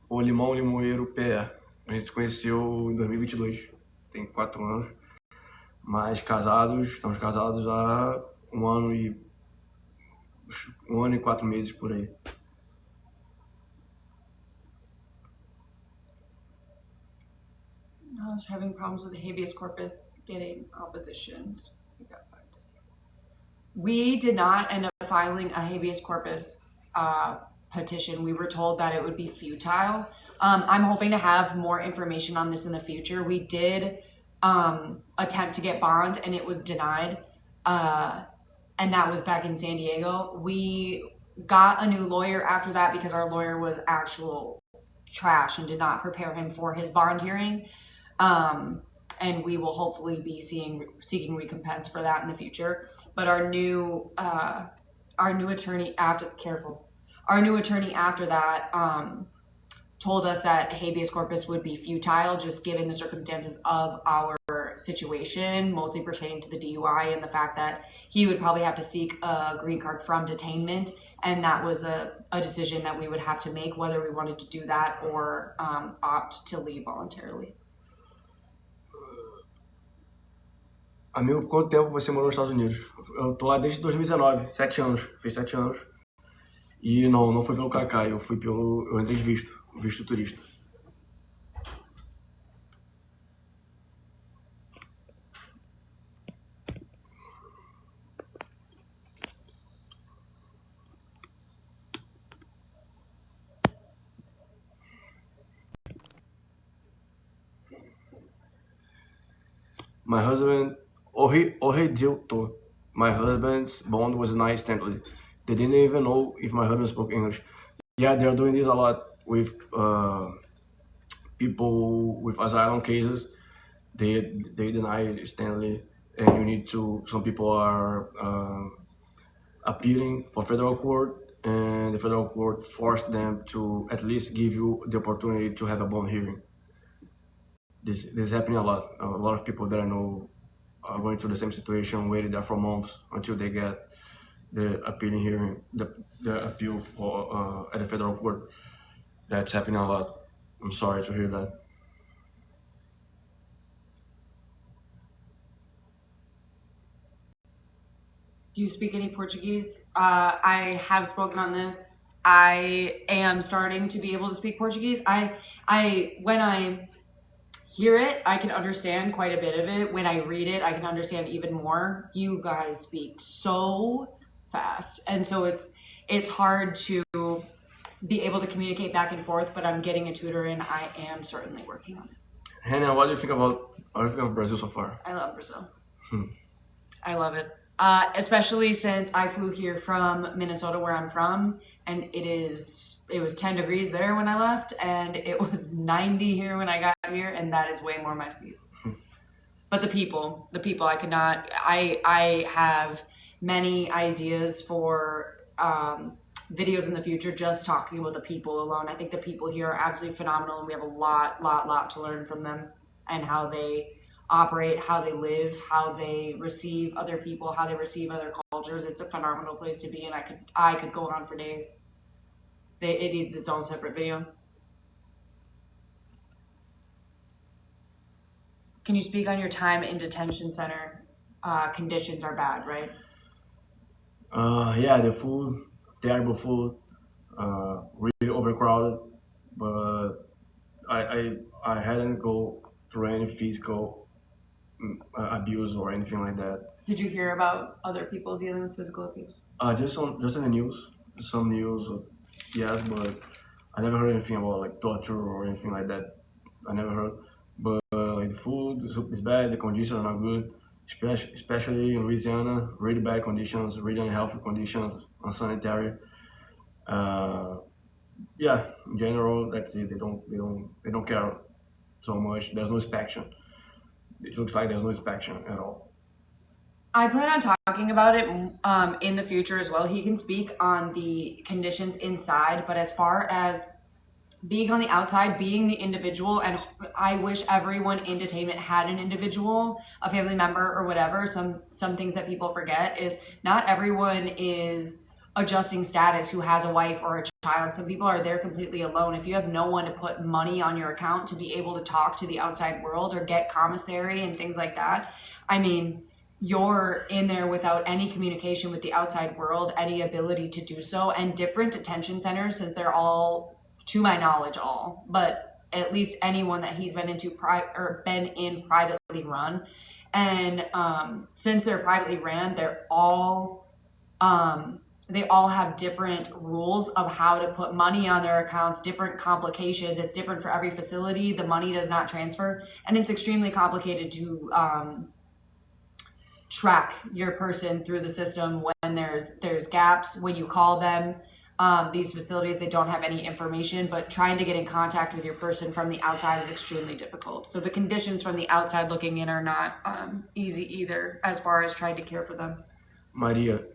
o Limão Limoeiro pé A gente se conheceu em 2022, tem 4 anos, mas casados, estamos casados há 1 ano e 4 meses por aí. I was having problems with the habeas corpus getting oppositions. We did not end up filing a habeas corpus petition. We were told that it would be futile. I'm hoping to have more information on this in the future. We did attempt to get bond and it was denied. And that was back in San Diego. We got a new lawyer after that because our lawyer was actual trash and did not prepare him for his bond hearing. And we will hopefully be seeking recompense for that in the future. But our new attorney after that told us that habeas corpus would be futile, just given the circumstances of our situation, mostly pertaining to the DUI and the fact that he would probably have to seek a green card from detainment, and that was a decision that we would have to make, whether we wanted to do that or opt to leave voluntarily. Amigo, por quanto tempo você morou nos Estados Unidos? Eu tô lá desde 2019, 7 anos, fiz 7 anos. E não foi pelo Kaká, eu entrei de visto turista. My husband, my husband's bond was denied instantly. They didn't even know if my husband spoke English. Yeah, they're doing this a lot with people with asylum cases. They deny instantly, and some people are appealing for federal court, and the federal court forced them to at least give you the opportunity to have a bond hearing. This is happening a lot. A lot of people that I know are going through the same situation, waiting there for months until they get the appealing hearing, the appeal for at the federal court. That's happening a lot. I'm sorry to hear that. Do you speak any Portuguese? I have spoken on this. I am starting to be able to speak Portuguese. When I hear it, I can understand quite a bit of it. When I read it, I can understand even more. You guys speak so fast, and so it's hard to be able to communicate back and forth. But I'm getting a tutor, and I am certainly working on it. Hannah, what do you think of Brazil so far? I love Brazil. I love it. Especially since I flew here from Minnesota, where I'm from, and it was 10 degrees there when I left, and it was 90 here when I got here, and that is way more my speed. But the people, I have many ideas for videos in the future just talking about the people alone. I think the people here are absolutely phenomenal, and we have a lot to learn from them and how they operate, how they live, how they receive other people, how they receive other cultures. It's a phenomenal place to be, and I could go on for days. It needs its own separate video. Can you speak on your time in detention center? Conditions are bad, right? Yeah, the food, terrible food, really overcrowded. But I hadn't go through any physical abuse or anything like that. Did you hear about other people dealing with physical abuse? Just in the news, some news, yes, but I never heard anything about like torture or anything like that. I never heard. But like the food is bad, the conditions are not good, especially in Louisiana. Really bad conditions, really unhealthy conditions, unsanitary. Yeah, in general, that's it. They don't care so much. There's no inspection. It looks like there's no inspection at all. I plan on talking about it in the future as well. He can speak on the conditions inside, but as far as being on the outside, being the individual, and I wish everyone in detainment had an individual, a family member or whatever. Some things that people forget is not everyone is adjusting status who has a wife or a child. Some people are there completely alone. If you have no one to put money on your account to be able to talk to the outside world or get commissary and things like that, I mean, you're in there without any communication with the outside world, any ability to do so. And different detention centers, since they're all, to my knowledge, but at least anyone that he's been in privately run. And since they're privately ran, they all have different rules of how to put money on their accounts, different complications. It's different for every facility. The money does not transfer, and it's extremely complicated to track your person through the system when there's gaps. When you call them, these facilities, they don't have any information, but trying to get in contact with your person from the outside is extremely difficult. So the conditions from the outside looking in are not easy either, as far as trying to care for them. Maria,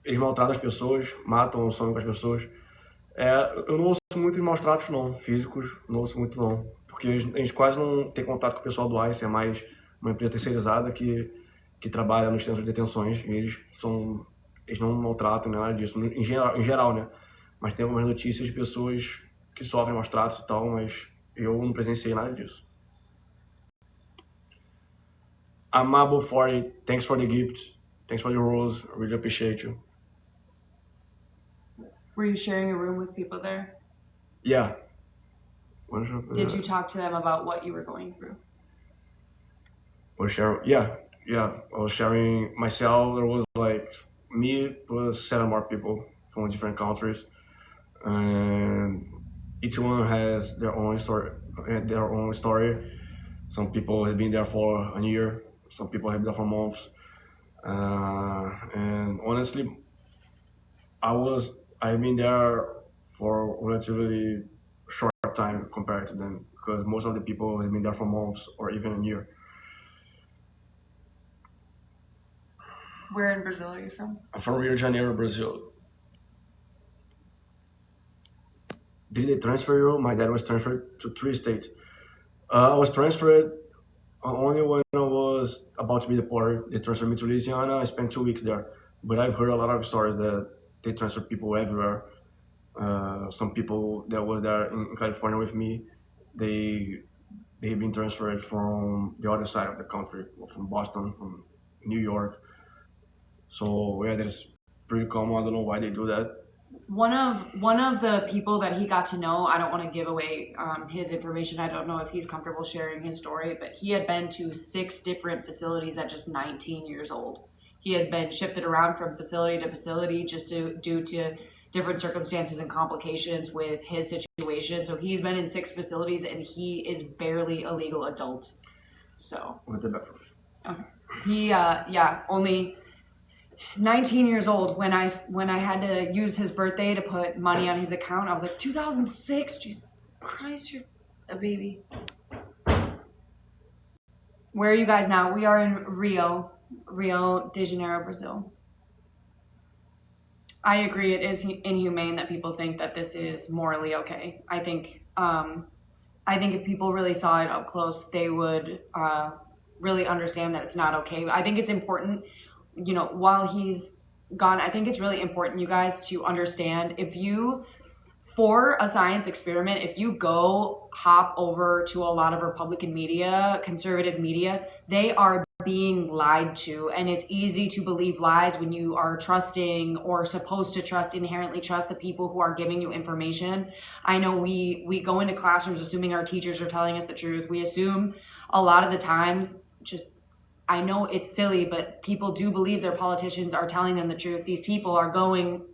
eles maltratam as pessoas, matam ou somem com as pessoas. Eu não ouço muito de maus tratos não, físicos, não ouço muito não. Porque a gente quase não tem contato com o pessoal do ICE, é mais uma empresa terceirizada que trabalha nos centros de detenções. E eles não maltratam, nada disso, em geral, né? Mas tem algumas notícias de pessoas que sofrem maus tratos e tal, mas eu não presenciei nada disso. Amabo40, thanks for the gift. Thanks for your rose. I really appreciate you. Were you sharing a room with people there? Yeah. Did you talk to them about what you were going through? Yeah. I was sharing myself. There was like me plus 7 more people from different countries, and each one has their own story. Some people have been there for a year. Some people have been there for months. And honestly, I've been there for a relatively short time compared to them, because most of the people have been there for months or even a year. Where in Brazil are you from? I'm from Rio de Janeiro, Brazil. Did they transfer you? My dad was transferred to 3 states. I was transferred only when I was about to be deported. They transferred me to Louisiana. I spent 2 weeks there. But I've heard a lot of stories that they transfer people everywhere. Some people that were there in California with me, they've been transferred from the other side of the country, from Boston, from New York. So yeah, that's pretty common. I don't know why they do that. One of the people that he got to know, I don't want to give away his information. I don't know if he's comfortable sharing his story, but he had been to 6 different facilities at just 19 years old. He had been shifted around from facility to facility just due to different circumstances and complications with his situation. So he's been in 6 facilities, and he is barely a legal adult. So he only 19 years old. When I had to use his birthday to put money on his account, I was like, 2006, Jesus Christ, you're a baby. Where are you guys now? We are in Rio de Janeiro, Brazil. I agree, it is inhumane that people think that this is morally okay. I think if people really saw it up close, they would really understand that it's not okay. I think it's important, while he's gone, I think it's really important, you guys, to understand, for a science experiment, if you go hop over to a lot of Republican media, conservative media, they are being lied to. And it's easy to believe lies when you are trusting or supposed to inherently trust the people who are giving you information. I know we go into classrooms assuming our teachers are telling us the truth. We assume a lot of the times, I know it's silly, but people do believe their politicians are telling them the truth. These people are going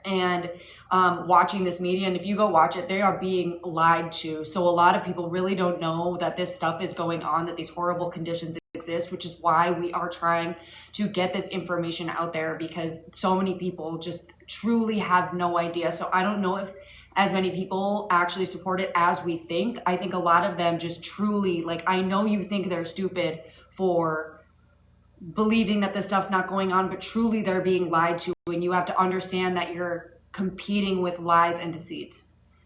and watching this media, and if you go watch it, they are being lied to. So a lot of people really don't know that this stuff is going on, that these horrible conditions exist, which is why we are trying to get this information out there, because so many people just truly have no idea. So I don't know if as many people actually support it as we think. I think a lot of them just truly, I know you think they're stupid for believing that this stuff's not going on, but truly they're being lied to, and you have to understand that you're competing with lies and deceit,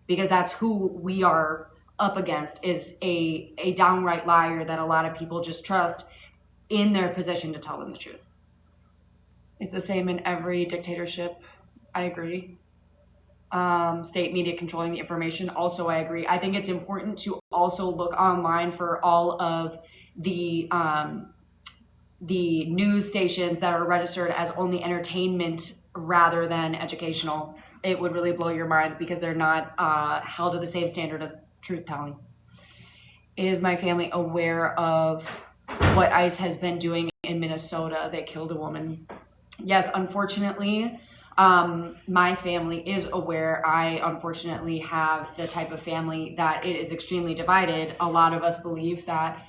because that's who we are up against, is a downright liar that a lot of people just trust in their position to tell them the truth. It's the same in every dictatorship I agree. State media controlling the information. Also, I agree. I think it's important to also look online for all of the news stations that are registered as only entertainment rather than educational. It would really blow your mind because they're not held to the same standard of truth telling. Is my family aware of what ICE has been doing in Minnesota? They killed a woman. Yes, unfortunately, my family is aware. I unfortunately have the type of family that it is extremely divided. A lot of us believe that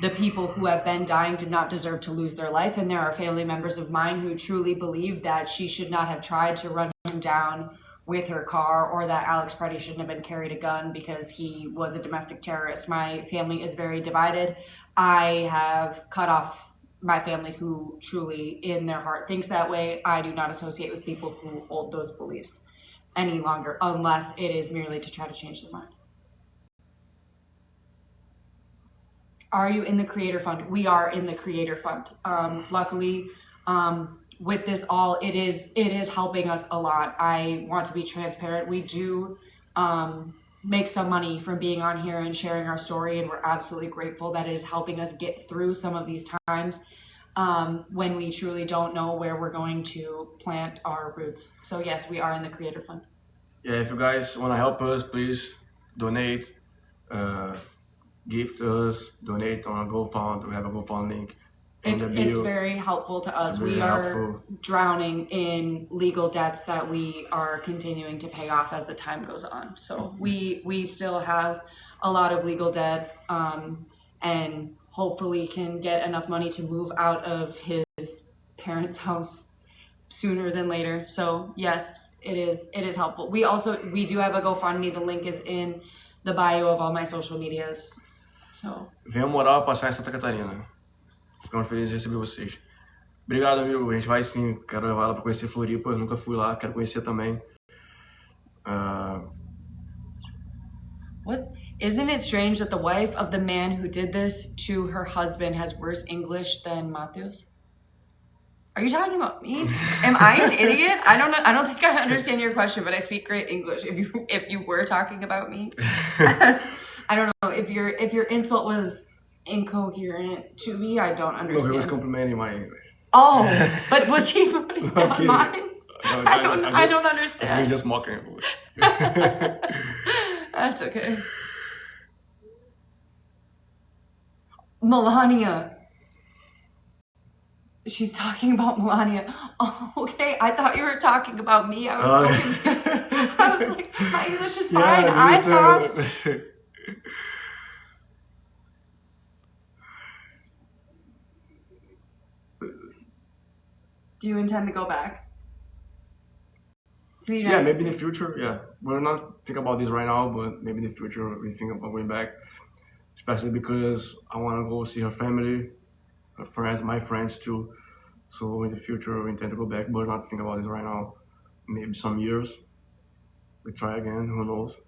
the people who have been dying did not deserve to lose their life. And there are family members of mine who truly believe that she should not have tried to run him down with her car, or that Alex Preddy shouldn't have been carried a gun because he was a domestic terrorist. My family is very divided. I have cut off my family who truly in their heart thinks that way. I do not associate with people who hold those beliefs any longer unless it is merely to try to change their mind. Are you in the Creator Fund? We are in the Creator Fund. Luckily, with this all, it is helping us a lot. I want to be transparent. We do make some money from being on here and sharing our story, and we're absolutely grateful that it is helping us get through some of these times when we truly don't know where we're going to plant our roots. So yes, we are in the Creator Fund. Yeah, if you guys want to help us, please donate, gift us, donate on a GoFund. We have a GoFund link. It's very helpful to us. We are drowning in legal debts that we are continuing to pay off as the time goes on. So we still have a lot of legal debt, and hopefully can get enough money to move out of his parents' house sooner than later. So yes, it is helpful. We do have a GoFundMe. The link is in the bio of all my social medias. So venham morar passar em Santa Catarina. Ficamos felizes de receber vocês. Obrigado, amigo. A gente vai sim. Quero levar ela para conhecer Floripa. Eu nunca fui lá. Quero conhecer também. What? Isn't it strange that the wife of the man who did this to her husband has worse English than Matheus? Are you talking about me? Am I an idiot? I don't know. I don't think I understand your question, but I speak great English. If you were talking about me, I don't know if your insult was incoherent to me. I don't understand. No, he was complimenting my English. Oh, but was he putting down mine? No, I don't understand. He's just mocking English. That's okay. Melania. She's talking about Melania. Oh, okay. I thought you were talking about me. I was so confused. I was like, my English is fine. Yeah, I thought. Do you intend to go back to the United States? Maybe in the future. Yeah, we're not thinking about this right now, but maybe in the future we think about going back. Especially because I want to go see her family, her friends, my friends too. So in the future we intend to go back, but not think about this right now. Maybe some years we try again. Who knows?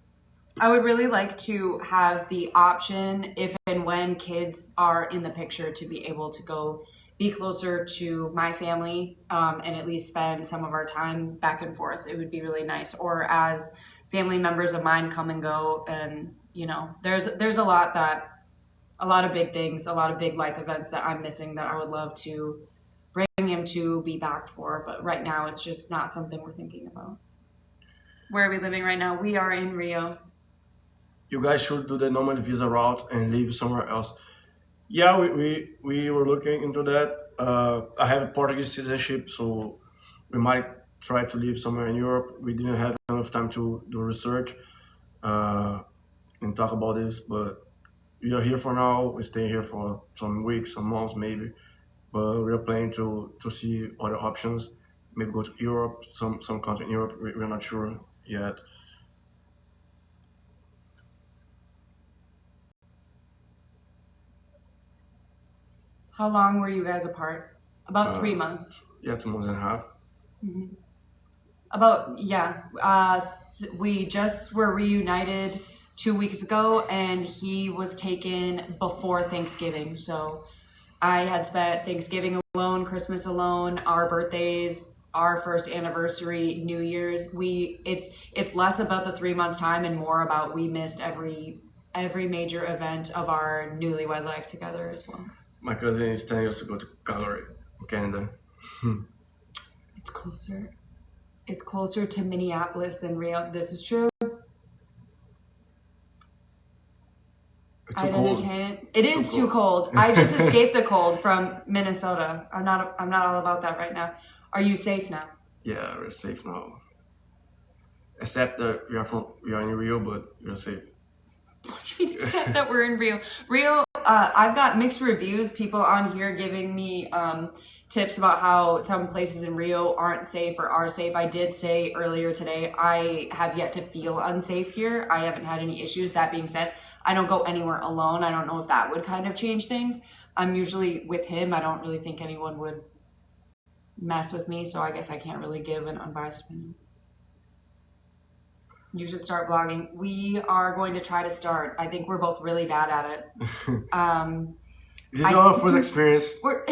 I would really like to have the option, if and when kids are in the picture, to be able to go be closer to my family and at least spend some of our time back and forth. It would be really nice. Or as family members of mine come and go, and you know, there's a lot of big things, a lot of big life events that I'm missing that I would love to bring him to be back for. But right now it's just not something we're thinking about. Where are we living right now? We are in Rio. You guys should do the normal visa route and live somewhere else. Yeah, we were looking into that. I have a Portuguese citizenship, so we might try to live somewhere in Europe. We didn't have enough time to do research and talk about this, but we are here for now. We stay here for some weeks, some months maybe, but we are planning to see other options. Maybe go to Europe, some country in Europe. We're not sure yet. How long were you guys apart? About 3 months. Yeah, 2 months and a half. Mm-hmm. We just were reunited 2 weeks ago, and he was taken before Thanksgiving. So I had spent Thanksgiving alone, Christmas alone, our birthdays our first anniversary, New Year's, it's less about the 3 months time and more about we missed every major event of our newlywed life together as well. My cousin is telling us to go to Calgary, Canada. It's closer. It's closer to Minneapolis than Rio. This is true. It's too I'd cold. entertain it. It is too cold. I just escaped the cold from Minnesota. I'm not all about that right now. Are you safe now? Yeah, we're safe now. Except that we are in Rio, but we're safe. Except that we're in Rio. Rio, I've got mixed reviews. People on here giving me tips about how some places in Rio aren't safe or are safe. I did say earlier today, I have yet to feel unsafe here. I haven't had any issues. That being said, I don't go anywhere alone. I don't know if that would kind of change things. I'm usually with him. I don't really think anyone would mess with me, so I guess I can't really give an unbiased opinion. You should start vlogging. We are going to try to start. I think we're both really bad at it. This is our first experience We're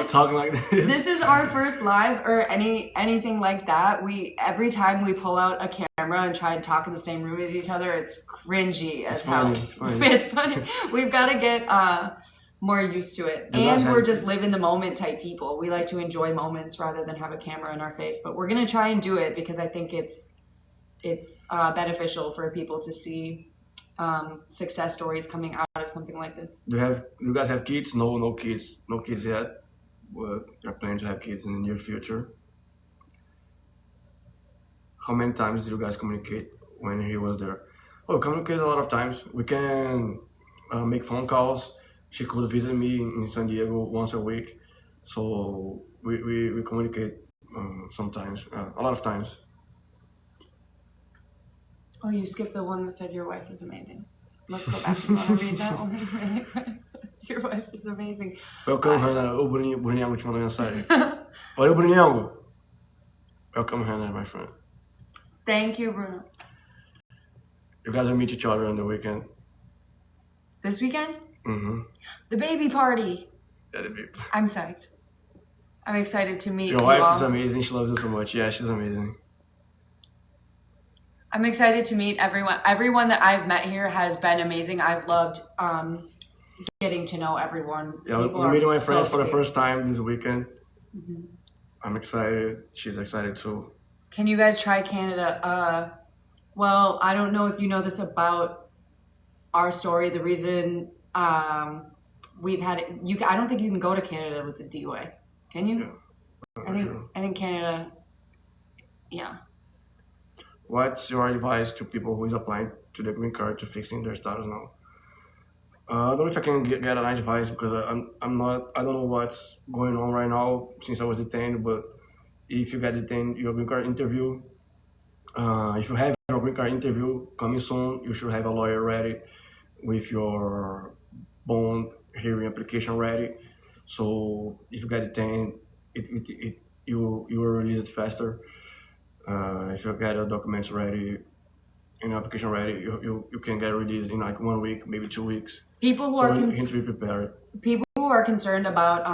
talking like this. This is our first live or anything like that. Every time we pull out a camera and try and talk in the same room as each other, it's cringy as hell. It's funny. It's funny. We've got to get more used to it. And we're just live in the moment type people. We like to enjoy moments rather than have a camera in our face. But we're gonna try and do it because I think it's beneficial for people to see success stories coming out of something like this. Do you guys have kids? No kids. No kids yet. But you're planning to have kids in the near future. How many times did you guys communicate when he was there? Oh, communicate a lot of times. We can make phone calls. She could visit me in San Diego once a week. So we communicate sometimes, a lot of times. Oh, you skipped the one that said your wife is amazing. Let's go back. You want to read that one really quick? Your wife is amazing. Welcome, Hannah. O Bruninho te mandou mensagem. Olha o Bruninho. Welcome, Hannah, my friend. Thank you, Bruno. You guys will meet each other on the weekend. This weekend? Mm-hmm. The baby party. Yeah, the baby. I'm psyched. I'm excited to meet Your you wife all. is amazing. She loves you so much. Yeah, she's amazing. I'm excited to meet everyone. Everyone that I've met here has been amazing. I've loved getting to know everyone. Yeah, we're meeting my friends for the first time this weekend. Mm-hmm. I'm excited. She's excited too. Can you guys try Canada? Well, I don't know if you know this about our story. The reason we've had it, I don't think you can go to Canada with the DUI. Can you? Yeah. I think Canada. Yeah. What's your advice to people who is applying to the green card to fixing their status now? I don't know if I can get an advice because I don't know what's going on right now since I was detained. But if you get detained, your green card interview. If you have your green card interview coming soon, you should have a lawyer ready with your bond hearing application ready. So if you get detained, you will release it faster. If you get your documents ready, and your application ready, you can get released in like 1 week, maybe 2 weeks. People who you need to be prepared. People who are concerned about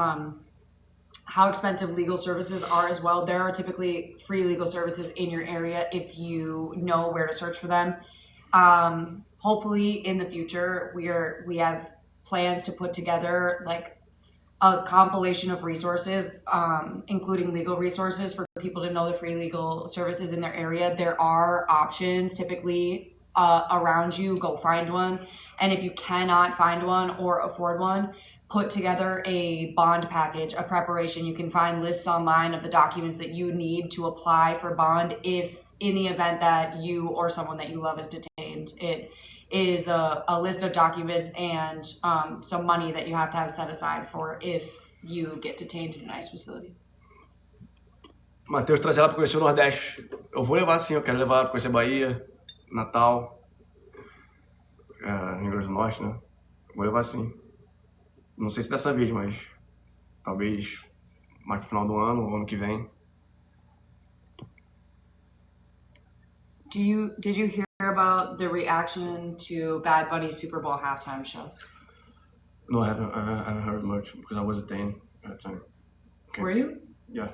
how expensive legal services are as well. There are typically free legal services in your area if you know where to search for them. Hopefully in the future we have plans to put together like a compilation of resources, including legal resources for people to know the free legal services in their area. There are options typically around you. Go find one. And if you cannot find one or afford one, put together a bond package, a preparation. You can find lists online of the documents that you need to apply for bond if in the event that you or someone that you love is detained. It is a list of documents and some money that you have to have set aside for if you get detained in an ICE facility. Matheus traz ela para conhecer o Nordeste. Eu vou levar sim, eu quero levar ela para conhecer Bahia, Natal, Rio Grande do Norte, né? Vou levar sim. Não sei se dessa vez, mas talvez mais no final do ano ou ano que vem. Did you hear about the reaction to Bad Bunny's Super Bowl halftime show? No, I haven't heard much because I was detained at that time. Okay. Were you? Yeah.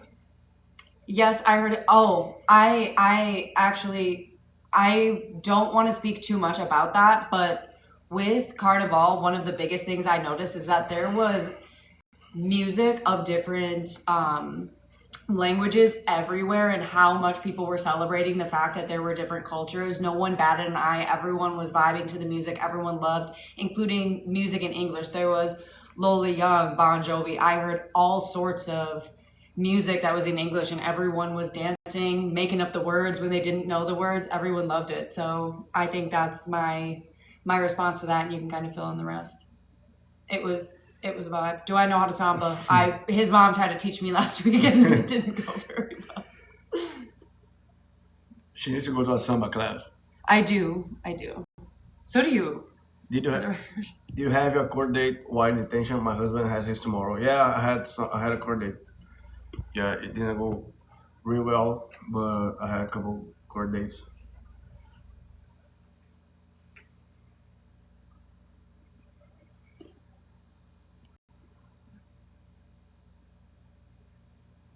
Yes, I heard it. Oh, I actually, I don't want to speak too much about that, but with Carnival, one of the biggest things I noticed is that there was music of different languages everywhere, and how much people were celebrating the fact that there were different cultures. No one batted an eye. Everyone was vibing to the music. Everyone loved, including music in English. There was Lola Young, Bon Jovi. I heard all sorts of music that was in English, and everyone was dancing, making up the words when they didn't know the words. Everyone loved it. So I think that's my response to that, and you can kind of fill in the rest. It was a vibe. Do I know how to samba? His mom tried to teach me last week and it didn't go very well. She needs to go to a samba class. I do. So do you. Did you have, did you have your court date? Wide intention. My husband has his tomorrow. Yeah, I had a court date. Yeah, it didn't go really well, but I had a couple court dates.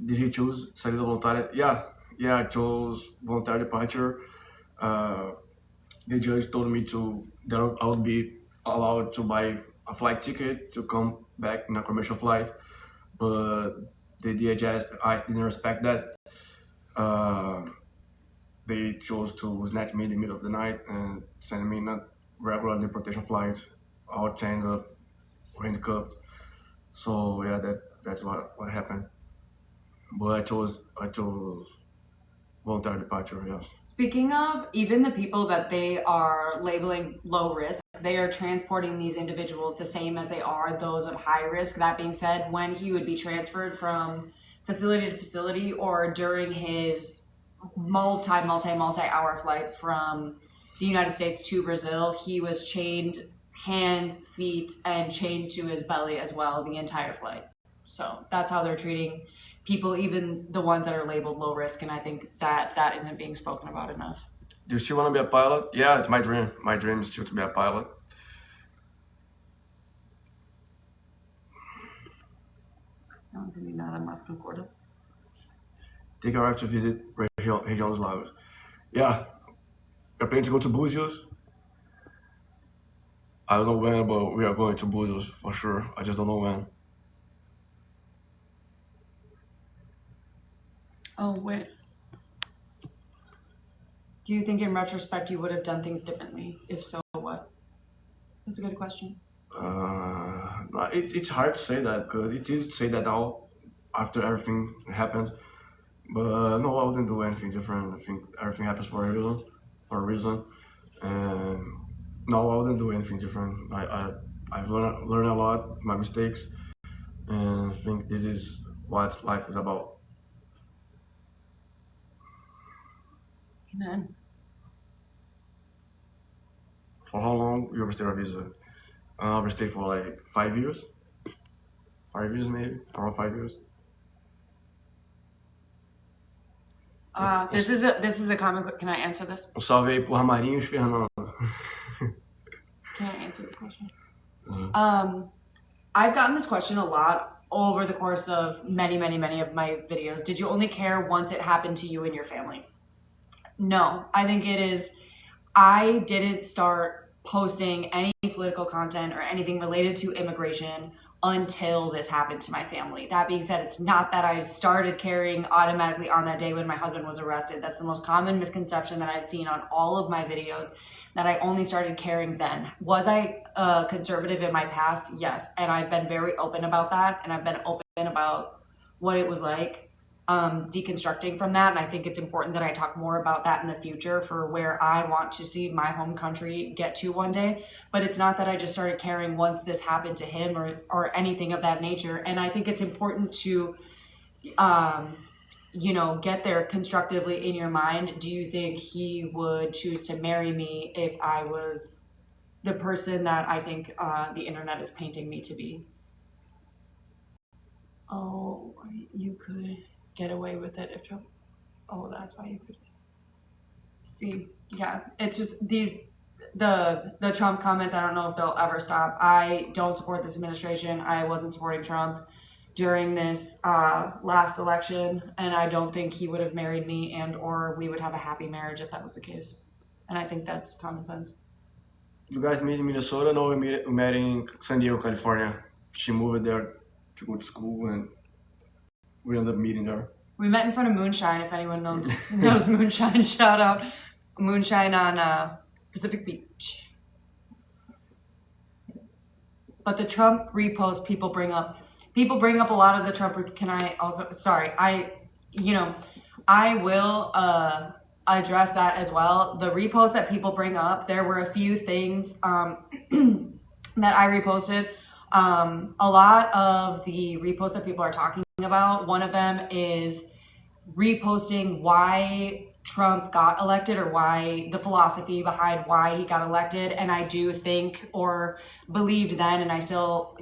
Did he choose saída voluntária? Yeah, I chose voluntary departure. Uh, the judge told me that I would be allowed to buy a flight ticket to come back in a commercial flight, but the DHS I didn't respect that. Uh, they chose to snatch me in the middle of the night and send me in a regular deportation flight, all chained up, handcuffed. So yeah, that's what happened. But I chose voluntary departure. Yes. Speaking of, even the people that they are labeling low risk, they are transporting these individuals the same as they are those of high risk. That being said, when he would be transferred from facility to facility, or during his multi-hour flight from the United States to Brazil, he was chained hands, feet, and chained to his belly as well the entire flight. So that's how they're treating people, even the ones that are labeled low risk. And I think that isn't being spoken about enough. Do you still want to be a pilot? Yeah, it's my dream. My dream is still to be a pilot. Não entendi nada mais, concorda? Take a ride to visit Região dos Lagos. Yeah, we're planning to go to Búzios. I don't know when, but we are going to Búzios for sure. I just don't know when. Oh, wait. Do you think in retrospect you would have done things differently? If so, what? That's a good question. It's hard to say that because it's easy to say that now after everything happened. But no, I wouldn't do anything different. I think everything happens for a reason. And no, I wouldn't do anything different. I've learned a lot from my mistakes, and I think this is what life is about. Amen. For how long you overstayed our visa? I overstayed for like 5 years. 5 years maybe, around 5 years. This is a common. Can I answer this? Salve aí pro Ramarinhos Fernando. Can I answer this question? I've gotten this question a lot over the course of many of my videos. Did you only care once it happened to you and your family? No, I think it is. I didn't start posting any political content or anything related to immigration until this happened to my family. That being said, it's not that I started caring automatically on that day when my husband was arrested. That's the most common misconception that I've seen on all of my videos, that I only started caring then. Was I conservative in my past? Yes. And I've been very open about that. And I've been open about what it was like deconstructing from that. And I think it's important that I talk more about that in the future for where I want to see my home country get to one day. But it's not that I just started caring once this happened to him or anything of that nature. And I think it's important to, get there constructively in your mind. Do you think he would choose to marry me if I was the person that I think the internet is painting me to be? Oh, you could get away with it if Trump. Oh, that's why you could. See, yeah, it's just the Trump comments. I don't know if they'll ever stop. I don't support this administration. I wasn't supporting Trump during this last election, and I don't think he would have married me and or we would have a happy marriage if that was the case. And I think that's common sense. You guys meet in Minnesota? No, we met in San Diego, California. She moved there to go to school, and we ended up meeting there. We met in front of Moonshine, if anyone knows Moonshine. Shout out Moonshine on Pacific Beach. But the Trump repost people bring up a lot of the Trump. Can I also? Sorry, I will address that as well. The repost that people bring up, there were a few things that I reposted. A lot of the reposts that people are talking about, one of them is reposting why Trump got elected or why the philosophy behind why he got elected. And I do think or believed then, and I still,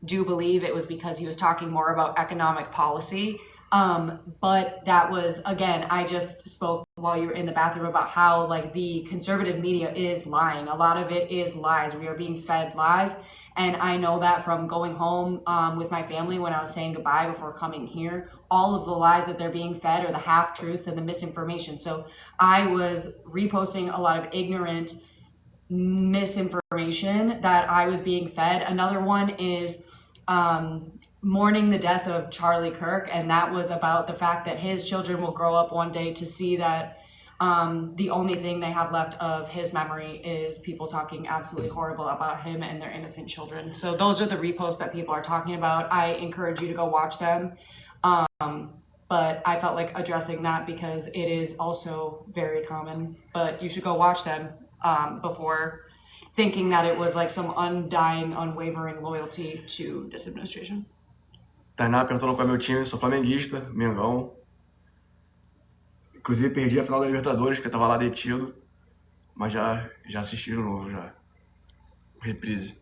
do believe it was because he was talking more about economic policy. But that was, again, I just spoke while you were in the bathroom about how like the conservative media is lying. A lot of it is lies. We are being fed lies. And I know that from going home with my family when I was saying goodbye before coming here, all of the lies that they're being fed are the half-truths and the misinformation. So I was reposting a lot of ignorant misinformation that I was being fed. Another one is mourning the death of Charlie Kirk, and that was about the fact that his children will grow up one day to see that the only thing they have left of his memory is people talking absolutely horrible about him and their innocent children. So those are the reposts that people are talking about. I encourage you to go watch them. But I felt like addressing that because it is also very common, but you should go watch them before thinking that it was like some undying, unwavering loyalty to this administration. Tainá perguntou qual é meu time, sou flamenguista, Mengão. Inclusive perdi a final da Libertadores, porque eu tava lá detido. Mas já assisti de novo, já. Reprise.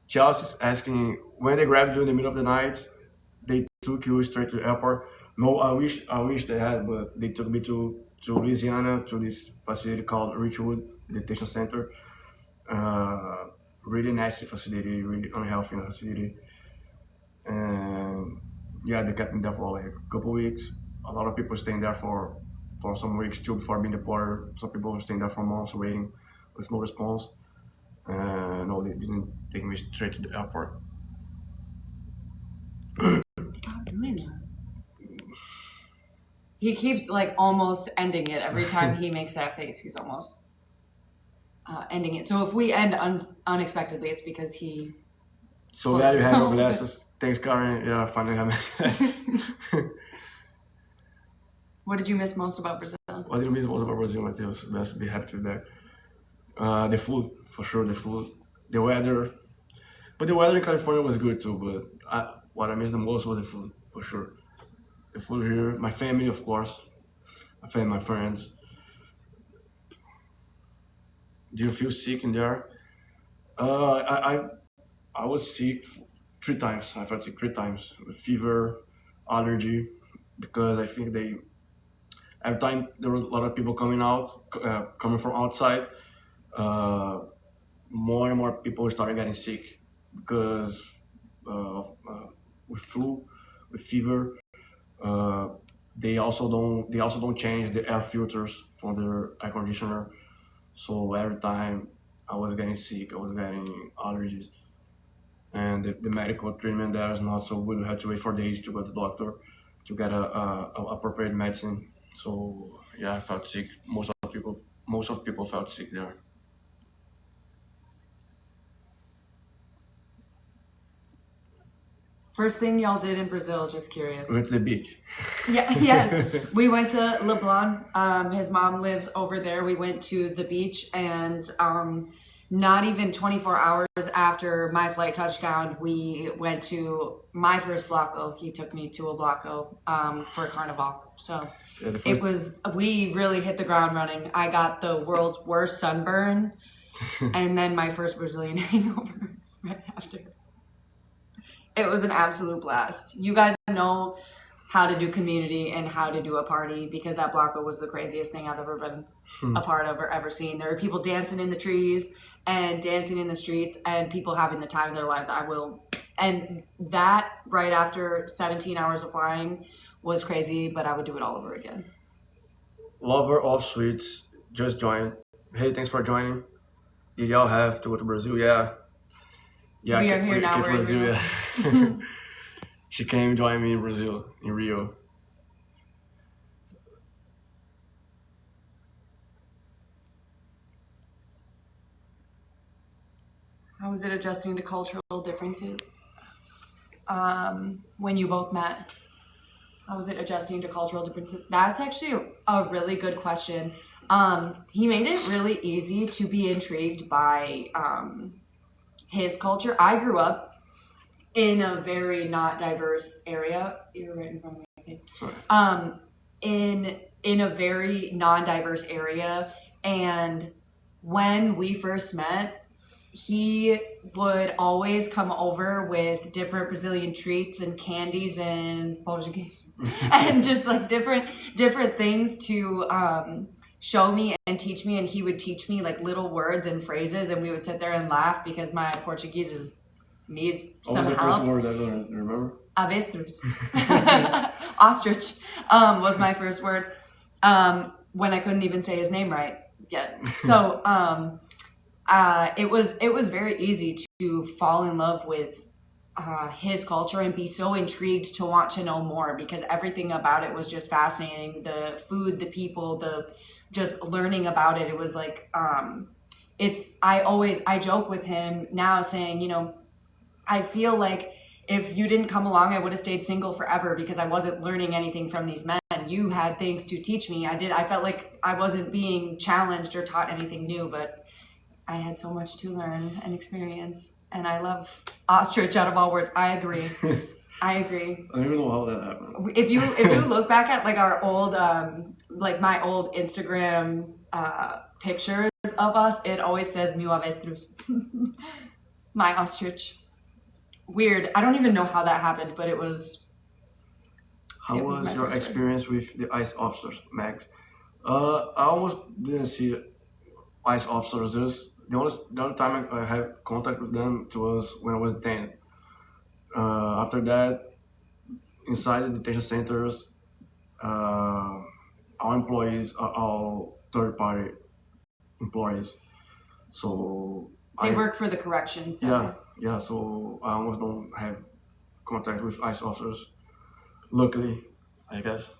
Chelsea's asking, when they grabbed you in the middle of the night, they took you straight to the airport. No, I wish they had, but they took me to Louisiana, to this facility called Richwood Detention Center. Really nasty facility, really unhealthy facility. And yeah, they kept me there for like a couple weeks. A lot of people staying there for some weeks too before being deported. Some people were staying there for months waiting with no response. No, they didn't take me straight to the airport. Stop doing that. He keeps like almost ending it every time he makes that face. He's almost ending it. So if we end unexpectedly, it's because he. So glad you have your glasses. Thanks, Karen. Yeah, I finally have my glasses. What did you miss most about Brazil? What did you miss most about Brazil, Matheus? Best be happy to be back. The food, for sure, the food. The weather. But the weather in California was good too, but what I missed the most was the food, for sure. The food here, my family, of course. My family, my friends. Do you feel sick in there? I was sick 3 times. I felt sick 3 times with fever, allergy, because I think every time there were a lot of people coming from outside, more and more people started getting sick because with flu, with fever. They also don't change the air filters from their air conditioner, so every time I was getting sick, I was getting allergies. And the medical treatment there is not so good. We had to wait for days to go to the doctor to get a appropriate medicine. So yeah, I felt sick. Most of people felt sick there. First thing y'all did in Brazil, just curious. We went to the beach. Yeah, yes. We went to Leblon. His mom lives over there. We went to the beach, and not even 24 hours after my flight touchdown, we went to my first Bloco. He took me to a Bloco for Carnival. So yeah, we really hit the ground running. I got the world's worst sunburn, and then my first Brazilian hangover right after. It was an absolute blast. You guys know how to do community and how to do a party because that Bloco was the craziest thing I've ever been a part of or ever seen. There were people dancing in the trees and dancing in the streets and people having the time of their lives. I will And that right after 17 hours of flying was crazy, but I would do it all over again. Lover of sweets just joined. Hey, thanks for joining. Did y'all have to go to Brazil? Yeah. Yeah, We are here now, came we're to in Brazil, Rio. yeah. She came join me in Brazil, in Rio. How was it adjusting to cultural differences when you both met? How was it adjusting to cultural differences? That's actually a really good question. He made it really easy to be intrigued by his culture. I grew up in a very not diverse area. You're right in front of my face. Sorry. In a very non-diverse area, and when we first met, he would always come over with different Brazilian treats and candies and and just like different things to show me and teach me. And he would teach me like little words and phrases, and we would sit there and laugh because my Portuguese needs What some was the help. first word I learned? Do you remember? Avestruz. Ostrich was my first word when I couldn't even say his name right yet. So it was very easy to fall in love with his culture and be so intrigued to want to know more, because everything about it was just fascinating. The food, the people, the just learning about it. It was like I joke with him now saying, you know, I feel like if you didn't come along, I would have stayed single forever because I wasn't learning anything from these men. You had things to teach me. I felt like I wasn't being challenged or taught anything new, but I had so much to learn and experience. And I love ostrich out of all words. I agree. I agree. I don't even know how that happened. If you look back at like our old like my old Instagram pictures of us, it always says "Meu avestruz," my ostrich. Weird. I don't even know how that happened, but it was. How It was was my your first experience with the ICE officers, Max? I almost didn't see ICE officers. The only time I had contact with them was when I was detained. After that, inside the detention centers, our employees are all third-party employees. So They I work for the corrections center. yeah. So I almost don't have contact with ICE officers. Luckily, I guess.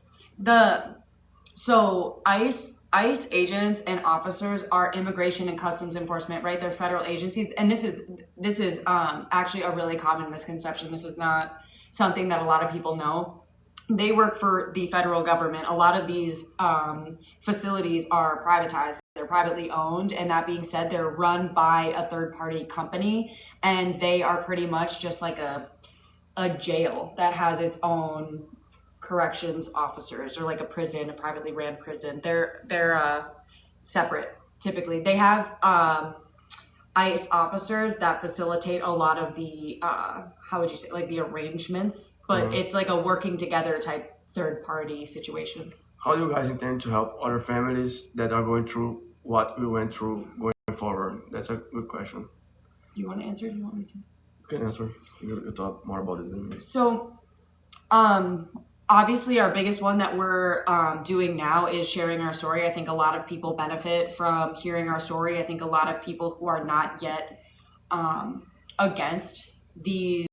So ICE agents and officers are immigration and customs enforcement, right? They're federal agencies, and this is actually a really common misconception. This is not something that a lot of people know. They work for the federal government. A lot of these facilities are privatized. They're privately owned, and that being said, they're run by a third-party company, and they are pretty much just like a jail that has its own corrections officers, or like a prison, a privately ran prison. They're separate. Typically, they have ICE officers that facilitate a lot of the how would you say, like the arrangements, but it's like a working together type third party situation. How do you guys intend to help other families that are going through what we went through going forward? That's a good question. Do you want to answer? Do you want me to? You can answer. You talk more about it than me. So, obviously, our biggest one that we're doing now is sharing our story. I think a lot of people benefit from hearing our story. I think a lot of people who are not yet against these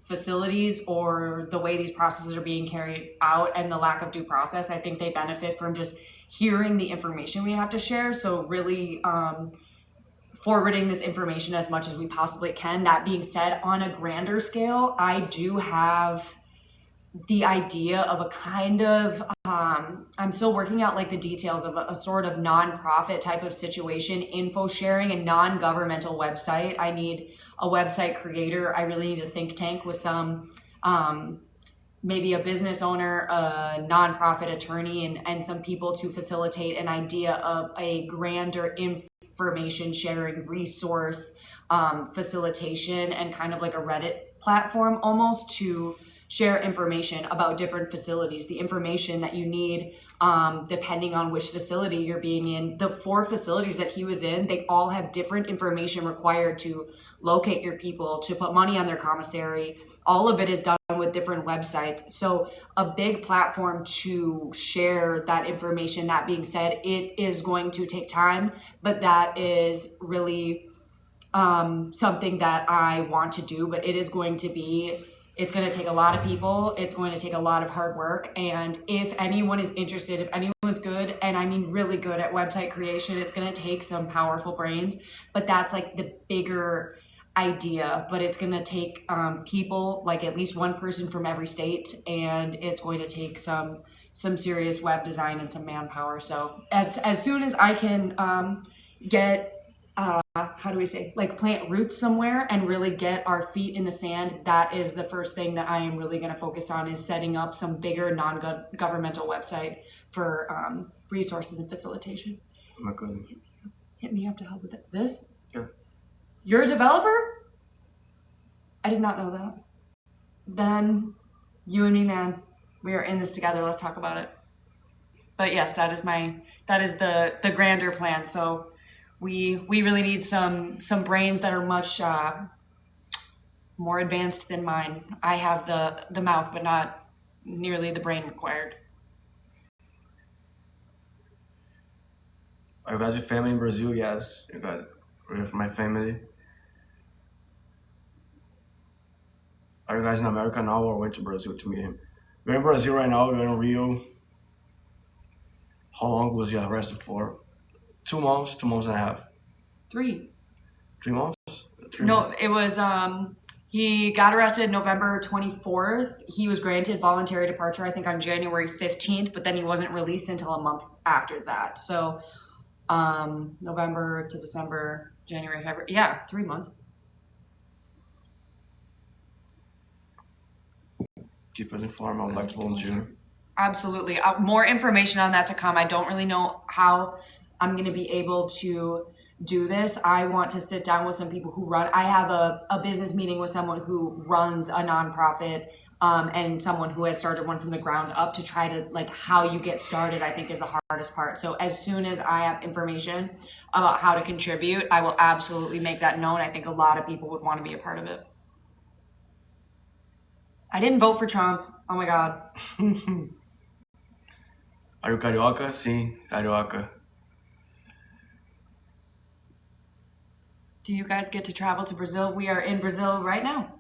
facilities or the way these processes are being carried out and the lack of due process, I think they benefit from just hearing the information we have to share. So really forwarding this information as much as we possibly can. That being said, on a grander scale, I do have the idea of a kind of I'm still working out like the details of a sort of nonprofit type of situation, info sharing, a non-governmental website. I need a website creator. I really need a think tank with some maybe a business owner, a nonprofit attorney, and some people to facilitate an idea of a grander information sharing resource facilitation, and kind of like a Reddit platform almost to share information about different facilities, the information that you need depending on which facility you're being in. The 4 facilities that he was in, they all have different information required to locate your people, to put money on their commissary. All of it is done with different websites. So a big platform to share that information. That being said, it is going to take time, but that is really something that I want to do. But it is going to be, it's going to take a lot of people. It's going to take a lot of hard work. And if anyone is interested, if anyone's good, and I mean really good at website creation, it's going to take some powerful brains. But that's like the bigger idea. But it's going to take people, like at least one person from every state, and it's going to take some serious web design and some manpower. So as soon as I can get how do we say, like plant roots somewhere and really get our feet in the sand, that is the first thing that I am really going to focus on, is setting up some bigger non-governmental website for resources and facilitation. My cousin. Hit me up to help with it. This? Yeah. You're a developer? I did not know that. Then you and me, man, we are in this together. Let's talk about it. But yes, that is the grander plan. So we really need some brains that are much more advanced than mine. I have the mouth, but not nearly the brain required. Are you guys with family in Brazil? Yes, you guys. We're with my family. Are you guys in America now or went to Brazil to meet him? We're in Brazil right now. We're in Rio. How long was you arrested for? 2 months, 2 months and a half. 3. 3 months? No, it was, he got arrested November 24th. He was granted voluntary departure, I think on January 15th, but then he wasn't released until a month after that. So, November to December, January, February. Yeah, 3 months. Keep us informed. I would like to volunteer. Absolutely. More information on that to come. I don't really know how I'm going to be able to do this. I want to sit down with some people who run. I have a business meeting with someone who runs a nonprofit and someone who has started one from the ground up, to try to, like, how you get started, I think is the hardest part. So as soon as I have information about how to contribute, I will absolutely make that known. I think a lot of people would want to be a part of it. I didn't vote for Trump. Oh my God. Are you carioca? Sim, carioca. Do you guys get to travel to Brazil? We are in Brazil right now.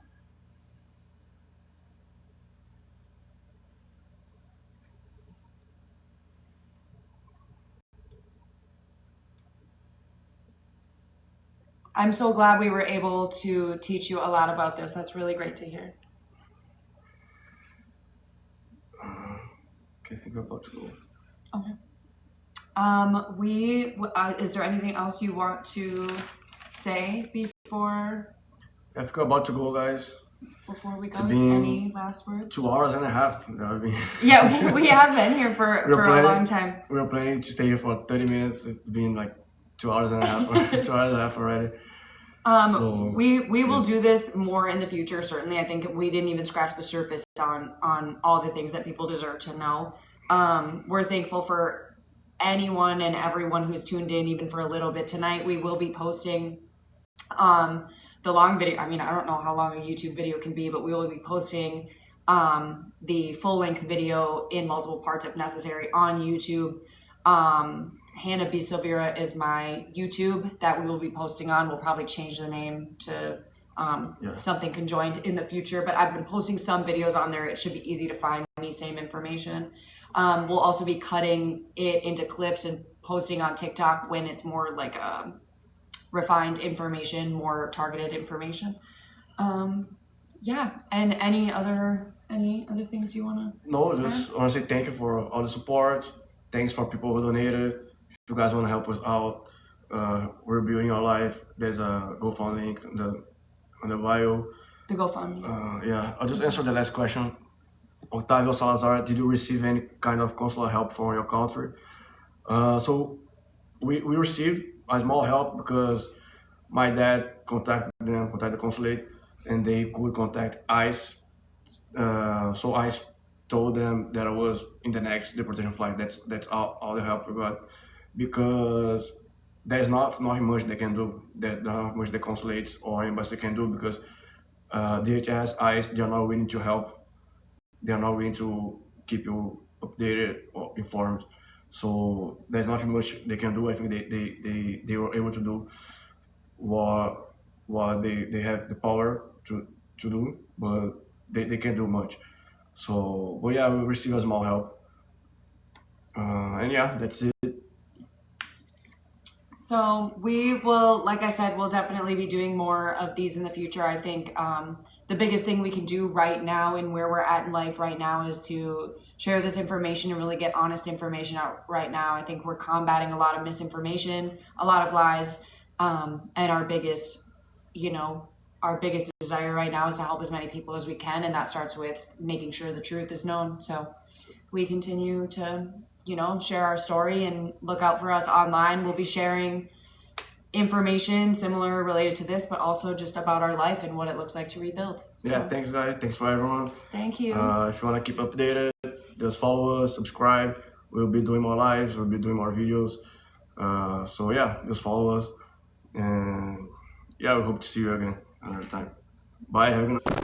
I'm so glad we were able to teach you a lot about this. That's really great to hear. Okay, think about to go. Okay. Is there anything else you want to say before I think we're about to go, guys. we go? Any last words? 2 hours and a half. That would be. Yeah, we have been here for a long time. We were planning to stay here for 30 minutes. It's been like 2 hours and a half. 2 hours and a half already. So, we will do this more in the future, certainly. I think we didn't even scratch the surface on all the things that people deserve to know. We're thankful for anyone and everyone who's tuned in, even for a little bit tonight. We will be posting the long video. I mean, I don't know how long a YouTube video can be, but we will be posting the full-length video in multiple parts if necessary on YouTube. hannahbsilveira is my YouTube that we will be posting on. We'll probably change the name to something conjoined in the future, but I've been posting some videos on there. It should be easy to find me, same information. We'll also be cutting it into clips and posting on TikTok when it's more like refined information, more targeted information. Yeah, and any other things you want to? No, just want to say thank you for all the support. Thanks for people who donated. If you guys want to help us out, we're building our life. There's a GoFundMe link on the bio. The GoFundMe. Yeah, I'll just answer the last question. Octavio Salazar, did you receive any kind of consular help from your country? So we received a small help because my dad contacted the consulate, and they could contact ICE. So ICE told them that I was in the next deportation flight. That's all the help we got, because there's not much they can do. There's not much the consulates or embassy can do, because DHS, ICE, they are not willing to help. They are not willing to keep you updated or informed. So there's not much they can do. I think they were able to do what they have the power to do, but they can't do much. So, but yeah, we receive a small help. And yeah, that's it. So we will, like I said, we'll definitely be doing more of these in the future. I think the biggest thing we can do right now and where we're at in life right now is to share this information and really get honest information out right now. I think we're combating a lot of misinformation, a lot of lies, and our biggest, our biggest desire right now is to help as many people as we can, and that starts with making sure the truth is known. So we continue to share our story and look out for us online. We'll be sharing information similar related to this, but also just about our life and what it looks like to rebuild. Yeah, thanks guys. Thanks for everyone. Thank you. If you want to keep updated, just follow us, subscribe. We'll be doing more lives. We'll be doing more videos. So yeah, just follow us. And yeah, we hope to see you again another time. Bye. Have a good night.